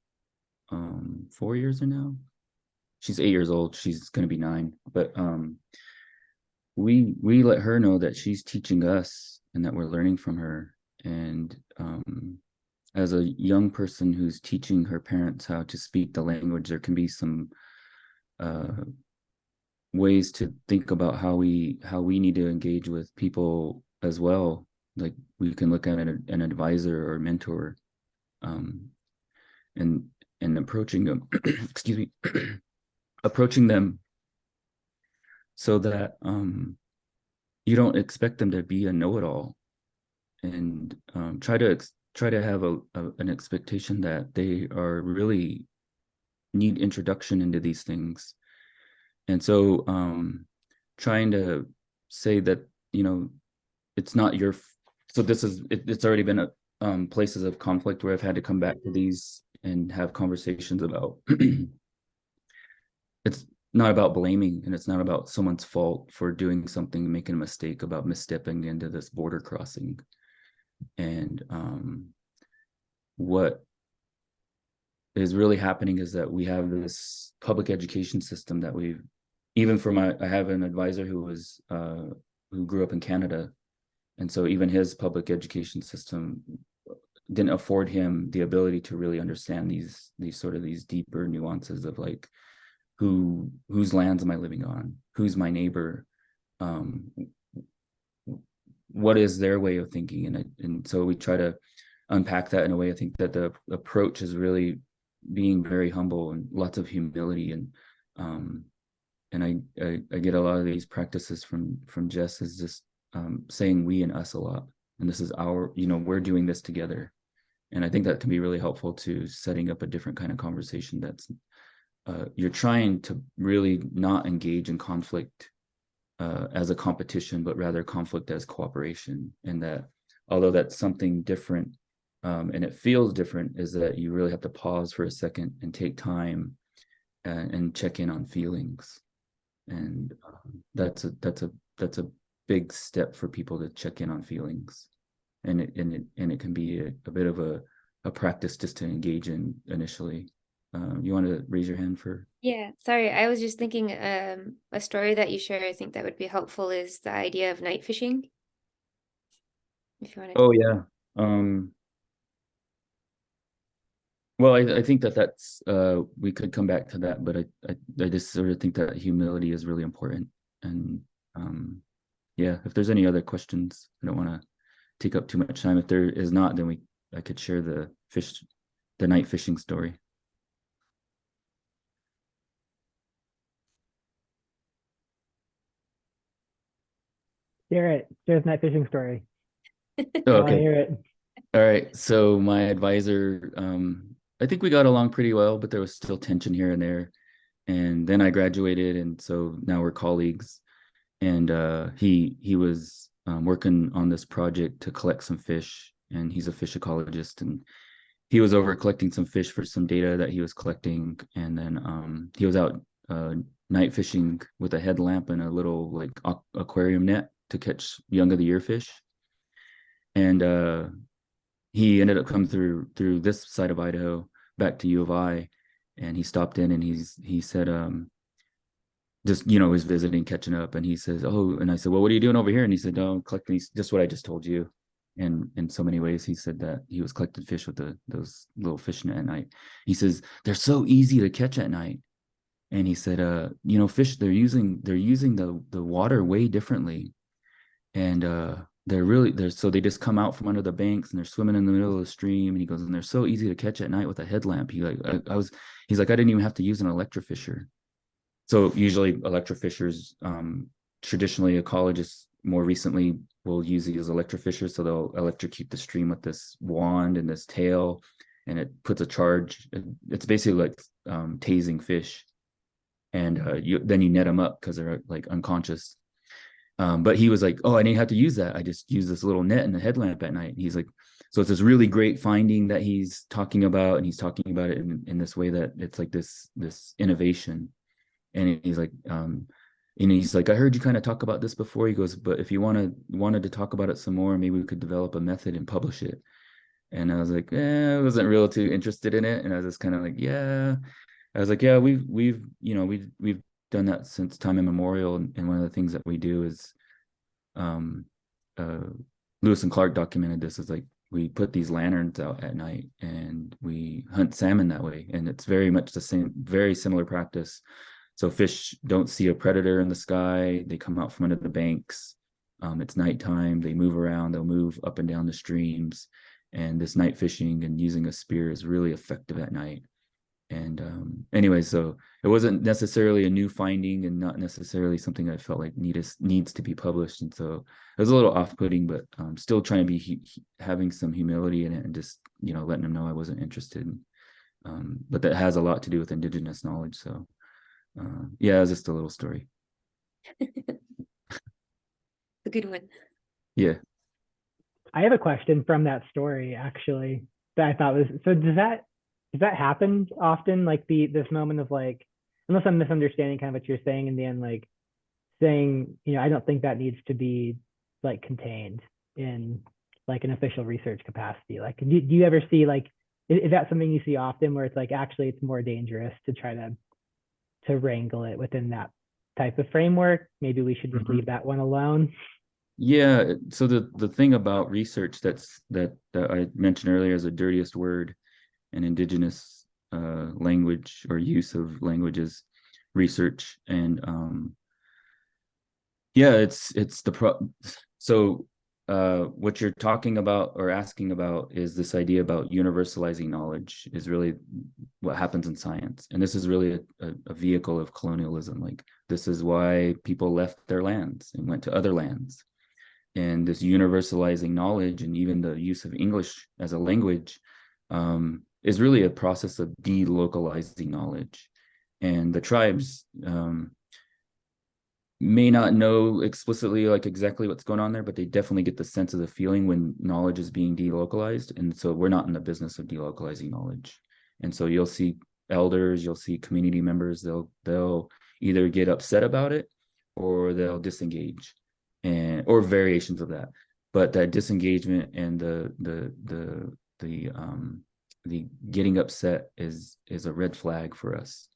4 years now. She's 8 years old. She's going to be 9, but we let her know that she's teaching us and that we're learning from her. And as a young person who's teaching her parents how to speak the language, there can be some ways to think about how we need to engage with people as well. Like we can look at an advisor or mentor, and approaching them, excuse me, approaching them so that you don't expect them to be a know-it-all, and try to have an expectation that they are really need introduction into these things. And so trying to say that, it's not your, so this is, it's already been places of conflict where I've had to come back to these and have conversations about, it's not about blaming, and it's not about someone's fault for doing something, making a mistake, about misstepping into this border crossing. And what is really happening is that we have this public education system that we've, even for I have an advisor who grew up in Canada. And so even his public education system didn't afford him the ability to really understand these deeper nuances of like, whose lands am I living on? Who's my neighbor? What is their way of thinking? And so we try to unpack that in a way. I think that the approach is really being very humble and lots of humility. And I get a lot of these practices from Jess, is just saying we and us a lot. And this is our, we're doing this together. And I think that can be really helpful to setting up a different kind of conversation that's, you're trying to really not engage in conflict as a competition, but rather conflict as cooperation. And that although that's something different, and it feels different, is that you really have to pause for a second and take time and check in on feelings. And that's a big step for people to check in on feelings. And it can be a bit of a practice just to engage in initially. You want to raise your hand for? Yeah, sorry, I was just thinking a story that you share, I think that would be helpful, is the idea of night fishing. If you want to. Oh yeah. Well, I think that's we could come back to that, but I just sort of think that humility is really important. And yeah, if there's any other questions, I don't want to take up too much time. If there is not, then I could share the night fishing story. Hear it. There's night fishing story. Oh, okay. I hear it. All right. So my advisor, I think we got along pretty well, but there was still tension here and there. And then I graduated, and so now we're colleagues. And he was working on this project to collect some fish, and he's a fish ecologist, and he was over collecting some fish for some data that he was collecting. And then he was out night fishing with a headlamp and a little like aquarium net to catch young of the year fish. And he ended up coming through this side of Idaho back to U of I, and he stopped in, and he said, just, was visiting, catching up. And he says, oh, and I said, well, what are you doing over here? And he said, no, collecting just what I just told you. And in so many ways, he said that he was collecting fish with those little fish net at night. He says, they're so easy to catch at night. And he said, fish, they're using the water way differently. And so they just come out from under the banks, and they're swimming in the middle of the stream. And he goes, and they're so easy to catch at night with a headlamp. He's like, I didn't even have to use an electrofisher. So usually electrofishers, traditionally ecologists more recently will use these electrofishers. So they'll electrocute the stream with this wand and this tail, and it puts a charge. It's basically like tasing fish. And then you net them up because they're like unconscious. But he was like, oh, I didn't have to use that. I just use this little net and the headlamp at night. And he's like, so it's this really great finding that he's talking about, and he's talking about it in this way that it's like this innovation. And he's like, I heard you kind of talk about this before. He goes, but if you wanted to talk about it some more, maybe we could develop a method and publish it. And I was like, I wasn't real too interested in it. And I was just kind of like, yeah. I was like, yeah, we've done that since time immemorial. And one of the things that we do is, Lewis and Clark documented this, is like, we put these lanterns out at night and we hunt salmon that way. And it's very much the same, very similar practice. So fish don't see a predator in the sky. They come out from under the banks. It's nighttime. They move around. They'll move up and down the streams. And this night fishing and using a spear is really effective at night. And anyway, so it wasn't necessarily a new finding and not necessarily something I felt like needs to be published. And so it was a little off-putting, but still trying to be having some humility in it and just, letting them know I wasn't interested. But that has a lot to do with Indigenous knowledge. So yeah, it's just a little story. A good one. Yeah. I have a question from that story, actually, that I thought was, so does that happen often? Like this moment of like, unless I'm misunderstanding kind of what you're saying in the end, like saying, I don't think that needs to be like contained in like an official research capacity. Like, do you ever see like, is that something you see often where it's like, actually it's more dangerous to try to wrangle it within that type of framework? Maybe we should just leave that one alone. Yeah. So the thing about research that I mentioned earlier as the dirtiest word in Indigenous language or use of languages research, and yeah, it's so what you're talking about or asking about is this idea about universalizing knowledge is really what happens in science, and this is really a vehicle of colonialism. Like, this is why people left their lands and went to other lands. And this universalizing knowledge and even the use of English as a language is really a process of delocalizing knowledge. And the tribes may not know explicitly like exactly what's going on there, but they definitely get the sense of the feeling when knowledge is being delocalized. And so we're not in the business of delocalizing knowledge. And so you'll see elders, you'll see community members, they'll either get upset about it or they'll disengage, and or variations of that. But that disengagement and the getting upset is a red flag for us.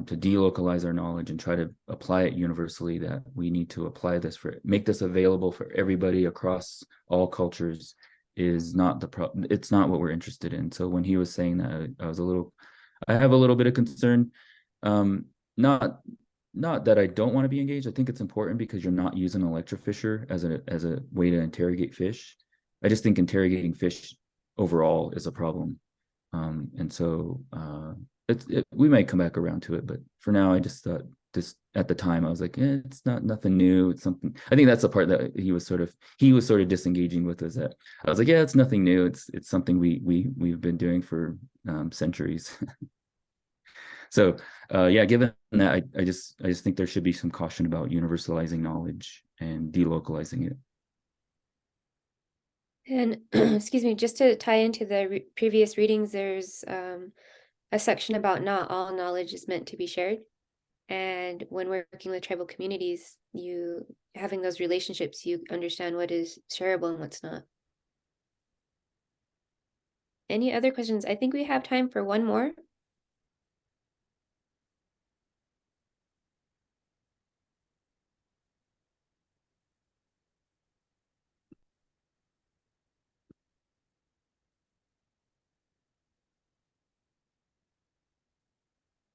To delocalize our knowledge and try to apply it universally, that we need to apply this make this available for everybody across all cultures is not it's not what we're interested in. So when he was saying that, I have a little bit of concern. Not that I don't want to be engaged. I think it's important because you're not using an electrofisher as a way to interrogate fish. I just think interrogating fish overall is a problem. And so we might come back around to it, but for now, I just thought at the time I was like, it's nothing new. It's something. I think that's the part that he was sort of disengaging with, is that I was like, yeah, it's nothing new. It's something we've been doing for centuries. So yeah, given that, I just think there should be some caution about universalizing knowledge and delocalizing it. And excuse me, just to tie into the previous readings, there's a section about not all knowledge is meant to be shared. And when we're working with tribal communities, having those relationships, you understand what is shareable and what's not. Any other questions? I think we have time for one more.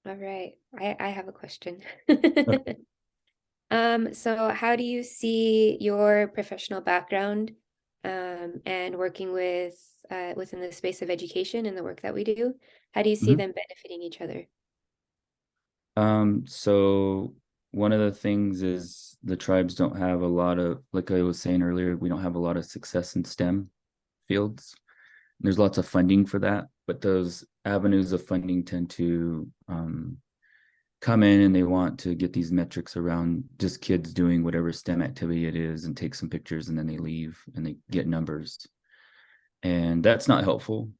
All right, I have a question. So how do you see your professional background and working with within the space of education and the work that we do? How do you see them benefiting each other? So one of the things is the tribes don't have a lot of, like I was saying earlier, we don't have a lot of success in STEM fields. There's lots of funding for that, but those avenues of funding tend to come in and they want to get these metrics around just kids doing whatever STEM activity it is and take some pictures, and then they leave and they get numbers. And that's not helpful.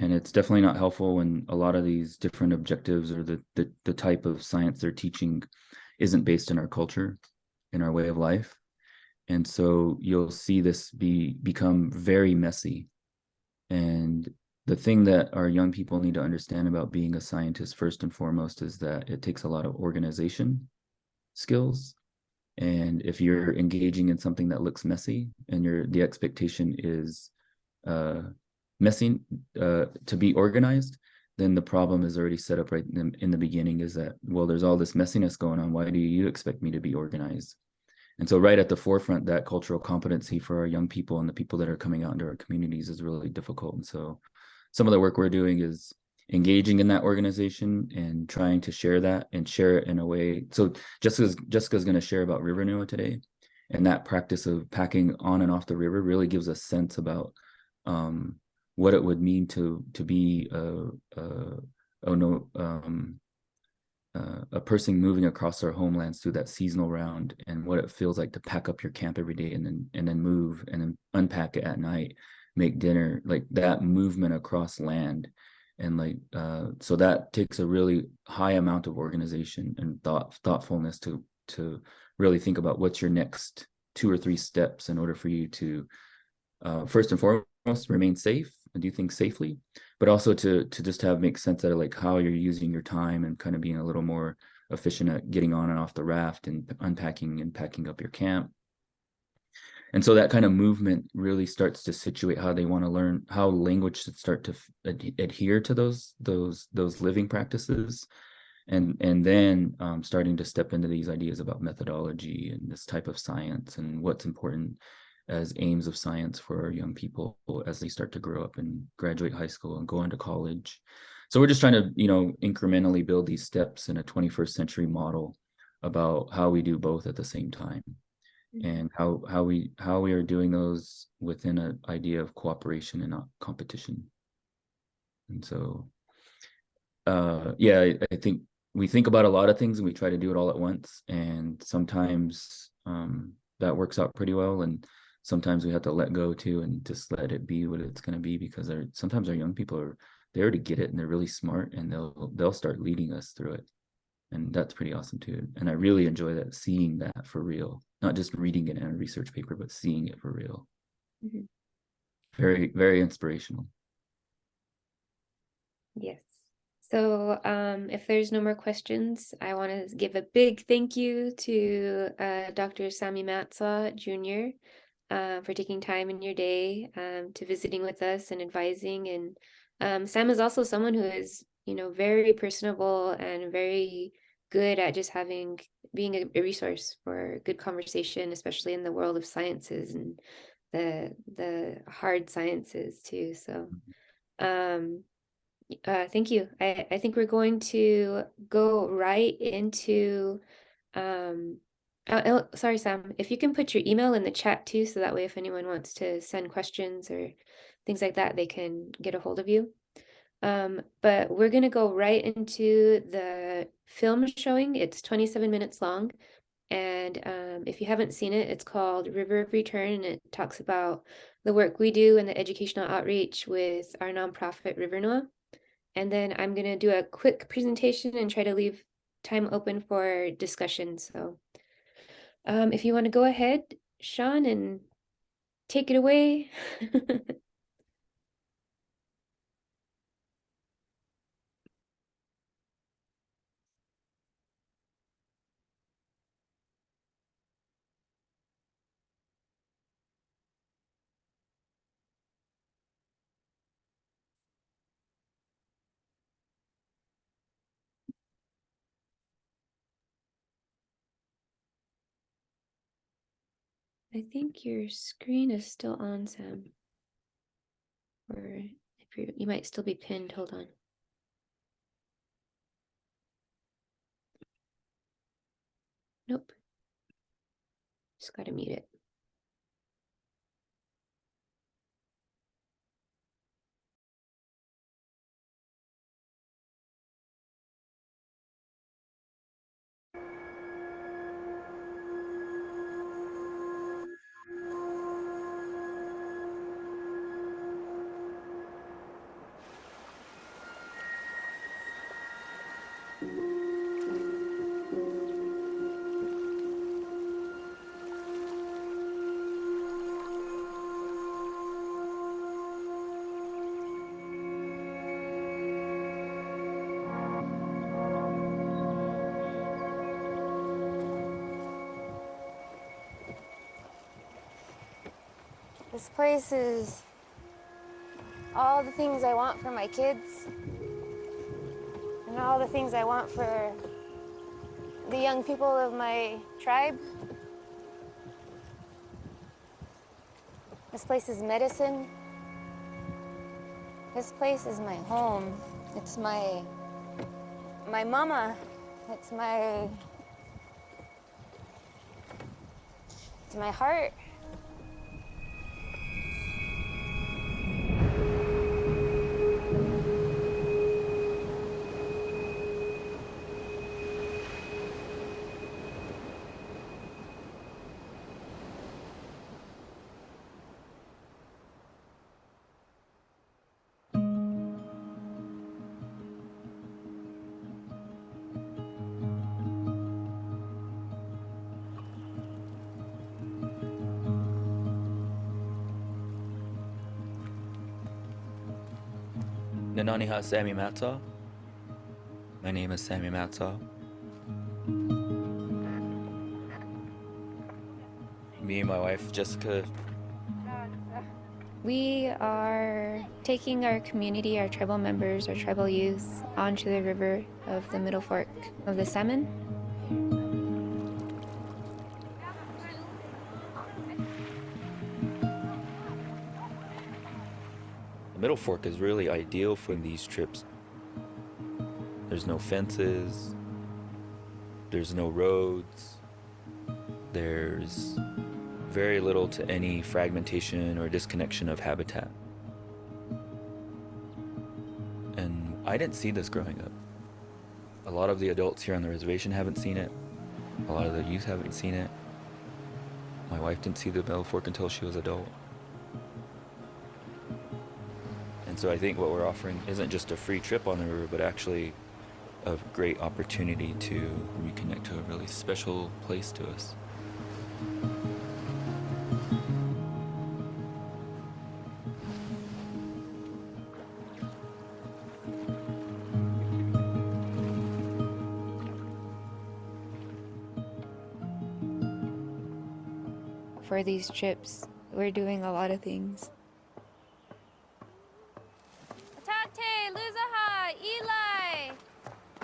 And it's definitely not helpful when a lot of these different objectives or the type of science they're teaching isn't based in our culture, in our way of life. And so you'll see this become very messy. And the thing that our young people need to understand about being a scientist, first and foremost, is that it takes a lot of organization skills. And if you're engaging in something that looks messy and the expectation is messy to be organized, then the problem is already set up right in the beginning, is that, well, there's all this messiness going on. Why do you expect me to be organized? And so right at the forefront, that cultural competency for our young people and the people that are coming out into our communities is really difficult. And so some of the work we're doing is engaging in that organization and trying to share that and share it in a way. So Jessica's going to share about River Nua today. And that practice of packing on and off the river really gives a sense about what it would mean to be a person moving across our homelands through that seasonal round, and what it feels like to pack up your camp every day and then move and then unpack it at night, make dinner, like that movement across land. And like so that takes a really high amount of organization and thoughtfulness to really think about what's your next 2 or 3 steps in order for you to first and foremost remain safe and do things safely, but also to just make sense out of like how you're using your time and kind of being a little more efficient at getting on and off the raft and unpacking and packing up your camp. And so that kind of movement really starts to situate how they want to learn, how language should start to adhere to those living practices. And then starting to step into these ideas about methodology and this type of science and what's important as aims of science for our young people as they start to grow up and graduate high school and go into college. So we're just trying to, incrementally build these steps in a 21st century model about how we do both at the same time, and how we are doing those within an idea of cooperation and not competition. And so, I think we think about a lot of things and we try to do it all at once, and sometimes that works out pretty well, and sometimes we have to let go too and just let it be what it's going to be, because sometimes our young people they already get it and they're really smart, and they'll start leading us through it, and that's pretty awesome too. And I really enjoy that, seeing that for real, not just reading it in a research paper, but seeing it for real. Very, very inspirational. Yes. So if there's no more questions, I want to give a big thank you to Dr. Sami Matsaw Jr. For taking time in your day to visiting with us and advising. And Sam is also someone who is, very personable and very good at just being a resource for good conversation, especially in the world of sciences and the hard sciences too. So thank you. I think we're going to go right into sorry, Sam, if you can put your email in the chat too, so that way if anyone wants to send questions or things like that, they can get a hold of you. But we're going to go right into the film showing. It's 27 minutes long. And if you haven't seen it, it's called River of Return, and it talks about the work we do and the educational outreach with our nonprofit River Nua. And then I'm going to do a quick presentation and try to leave time open for discussion. So if you want to go ahead, Sean, and take it away. I think your screen is still on, Sam. Or if you might still be pinned. Hold on. Nope. Just gotta mute it. This place is all the things I want for my kids. all the things I want for the young people of my tribe. This place is medicine. This place is my home. It's my mama. It's my heart. Nananiha Sammy Matsa. My name is Sammy Matsa. Me and my wife, Jessica. We are taking our community, our tribal members, our tribal youth onto the river of the Middle Fork of the Salmon. The Middle Fork is really ideal for these trips. There's no fences, there's no roads, there's very little to any fragmentation or disconnection of habitat. And I didn't see this growing up. A lot of the adults here on the reservation haven't seen it. A lot of the youth haven't seen it. My wife didn't see the Middle Fork until she was adult. And so I think what we're offering isn't just a free trip on the river, but actually a great opportunity to reconnect to a really special place to us. For these trips, we're doing a lot of things. Tate, Luzaha, Eli,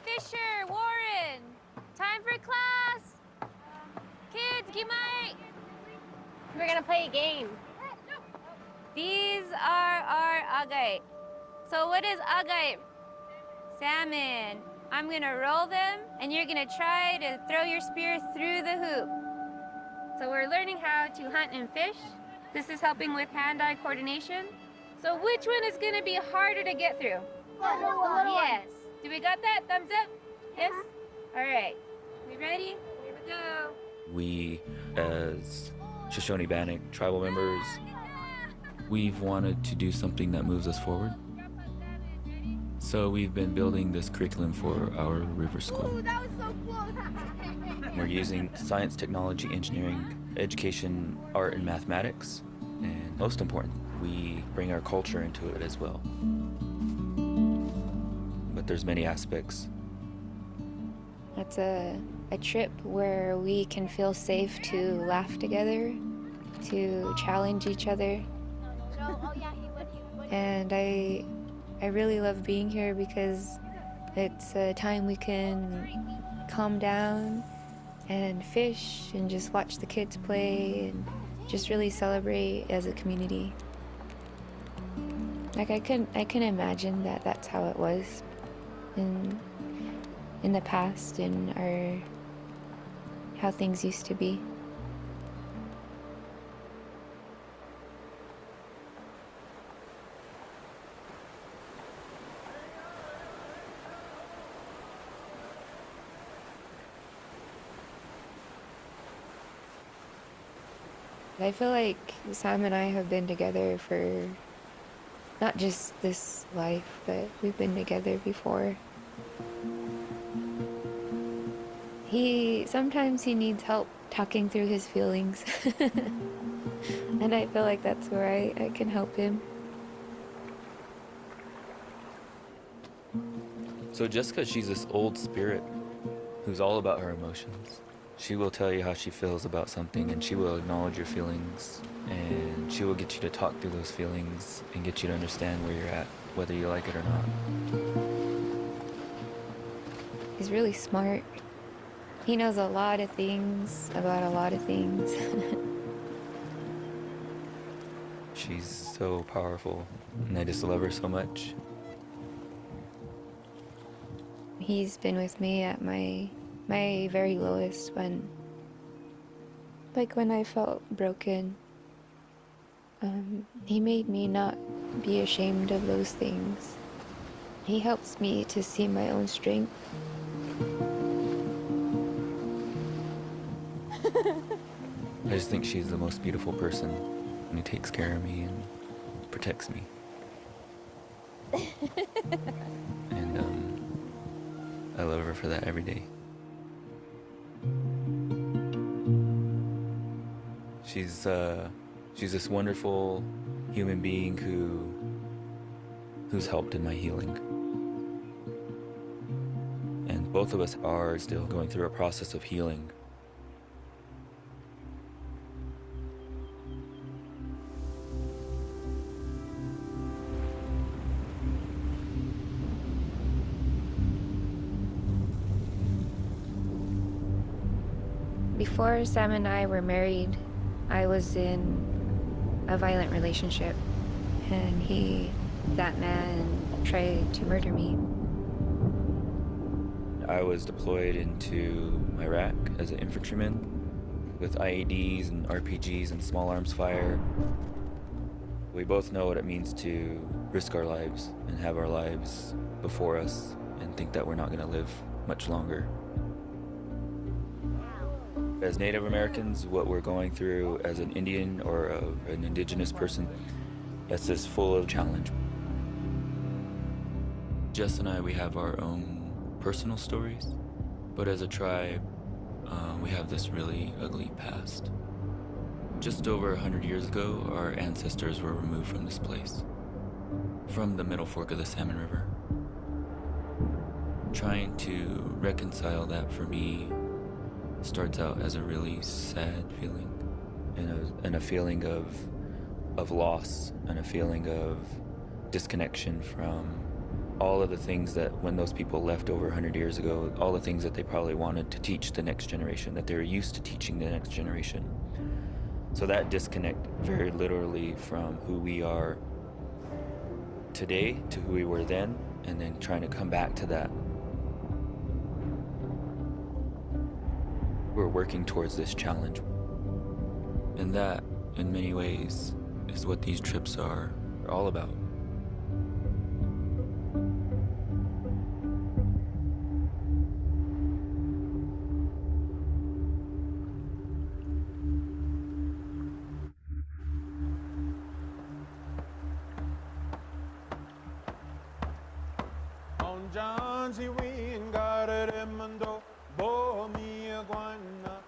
Fisher, Warren, time for class. Kids, Gimai. We're gonna play a game. These are our agay. So what is agay? Salmon. I'm gonna roll them, and you're gonna try to throw your spear through the hoop. So we're learning how to hunt and fish. This is helping with hand-eye coordination. So which one is gonna be harder to get through? Yes. Do we got that? Thumbs up? Yes? All right. We ready? Here we go. We, as Shoshone Bannock tribal members, we've wanted to do something that moves us forward. So we've been building this curriculum for our river school. Ooh, that was so close. We're using science, technology, engineering, education, art, and mathematics. And most important, we bring our culture into it as well. But there's many aspects. It's a trip where we can feel safe to laugh together, to challenge each other. And I really love being here because it's a time we can calm down and fish and just watch the kids play and just really celebrate as a community. Like I can imagine that that's how it was in the past, in how things used to be. I feel like Sam and I have been together for not just this life, but we've been together before. Sometimes he needs help talking through his feelings. And I feel like that's where I can help him. So Jessica, she's this old spirit who's all about her emotions. She will tell you how she feels about something, and she will acknowledge your feelings, and she will get you to talk through those feelings and get you to understand where you're at, whether you like it or not. He's really smart. He knows a lot of things about a lot of things. She's so powerful, and I just love her so much. He's been with me at my very lowest when I felt broken. He made me not be ashamed of those things. He helps me to see my own strength. I just think she's the most beautiful person, and who takes care of me and protects me. And I love her for that every day. She's this wonderful human being who's helped in my healing. And both of us are still going through a process of healing. Before Sam and I were married, I was in a violent relationship, and that man tried to murder me. I was deployed into Iraq as an infantryman with IEDs and RPGs and small arms fire. We both know what it means to risk our lives and have our lives before us and think that we're not going to live much longer. As Native Americans, what we're going through as an Indian or an Indigenous person, that's just full of challenge. Jess and I, we have our own personal stories, but as a tribe, we have this really ugly past. Just over 100 years ago, our ancestors were removed from this place, from the middle fork of the Salmon River. Trying to reconcile that for me starts out as a really sad feeling, and a feeling of loss, and a feeling of disconnection from all of the things that when those people left over 100 years ago, all the things that they probably wanted to teach the next generation, that they were used to teaching the next generation. So that disconnect very literally from who we are today to who we were then, and then trying to come back to that. We're working towards this challenge. And that, in many ways, is what these trips are all about.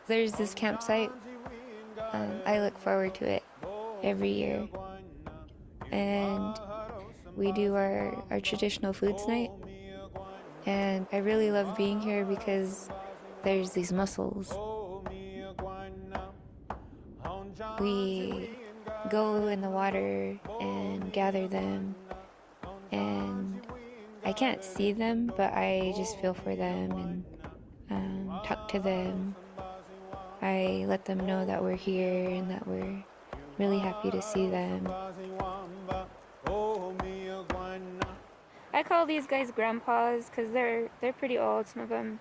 There's this campsite. I look forward to it every year. And we do our traditional foods night. And I really love being here because there's these mussels. We go in the water and gather them. And I can't see them, but I just feel for them and talk to them. I let them know that we're here and that we're really happy to see them. I call these guys grandpas because they're pretty old, some of them.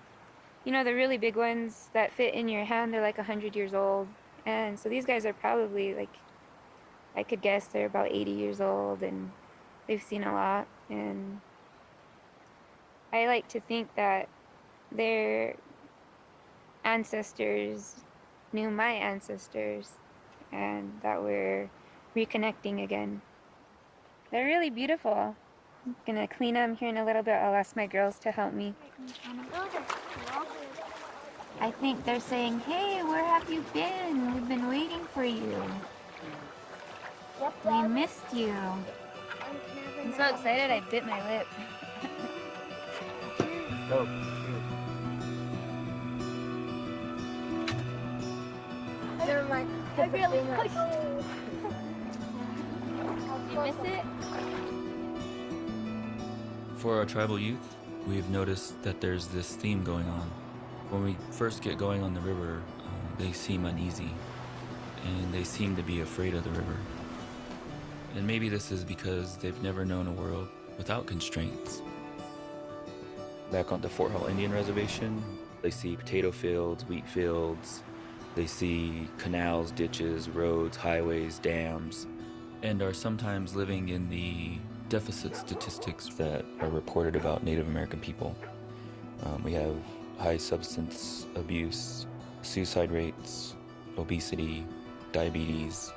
You know, the really big ones that fit in your hand, they're like 100 years old. And so these guys are probably like, I could guess they're about 80 years old, and they've seen a lot. And I like to think that their ancestors knew my ancestors and that we're reconnecting again. They're really beautiful. I'm gonna clean them here in a little bit. I'll ask my girls to help me. I think they're saying, hey, where have you been? We've been waiting for you. We missed you. I'm so excited I bit my lip. Oh. Never mind. I really pushed. You miss it? For our tribal youth, we've noticed that there's this theme going on. When we first get going on the river, they seem uneasy, and they seem to be afraid of the river. And maybe this is because they've never known a world without constraints. Back on the Fort Hall Indian Reservation, they see potato fields, wheat fields, they see canals, ditches, roads, highways, dams, and are sometimes living in the deficit statistics that are reported about Native American people. We have high substance abuse, suicide rates, obesity, diabetes.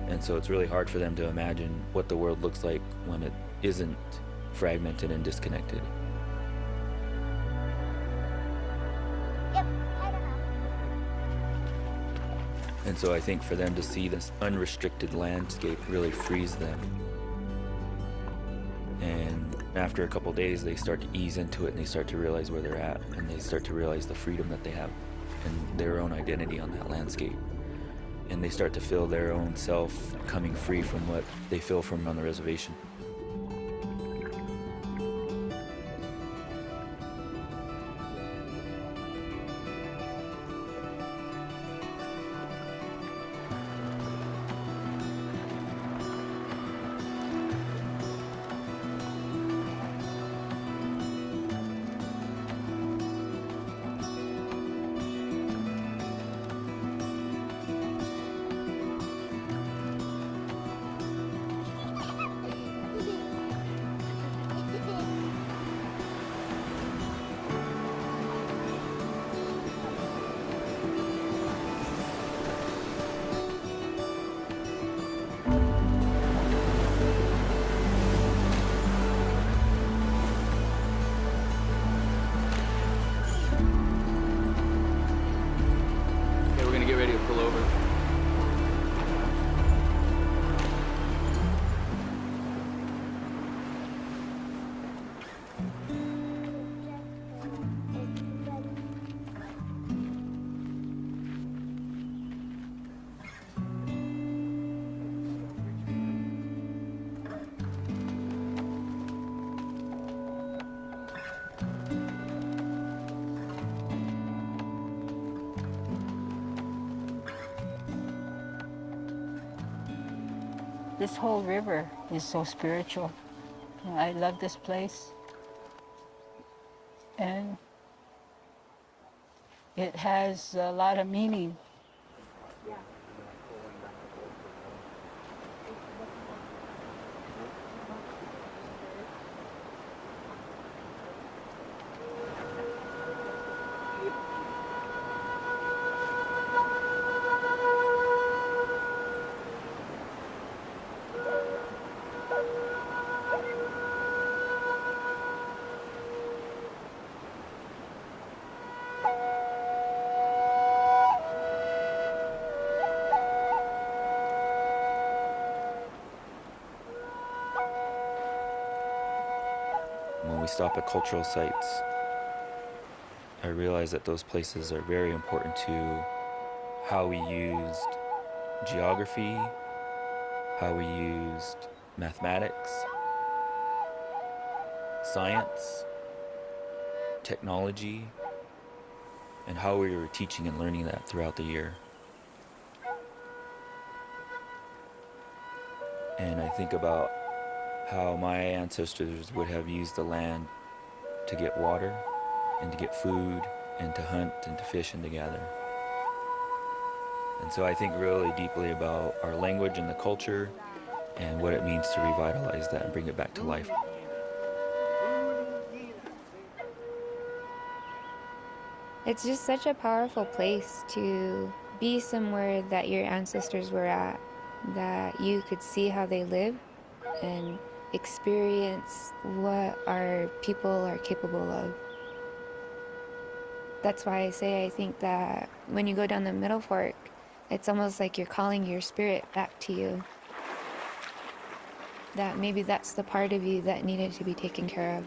And so it's really hard for them to imagine what the world looks like when it isn't fragmented and disconnected. And so I think for them to see this unrestricted landscape really frees them. And after a couple days, they start to ease into it, and they start to realize where they're at, and they start to realize the freedom that they have and their own identity on that landscape. And they start to feel their own self coming free from what they feel from on the reservation. This whole river is so spiritual. I love this place. And it has a lot of meaning. When we stop at cultural sites, I realize that those places are very important to how we used geography, how we used mathematics, science, technology, and how we were teaching and learning that throughout the year. And I think about how my ancestors would have used the land to get water and to get food and to hunt and to fish and to gather. And so I think really deeply about our language and the culture and what it means to revitalize that and bring it back to life. It's just such a powerful place to be somewhere that your ancestors were at, that you could see how they live and experience what our people are capable of. That's why I say I think that when you go down the Middle Fork, it's almost like you're calling your spirit back to you. That maybe that's the part of you that needed to be taken care of.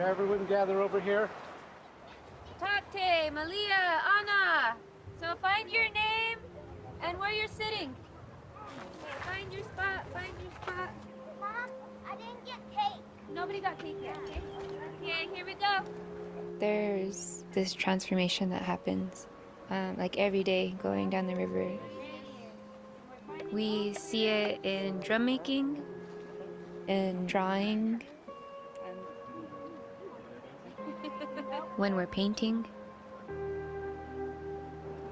Everyone gather over here. Takte, Malia, Anna. So find your name and where you're sitting. Okay, find your spot, find your spot. Mom, I didn't get cake. Nobody got cake yet, okay? Okay, here we go. There's this transformation that happens, like every day going down the river. We see it in drum making, in drawing, when we're painting,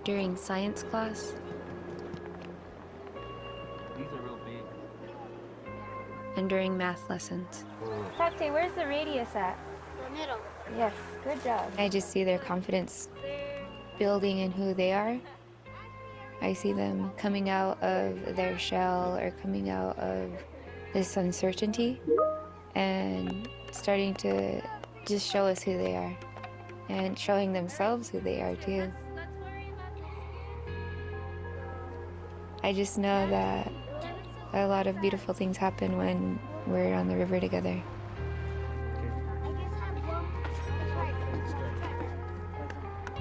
during science class, These are real big. and during math lessons. Tate, where's the radius at? The middle. Yes, good job. I just see their confidence building in who they are. I see them coming out of their shell or coming out of this uncertainty and starting to just show us who they are and showing themselves who they are too. I just know that a lot of beautiful things happen when we're on the river together.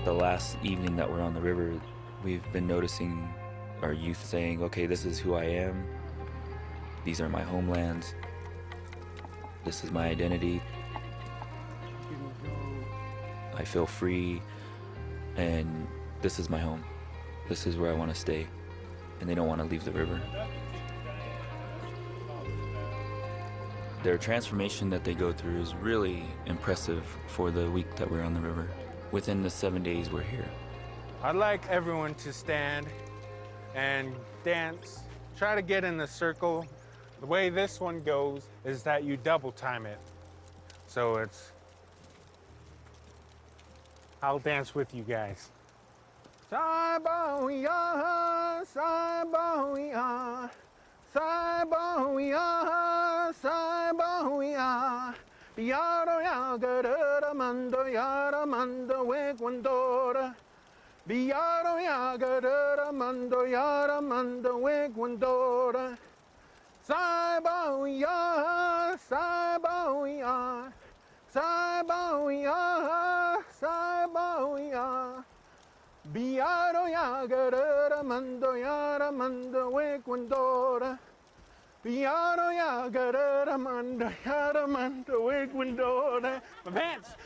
The last evening that we're on the river, we've been noticing our youth saying, okay, this is who I am. These are my homelands. This is my identity. I feel free, and this is my home. This is where I want to stay, and they don't want to leave the river. Their transformation that they go through is really impressive for the week that we're on the river. Within the 7 days we're here. I'd like everyone to stand and dance. Try to get in the circle. The way this one goes is that you double time it. So I'll dance with you guys. Saiboya, Saiboya, Saiboya, Saiboya. Yaro yagara mando yara mando wegwandora. Biaro yagara mando yara mando wegwandora. Saiboya, Saiboya, Saiboya, Saiboya. Biaro yagara mando yara mando wegwandora. Yara yagara mando yara mando wigwindora. My pants.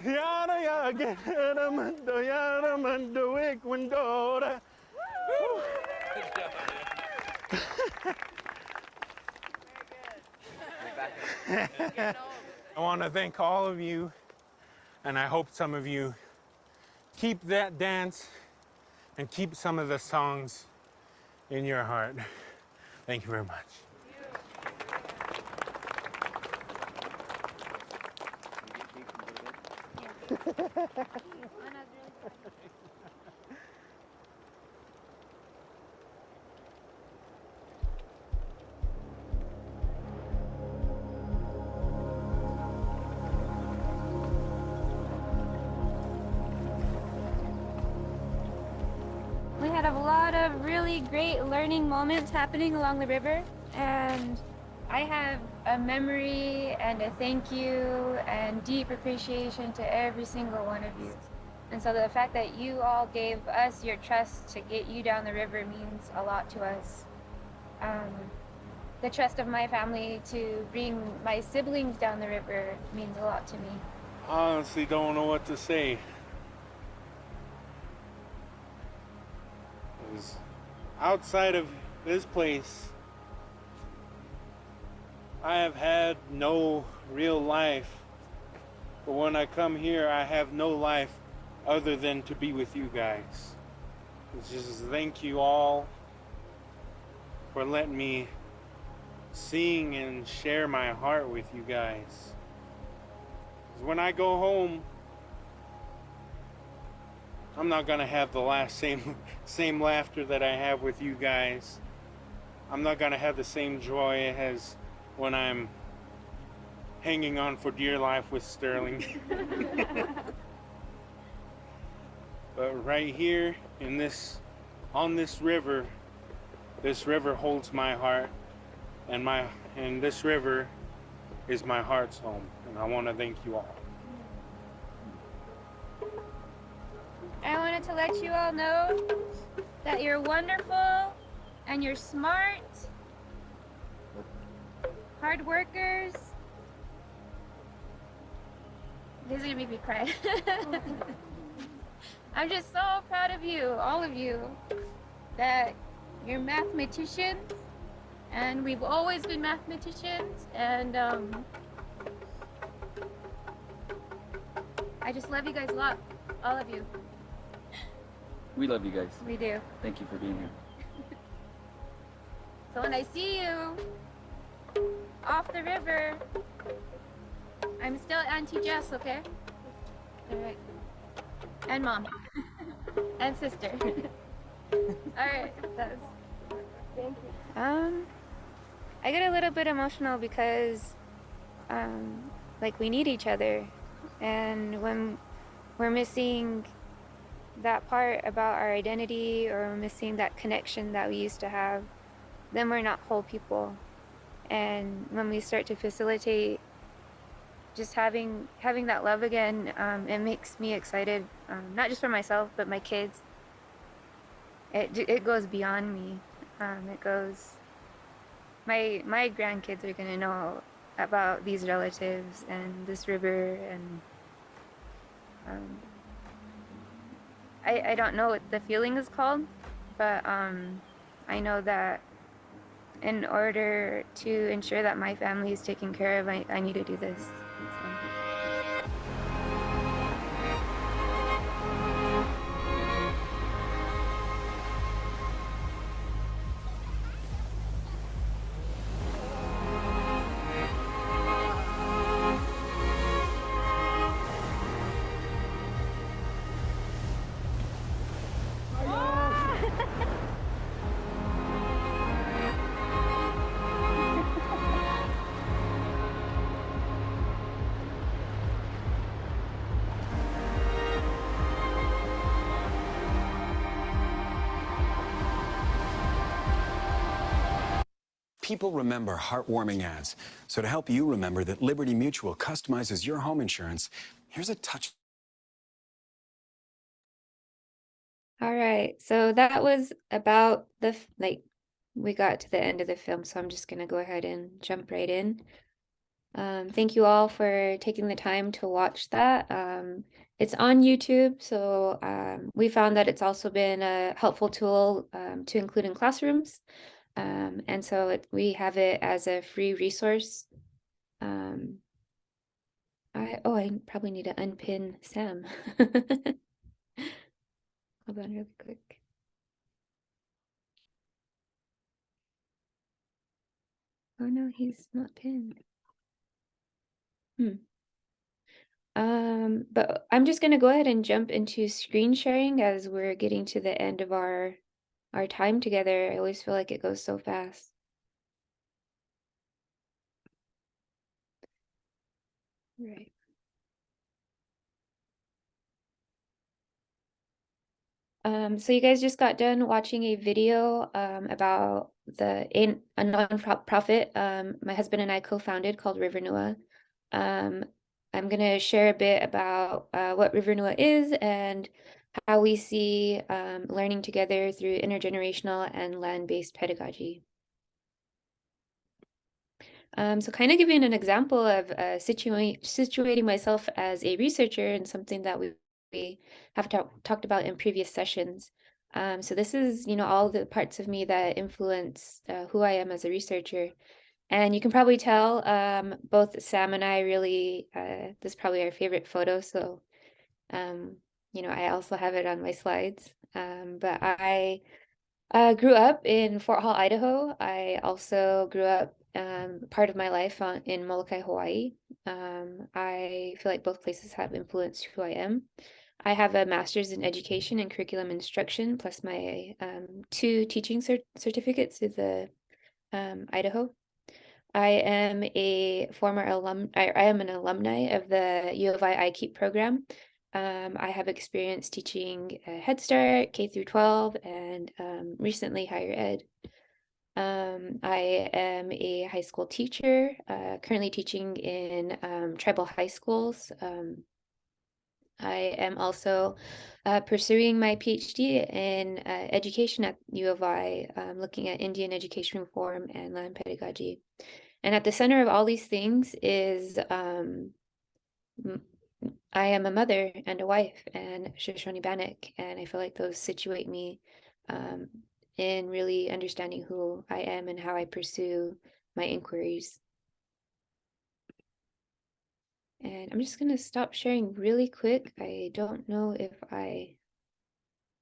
Yara yagara mando yara mando wigwindora. I want to thank all of you, and I hope some of you keep that dance and keep some of the songs in your heart. Thank you very much. We had a lot of really great learning moments happening along the river, and I have a memory and a thank you and deep appreciation to every single one of you. And so the fact that you all gave us your trust to get you down the river means a lot to us. The trust of my family to bring my siblings down the river means a lot to me. Honestly, don't know what to say. 'Cause outside of this place, I have had no real life. But when I come here, I have no life other than to be with you guys. It's just thank you all for letting me sing and share my heart with you guys. 'Cause when I go home, I'm not gonna have the last same laughter that I have with you guys. I'm not gonna have the same joy as when I'm hanging on for dear life with Sterling. But right here on this river holds my heart, and this river is my heart's home, and I want to thank you all. want to let you all know that you're wonderful and you're smart, hard workers. This is gonna make me cry. I'm just so proud of you, all of you, that you're mathematicians, and we've always been mathematicians, and I just love you guys a lot, all of you. We love you guys. We do. Thank you for being here. So when I see you off the river, I'm still Auntie Jess, okay? All right. And Mom. And sister. All right. Thank you. I get a little bit emotional because, like, we need each other, and when we're missing that part about our identity, or we're missing that connection that we used to have, then we're not whole people. And when we start to facilitate just having that love again, it makes me excited, not just for myself, but my kids. It goes beyond me. It goes, my grandkids are gonna know about these relatives and this river, and I don't know what the feeling is called, but I know that in order to ensure that my family is taken care of, I need to do this. So. People remember heartwarming ads. So to help you remember that Liberty Mutual customizes your home insurance, here's a touch. All right, so that was about we got to the end of the film, so I'm just gonna go ahead and jump right in. Thank you all for taking the time to watch that. It's on YouTube, so we found that it's also been a helpful tool to include in classrooms. And so we have it as a free resource. I probably need to unpin Sam. Hold on real quick. Oh no, he's not pinned. But I'm just gonna go ahead and jump into screen sharing as we're getting to the end of our time together. I always feel like it goes so fast. Right. So you guys just got done watching a video about a nonprofit my husband and I co-founded called River Nua. I'm gonna share a bit about what River Nua is and how we see learning together through intergenerational and land-based pedagogy. So kind of giving an example of situating myself as a researcher and something that we have talked about in previous sessions. So this is, all the parts of me that influence who I am as a researcher. And you can probably tell both Sam and I really, this is probably our favorite photo. So, I also have it on my slides. But I grew up in Fort Hall, Idaho. I also grew up part of my life in Molokai, Hawaii. I feel like both places have influenced who I am. I have a master's in education and curriculum instruction, plus my 2 teaching certificates through the Idaho. I am a former I am an alumni of the U of I Keep program. I have experience teaching Head Start, K through 12, and recently higher ed. I am a high school teacher, currently teaching in tribal high schools. I am also pursuing my PhD in education at U of I, looking at Indian education reform and land pedagogy. And at the center of all these things is I am a mother and a wife and Shoshone Bannock, and I feel like those situate me in really understanding who I am and how I pursue my inquiries. And I'm just gonna stop sharing really quick. I don't know if I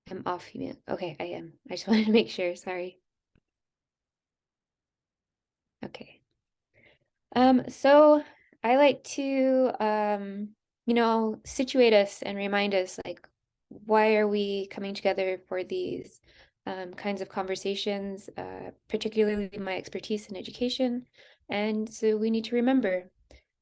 am off mute. Okay, I am. I just wanted to make sure, sorry. Okay. So I like to situate us and remind us, like, why are we coming together for these kinds of conversations, particularly my expertise in education. And so we need to remember,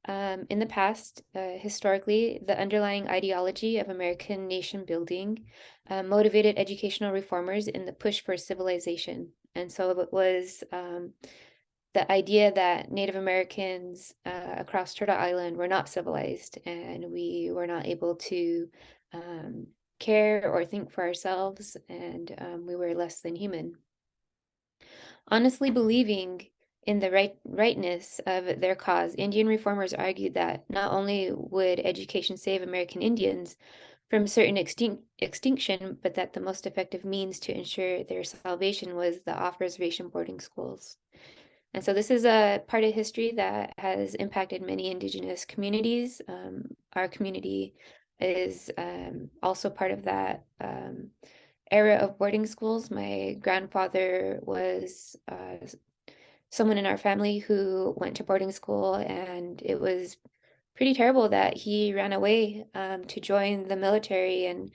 in the past, historically, the underlying ideology of American nation building motivated educational reformers in the push for civilization. And so it was the idea that Native Americans across Turtle Island were not civilized and we were not able to care or think for ourselves, and we were less than human. Honestly believing in the rightness of their cause, Indian reformers argued that not only would education save American Indians from certain extinction, but that the most effective means to ensure their salvation was the off-reservation boarding schools. And so this is a part of history that has impacted many Indigenous communities. Our community is also part of that era of boarding schools. My grandfather was someone in our family who went to boarding school, and it was pretty terrible that he ran away to join the military and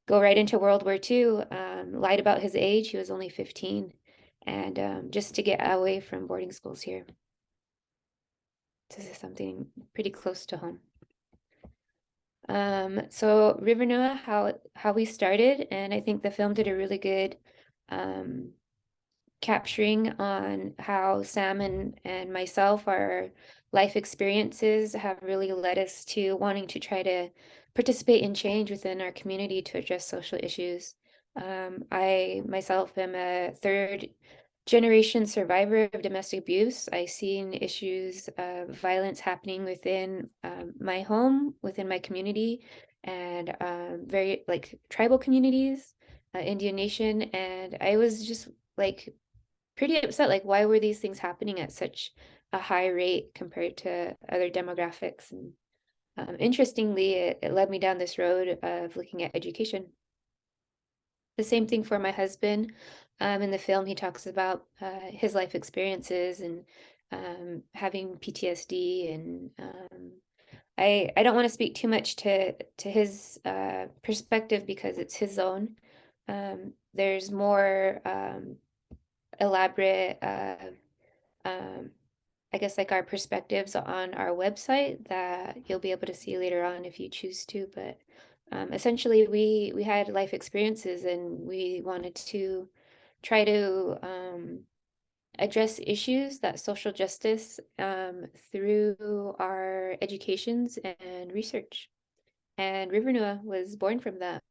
go right into World War II, lied about his age. He was only 15. And just to get away from boarding schools here. This is something pretty close to home. So River Noah, how we started, and I think the film did a really good capturing on how Sam and myself, our life experiences have really led us to wanting to try to participate in change within our community to address social issues. I myself am a third generation survivor of domestic abuse. I've seen issues of violence happening within my home, within my community, and very like tribal communities, Indian Nation, and I was just like pretty upset, like why were these things happening at such a high rate compared to other demographics? And interestingly, it led me down this road of looking at education. The same thing for my husband. In the film, he talks about his life experiences and having PTSD. And I don't want to speak too much to his perspective because it's his own. There's more elaborate, I guess, like our perspectives on our website that you'll be able to see later on if you choose to. But essentially, we had life experiences and we wanted to try to address issues that social justice through our educations and research. And River Nua was born from that.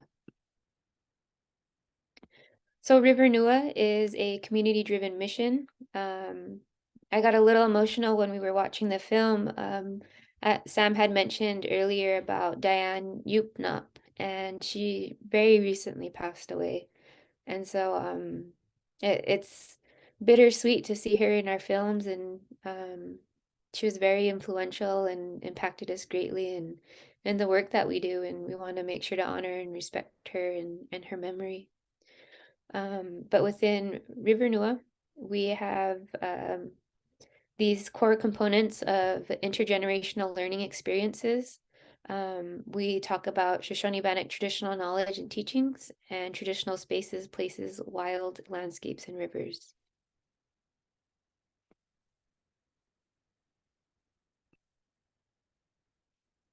So River Nua is a community-driven mission. I got a little emotional when we were watching the film. Sam had mentioned earlier about Diane Yupnop, and she very recently passed away. And so it's bittersweet to see her in our films, and she was very influential and impacted us greatly in the work that we do, and we want to make sure to honor and respect her and her memory. But within River Nua, we have these core components of intergenerational learning experiences. We talk about Shoshone Bannock traditional knowledge and teachings and traditional spaces, places, wild landscapes, and rivers.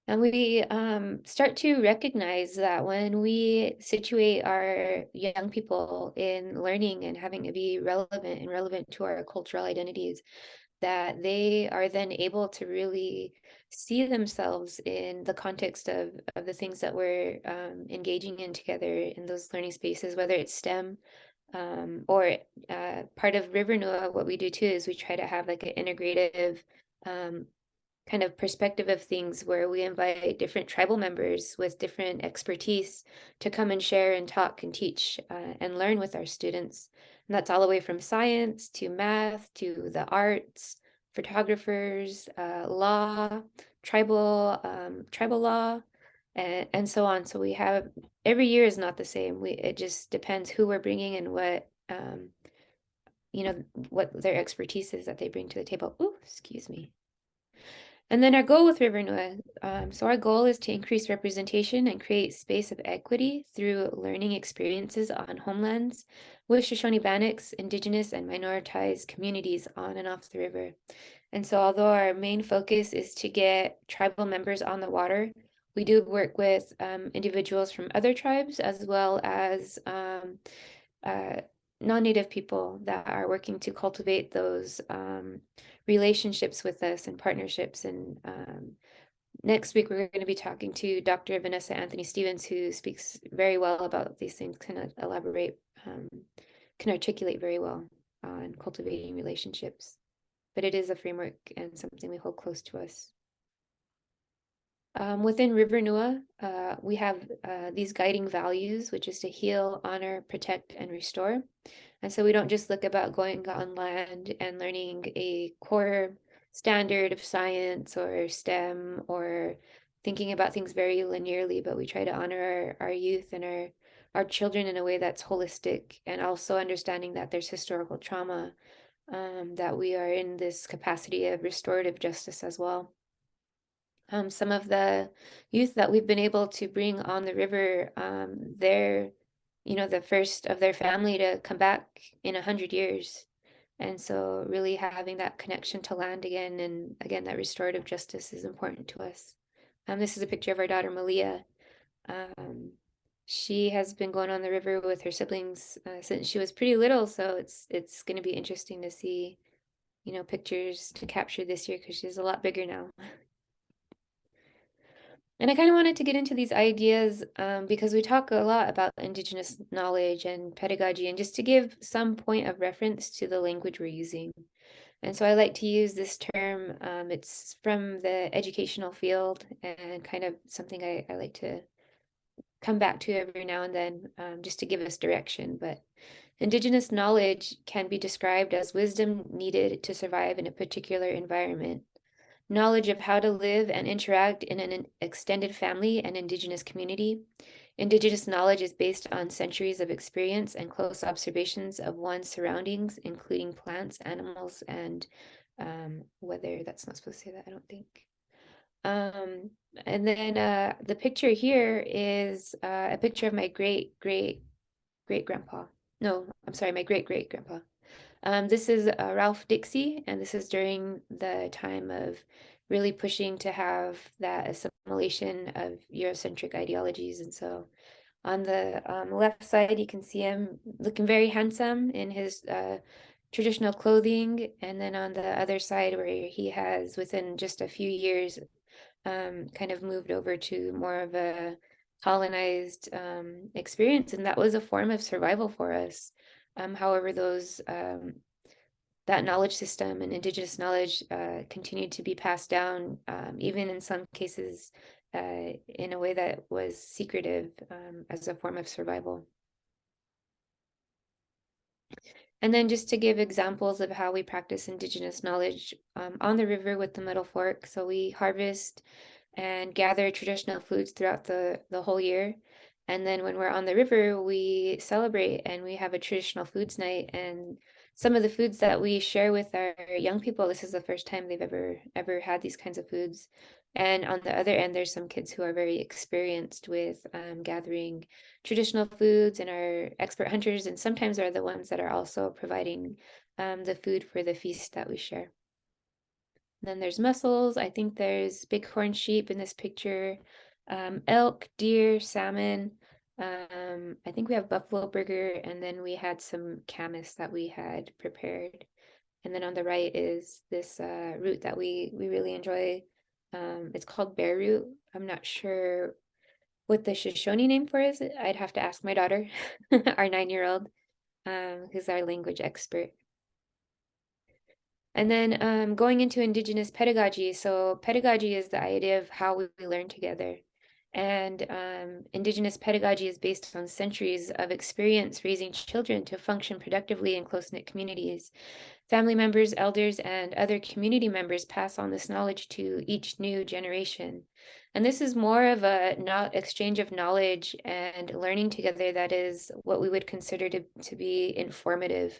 And we start to recognize that when we situate our young people in learning and having to be relevant and relevant to our cultural identities, that they are then able to really see themselves in the context of the things that we're engaging in together in those learning spaces, whether it's STEM or part of River Noah. What we do too is we try to have like an integrative kind of perspective of things where we invite different tribal members with different expertise to come and share and talk and teach and learn with our students. And that's all the way from science to math to the arts, photographers, law, tribal law, and so on. So we have, every year is not the same. It just depends who we're bringing and what what their expertise is that they bring to the table. Ooh, excuse me. And then our goal with River Noah. So our goal is to increase representation and create space of equity through learning experiences on homelands with Shoshone Bannocks, Indigenous and minoritized communities on and off the river. And so although our main focus is to get tribal members on the water, we do work with individuals from other tribes as well as non-native people that are working to cultivate those relationships with us and partnerships. And next week, we're going to be talking to Dr. Vanessa Anthony Stevens, who speaks very well about these things, can elaborate, can articulate very well on cultivating relationships. But it is a framework and something we hold close to us. Within River Noah, we have these guiding values, which is to heal, honor, protect, and restore. And so we don't just look about going on land and learning a core standard of science or STEM or thinking about things very linearly, but we try to honor our youth and our children in a way that's holistic, and also understanding that there's historical trauma, that we are in this capacity of restorative justice as well. Some of the youth that we've been able to bring on the river, they're, the first of their family to come back in 100 years. And so really having that connection to land again, and again, that restorative justice is important to us. This is a picture of our daughter, Malia. She has been going on the river with her siblings since she was pretty little. So it's going to be interesting to see, pictures to capture this year because she's a lot bigger now. And I kind of wanted to get into these ideas because we talk a lot about Indigenous knowledge and pedagogy, and just to give some point of reference to the language we're using. And so I like to use this term. It's from the educational field and kind of something I like to come back to every now and then just to give us direction. But Indigenous knowledge can be described as wisdom needed to survive in a particular environment. Knowledge of how to live and interact in an extended family and Indigenous community. Indigenous knowledge is based on centuries of experience and close observations of one's surroundings, including plants, animals, and weather. That's not supposed to say that, I don't think. And then the picture here is a picture of my great-great-great-grandpa. No, I'm sorry, my great-great-grandpa. This is Ralph Dixie, and this is during the time of really pushing to have that assimilation of Eurocentric ideologies. And so on the left side, you can see him looking very handsome in his traditional clothing. And then on the other side, where he has, within just a few years, kind of moved over to more of a colonized experience. And that was a form of survival for us. However, that knowledge system and Indigenous knowledge continued to be passed down, even in some cases in a way that was secretive as a form of survival. And then just to give examples of how we practice Indigenous knowledge on the river with the Middle Fork. So we harvest and gather traditional foods throughout the whole year. And then when we're on the river, we celebrate and we have a traditional foods night. And some of the foods that we share with our young people, this is the first time they've ever had these kinds of foods. And on the other end, there's some kids who are very experienced with gathering traditional foods and are expert hunters, and sometimes are the ones that are also providing the food for the feast that we share. Then there's mussels. I think there's bighorn sheep in this picture, elk, deer, salmon. I think we have buffalo burger, and then we had some camas that we had prepared. And then on the right is this root that we really enjoy It's called bear root. I'm not sure what the Shoshone name for is. I'd have to ask my daughter, our 9-year-old, who's our language expert. And then going into Indigenous pedagogy. So pedagogy is the idea of how we learn together. And Indigenous pedagogy is based on centuries of experience raising children to function productively in close-knit communities. Family members, elders, and other community members pass on this knowledge to each new generation. And this is more of a exchange of knowledge and learning together that is what we would consider to be informative.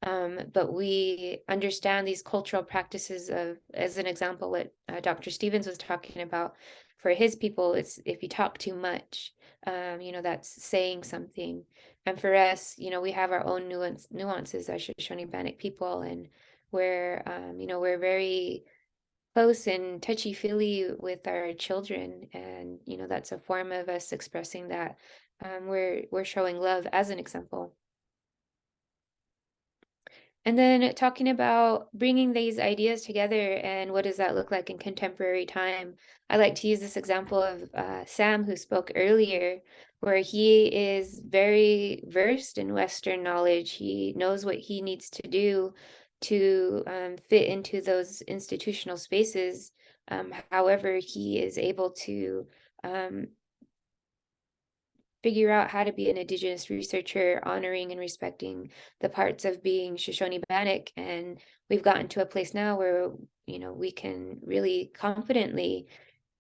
But we understand these cultural practices of, as an example, what Dr. Stevens was talking about. For his people, it's if you talk too much, that's saying something. And for us, we have our own nuances as Shoshone Bannock people, and we're very close and touchy-feely with our children, and that's a form of us expressing that we're showing love as an example. And then talking about bringing these ideas together and what does that look like in contemporary time. I like to use this example of Sam, who spoke earlier, where he is very versed in Western knowledge. He knows what he needs to do to fit into those institutional spaces. However, he is able to figure out how to be an Indigenous researcher, honoring and respecting the parts of being Shoshone Bannock. And we've gotten to a place now where, we can really confidently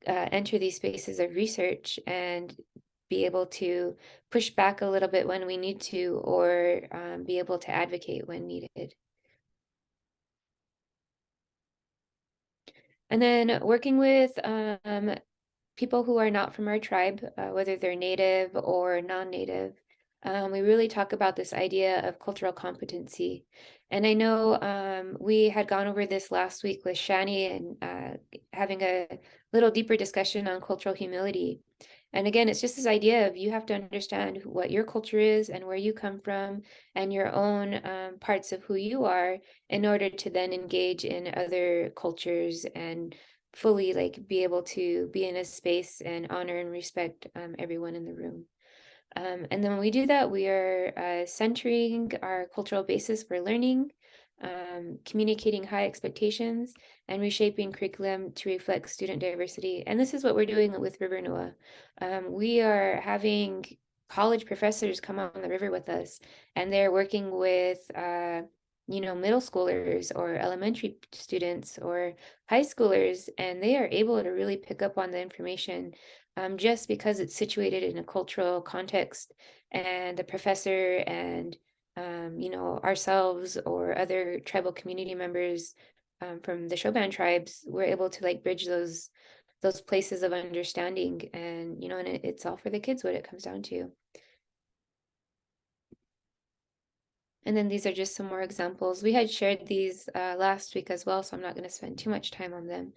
enter these spaces of research and be able to push back a little bit when we need to, or be able to advocate when needed. And then working with people who are not from our tribe, whether they're native or non-native, we really talk about this idea of cultural competency. And I know we had gone over this last week with Shani and having a little deeper discussion on cultural humility. And again, it's just this idea of you have to understand what your culture is and where you come from and your own parts of who you are in order to then engage in other cultures and fully be able to be in a space and honor and respect everyone in the room. And then when we do that, we are centering our cultural basis for learning, communicating high expectations, and reshaping curriculum to reflect student diversity. And this is what we're doing with River Nua. We are having college professors come on the river with us, and they're working with middle schoolers or elementary students or high schoolers, and they are able to really pick up on the information just because it's situated in a cultural context, and the professor and ourselves or other tribal community members from the Shoban tribes, we're able to bridge those places of understanding, and and it's all for the kids what it comes down to. And then these are just some more examples. We had shared these last week as well, so I'm not going to spend too much time on them.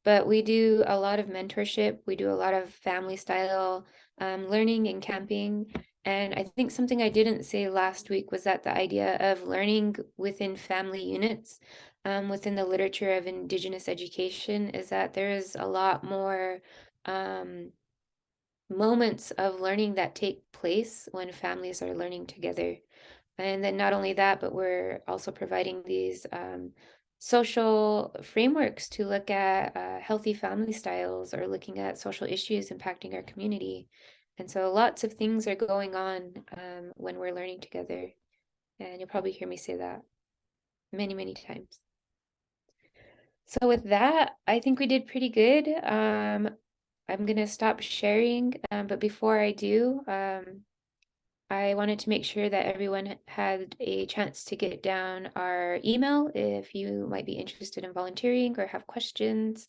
But we do a lot of mentorship. We do a lot of family style learning and camping. And I think something I didn't say last week was that the idea of learning within family units within the literature of Indigenous education is that there is a lot more moments of learning that take place when families are learning together. And then not only that, but we're also providing these social frameworks to look at healthy family styles or looking at social issues impacting our community. And so lots of things are going on when we're learning together. And you'll probably hear me say that many, many times. So with that, I think we did pretty good. I'm going to stop sharing, but before I do, I wanted to make sure that everyone had a chance to get down our email if you might be interested in volunteering or have questions.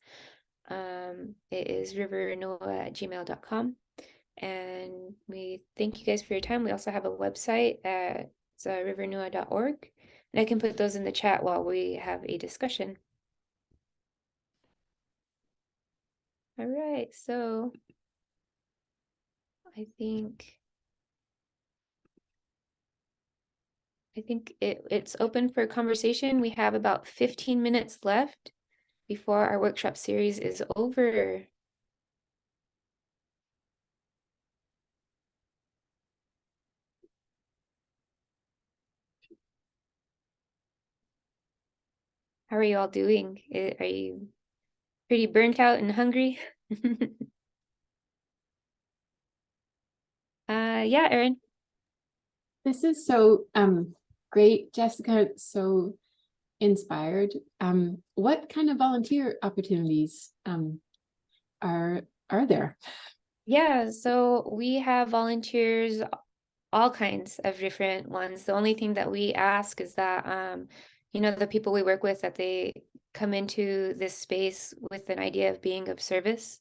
It is rivernoa@gmail.com. And we thank you guys for your time. We also have a website at rivernoa.org. And I can put those in the chat while we have a discussion. All right, so I think it's open for conversation. We have about 15 minutes left before our workshop series is over? How are you all doing? Are you pretty burnt out and hungry? Yeah, Erin. This is so great, Jessica. So inspired. What kind of volunteer opportunities are there? Yeah, so we have volunteers, all kinds of different ones. The only thing that we ask is that the people we work with, that they come into this space with an idea of being of service.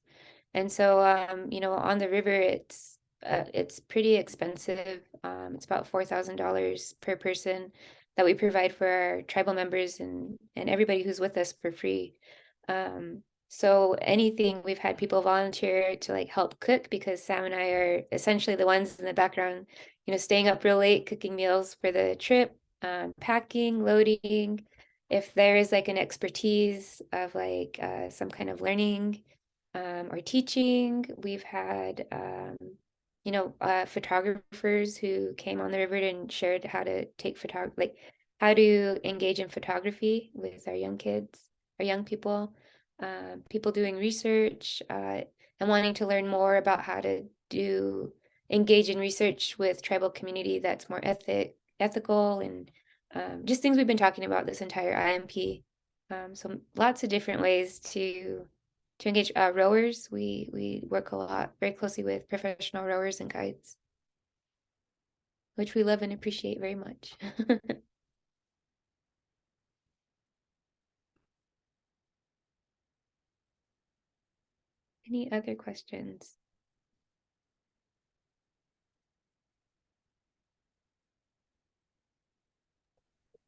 And so on the river, it's pretty expensive. It's about $4,000 per person that we provide for our tribal members and everybody who's with us for free. So anything, we've had people volunteer to like help cook, because Sam and I are essentially the ones in the background, staying up real late, cooking meals for the trip, packing, loading. If there is like an expertise of like some kind of learning or teaching, we've had photographers who came on the river and shared how to take like how to engage in photography with our young kids, our young people. People doing research and wanting to learn more about how to engage in research with tribal community that's more ethical, and just things we've been talking about this entire IMP. So lots of different ways to engage. Rowers, we work a lot, very closely with professional rowers and guides, which we love and appreciate very much. Any other questions?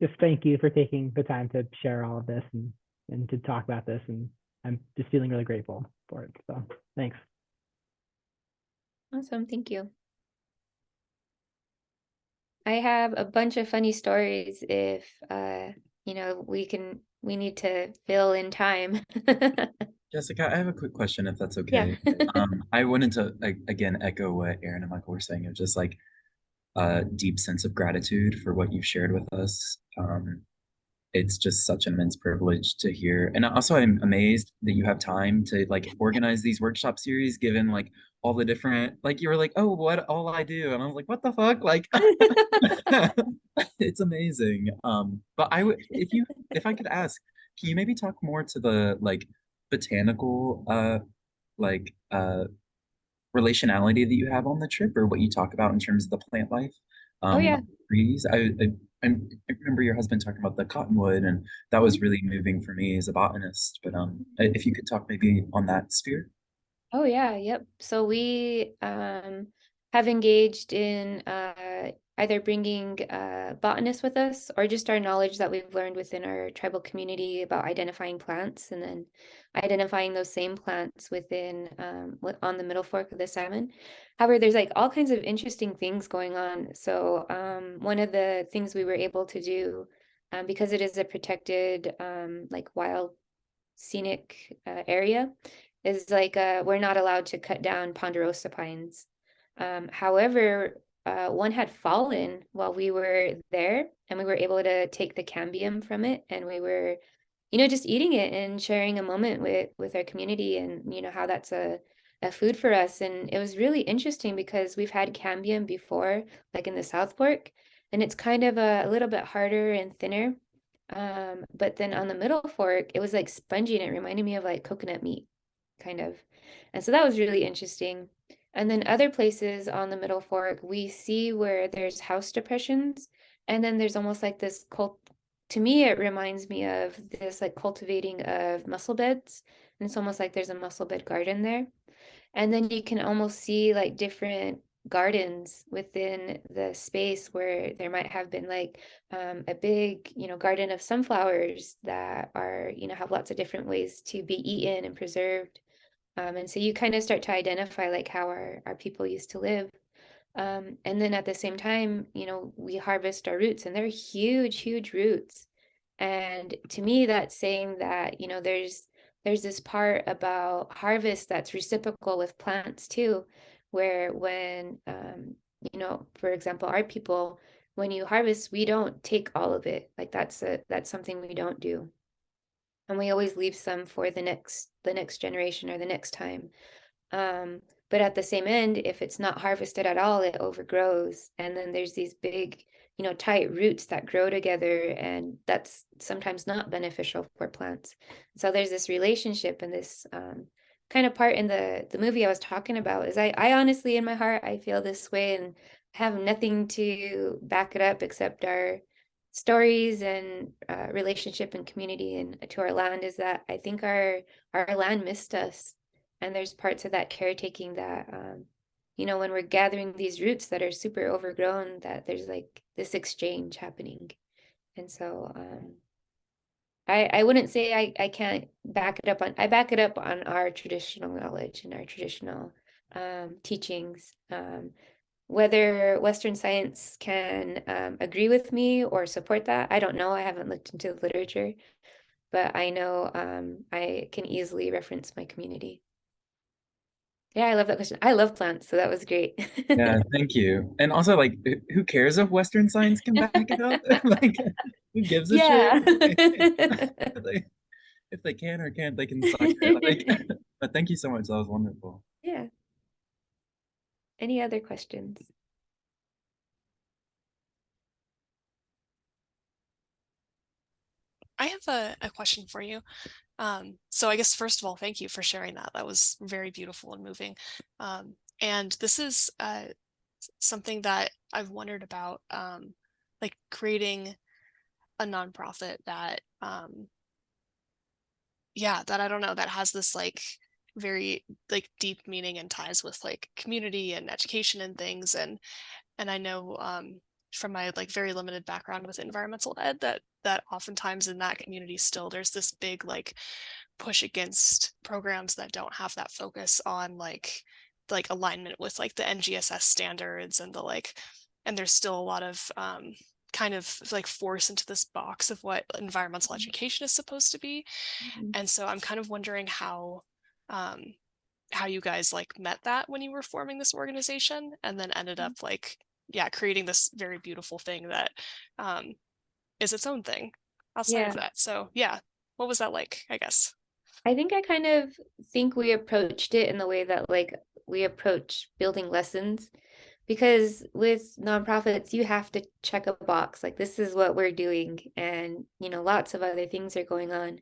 Just thank you for taking the time to share all of this and to talk about this. And I'm just feeling really grateful for it. So thanks. Awesome, thank you. I have a bunch of funny stories if we need to fill in time. Jessica, I have a quick question, if that's Yeah. okay. I wanted to again echo what Aaron and Michael were saying, of just like a deep sense of gratitude for what you've shared with us. It's just such an immense privilege to hear. And also I'm amazed that you have time to like organize these workshop series, given like all the different, like you were like, oh, what all I do. And I was like, what the fuck? Like it's amazing. But if I could ask, can you maybe talk more to the like botanical like relationality that you have on the trip, or what you talk about in terms of the plant life? Oh yeah. Trees. I remember your husband talking about the cottonwood, and that was really moving for me as a botanist. But if you could talk maybe on that sphere. Oh yeah, yep. So we have engaged in either bringing botanists with us, or just our knowledge that we've learned within our tribal community about identifying plants, and then identifying those same plants within on the middle fork of the Salmon. However, there's like all kinds of interesting things going on. So one of the things we were able to do, because it is a protected like wild scenic area, is like we're not allowed to cut down ponderosa pines. However, one had fallen while we were there, and we were able to take the cambium from it, and we were just eating it and sharing a moment with our community, and how that's a food for us. And it was really interesting because we've had cambium before, like in the South Fork, and it's kind of a little bit harder and thinner. But then on the Middle Fork, it was like spongy, and it reminded me of like coconut meat, kind of. And so that was really interesting. And then other places on the Middle Fork, we see where there's house depressions, and then there's almost like this to me, it reminds me of this like cultivating of mussel beds. And it's almost like there's a mussel bed garden there. And then you can almost see like different gardens within the space, where there might have been like a big, garden of sunflowers that are, have lots of different ways to be eaten and preserved. And so you kind of start to identify like how our people used to live. And then at the same time, we harvest our roots, and they're huge, huge roots. And to me, that's saying that, there's there's this part about harvest that's reciprocal with plants too, where when, you know, for example, our people, when you harvest, we don't take all of it. Like that's something we don't do. And we always leave some for the next generation or the next time. But at the same end, if it's not harvested at all, it overgrows. And then there's these big, you know, tight roots that grow together, and that's sometimes not beneficial for plants. So there's this relationship and this kind of part in the movie I was talking about is I honestly, in my heart, I feel this way and have nothing to back it up except our stories and relationship and community and to our land, is that I think our land missed us. And there's parts of that caretaking that, you know, when we're gathering these roots that are super overgrown, that there's like this exchange happening. And so I wouldn't say I can't back it up on, I back it up on our traditional knowledge and our traditional teachings. Whether Western science can agree with me or support that, I don't know. I haven't looked into the literature, but I know I can easily reference my community. Yeah, I love that question. I love plants, so that was great. Yeah, thank you. And also, like, who cares if Western science can back it up? Like, who gives a Yeah. shit? If they can or can't, they can suck it. Like, but thank you so much. That was wonderful. Yeah. Any other questions? I have a question for you. So I guess first of all, thank you for sharing that. That was very beautiful and moving. And this is something that I've wondered about, like creating a nonprofit that, yeah, that I don't know, that has this like very like deep meaning and ties with like community and education and things. And I know from my like very limited background with environmental ed that oftentimes in that community still there's this big like push against programs that don't have that focus on like alignment with like the NGSS standards and the like, and there's still a lot of kind of like force into this box of what environmental education is supposed to be. And so I'm kind of wondering how you guys like met that when you were forming this organization and then ended up like, yeah, creating this very beautiful thing that is its own thing outside of Yeah. that. So yeah, what was that like, I guess? I think I kind of think we approached it in the way that like we approach building lessons, because with nonprofits you have to check a box like this is what we're doing, and you know lots of other things are going on.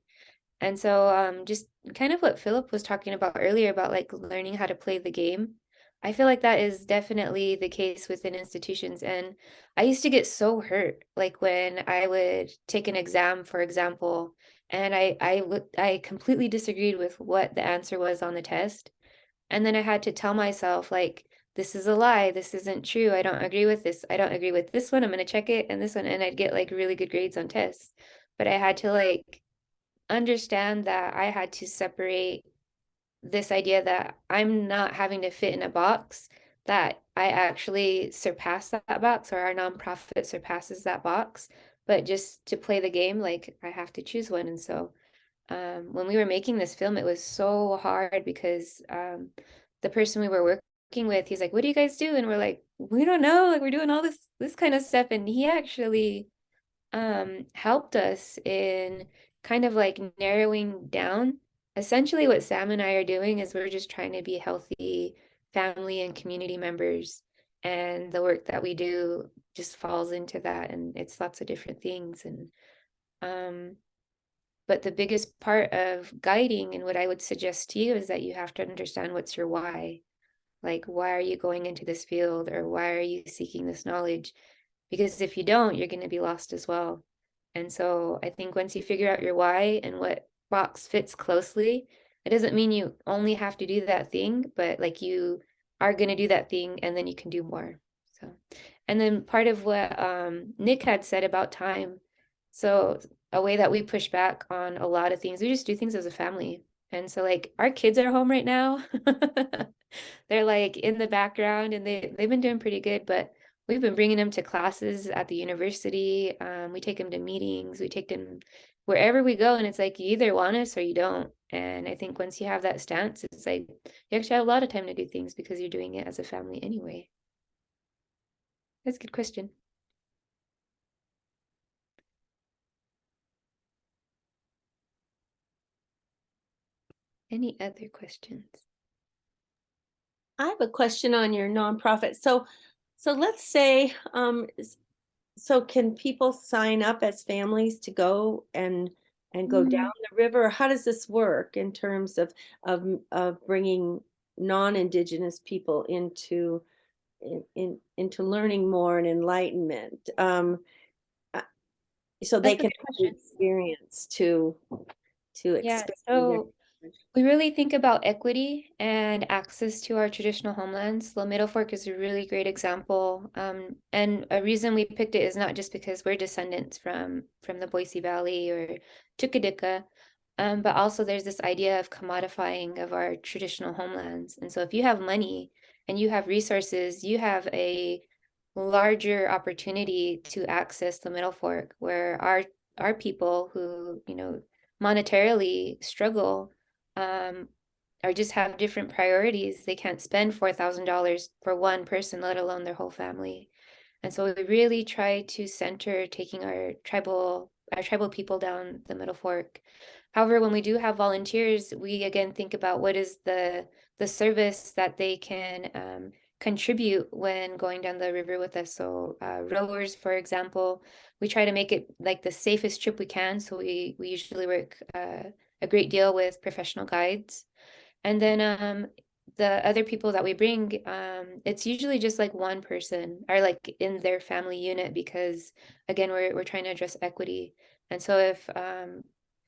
And so just kind of what Philip was talking about earlier about like learning how to play the game. I feel like that is definitely the case within institutions. And I used to get so hurt, like when I would take an exam, for example, and I completely disagreed with what the answer was on the test. And then I had to tell myself, like, this is a lie. This isn't true. I don't agree with this. I don't agree with this one. I'm going to check it and this one. And I'd get like really good grades on tests. But I had to like understand that I had to separate this idea that I'm not having to fit in a box, that I actually surpass that box, or our nonprofit surpasses that box. But just to play the game, like I have to choose one. And so when we were making this film, it was so hard because the person we were working with, he's like, "What do you guys do?" And we're like, "We don't know. Like we're doing all this kind of stuff." And he actually helped us in kind of like narrowing down. Essentially, what Sam and I are doing is we're just trying to be healthy family and community members. And the work that we do just falls into that. And it's lots of different things. And but the biggest part of guiding and what I would suggest to you is that you have to understand what's your why. Like, why are you going into this field, or why are you seeking this knowledge? Because if you don't, you're going to be lost as well. And so I think once you figure out your why and what box fits closely, it doesn't mean you only have to do that thing, but like you are going to do that thing and then you can do more. So, and then part of what Nick had said about time. So a way that we push back on a lot of things, we just do things as a family. And so like our kids are home right now. They're like in the background and they've been doing pretty good, but we've been bringing them to classes at the university. We take them to meetings. We take them wherever we go. And it's like, you either want us or you don't. And I think once you have that stance, it's like you actually have a lot of time to do things because you're doing it as a family anyway. That's a good question. Any other questions? I have a question on your nonprofit. So let's say, so can people sign up as families to go and go down the river? How does this work in terms of bringing non-Indigenous people into into learning more and enlightenment? So they That's a can good have the question. experience to Yeah, expand so we really think about equity and access to our traditional homelands. The Middle Fork is a really great example. And a reason we picked it is not just because we're descendants from the Boise Valley or Tukadika, but also there's this idea of commodifying of our traditional homelands. And so if you have money and you have resources, you have a larger opportunity to access the Middle Fork, where our people who, monetarily struggle, or just have different priorities. They can't spend $4,000 for one person, let alone their whole family. And so we really try to center taking our tribal people down the Middle Fork. However, when we do have volunteers, we again think about what is the service that they can contribute when going down the river with us. So rowers, for example, we try to make it like the safest trip we can. So we usually work a great deal with professional guides. And then the other people that we bring, it's usually just like one person or like in their family unit, because again, we're trying to address equity. And so if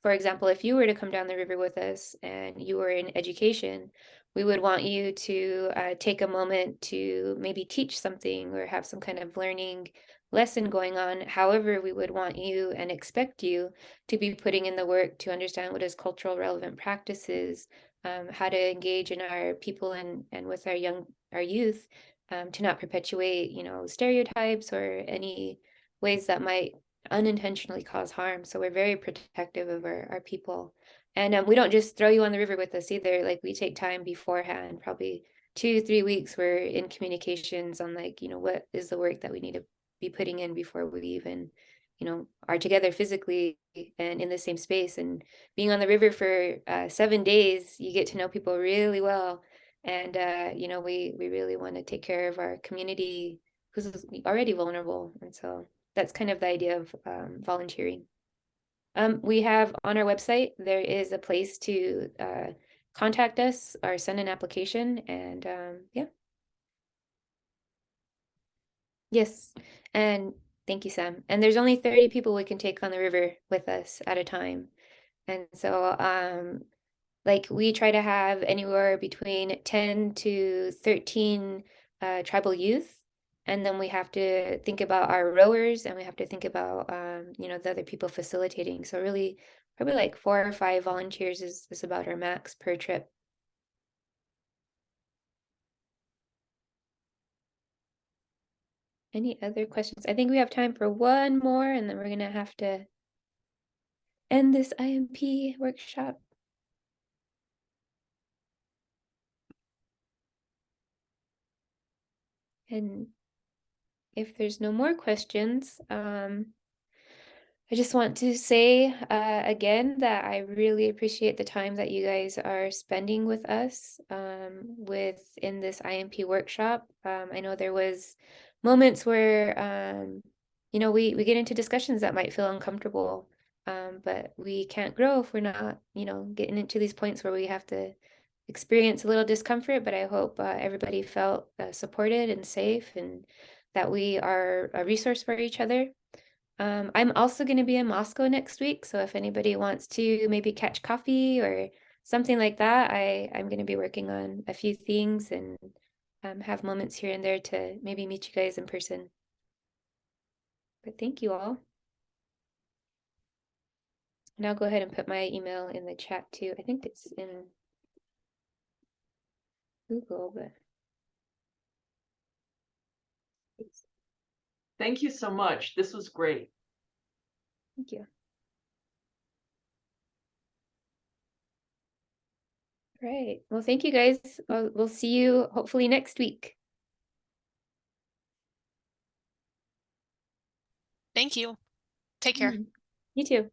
for example, if you were to come down the river with us and you were in education, we would want you to take a moment to maybe teach something or have some kind of learning lesson going on. However, we would want you and expect you to be putting in the work to understand what is cultural relevant practices, how to engage in our people and with our youth, to not perpetuate, stereotypes or any ways that might unintentionally cause harm. So we're very protective of our people. And we don't just throw you on the river with us either. Like we take time beforehand, probably 2-3 weeks. We're in communications on like, what is the work that we need to be putting in before we even, are together physically and in the same space. And being on the river for 7 days, you get to know people really well. And, we really want to take care of our community who's already vulnerable. And so that's kind of the idea of volunteering. We have on our website, there is a place to contact us or send an application. And yeah. Yes. And thank you, Sam. And there's only 30 people we can take on the river with us at a time. And so like we try to have anywhere between 10 to 13 tribal youth. And then we have to think about our rowers, and we have to think about, the other people facilitating. So really, probably like 4 or 5 volunteers is about our max per trip. Any other questions? I think we have time for one more, and then we're going to have to end this IMP workshop. And if there's no more questions, I just want to say again that I really appreciate the time that you guys are spending with us within this IMP workshop. I know there was moments where we get into discussions that might feel uncomfortable, but we can't grow if we're not getting into these points where we have to experience a little discomfort. But I hope everybody felt supported and safe, and that we are a resource for each other. I'm also going to be in Moscow next week, so if anybody wants to maybe catch coffee or something like that, I'm going to be working on a few things and have moments here and there to maybe meet you guys in person. But thank you all. And I'll go ahead and put my email in the chat too. I think it's in Google, but Thank you so much. This was great. thank you. Right. Well, thank you guys. We'll see you hopefully next week. Thank you. Take care. You too.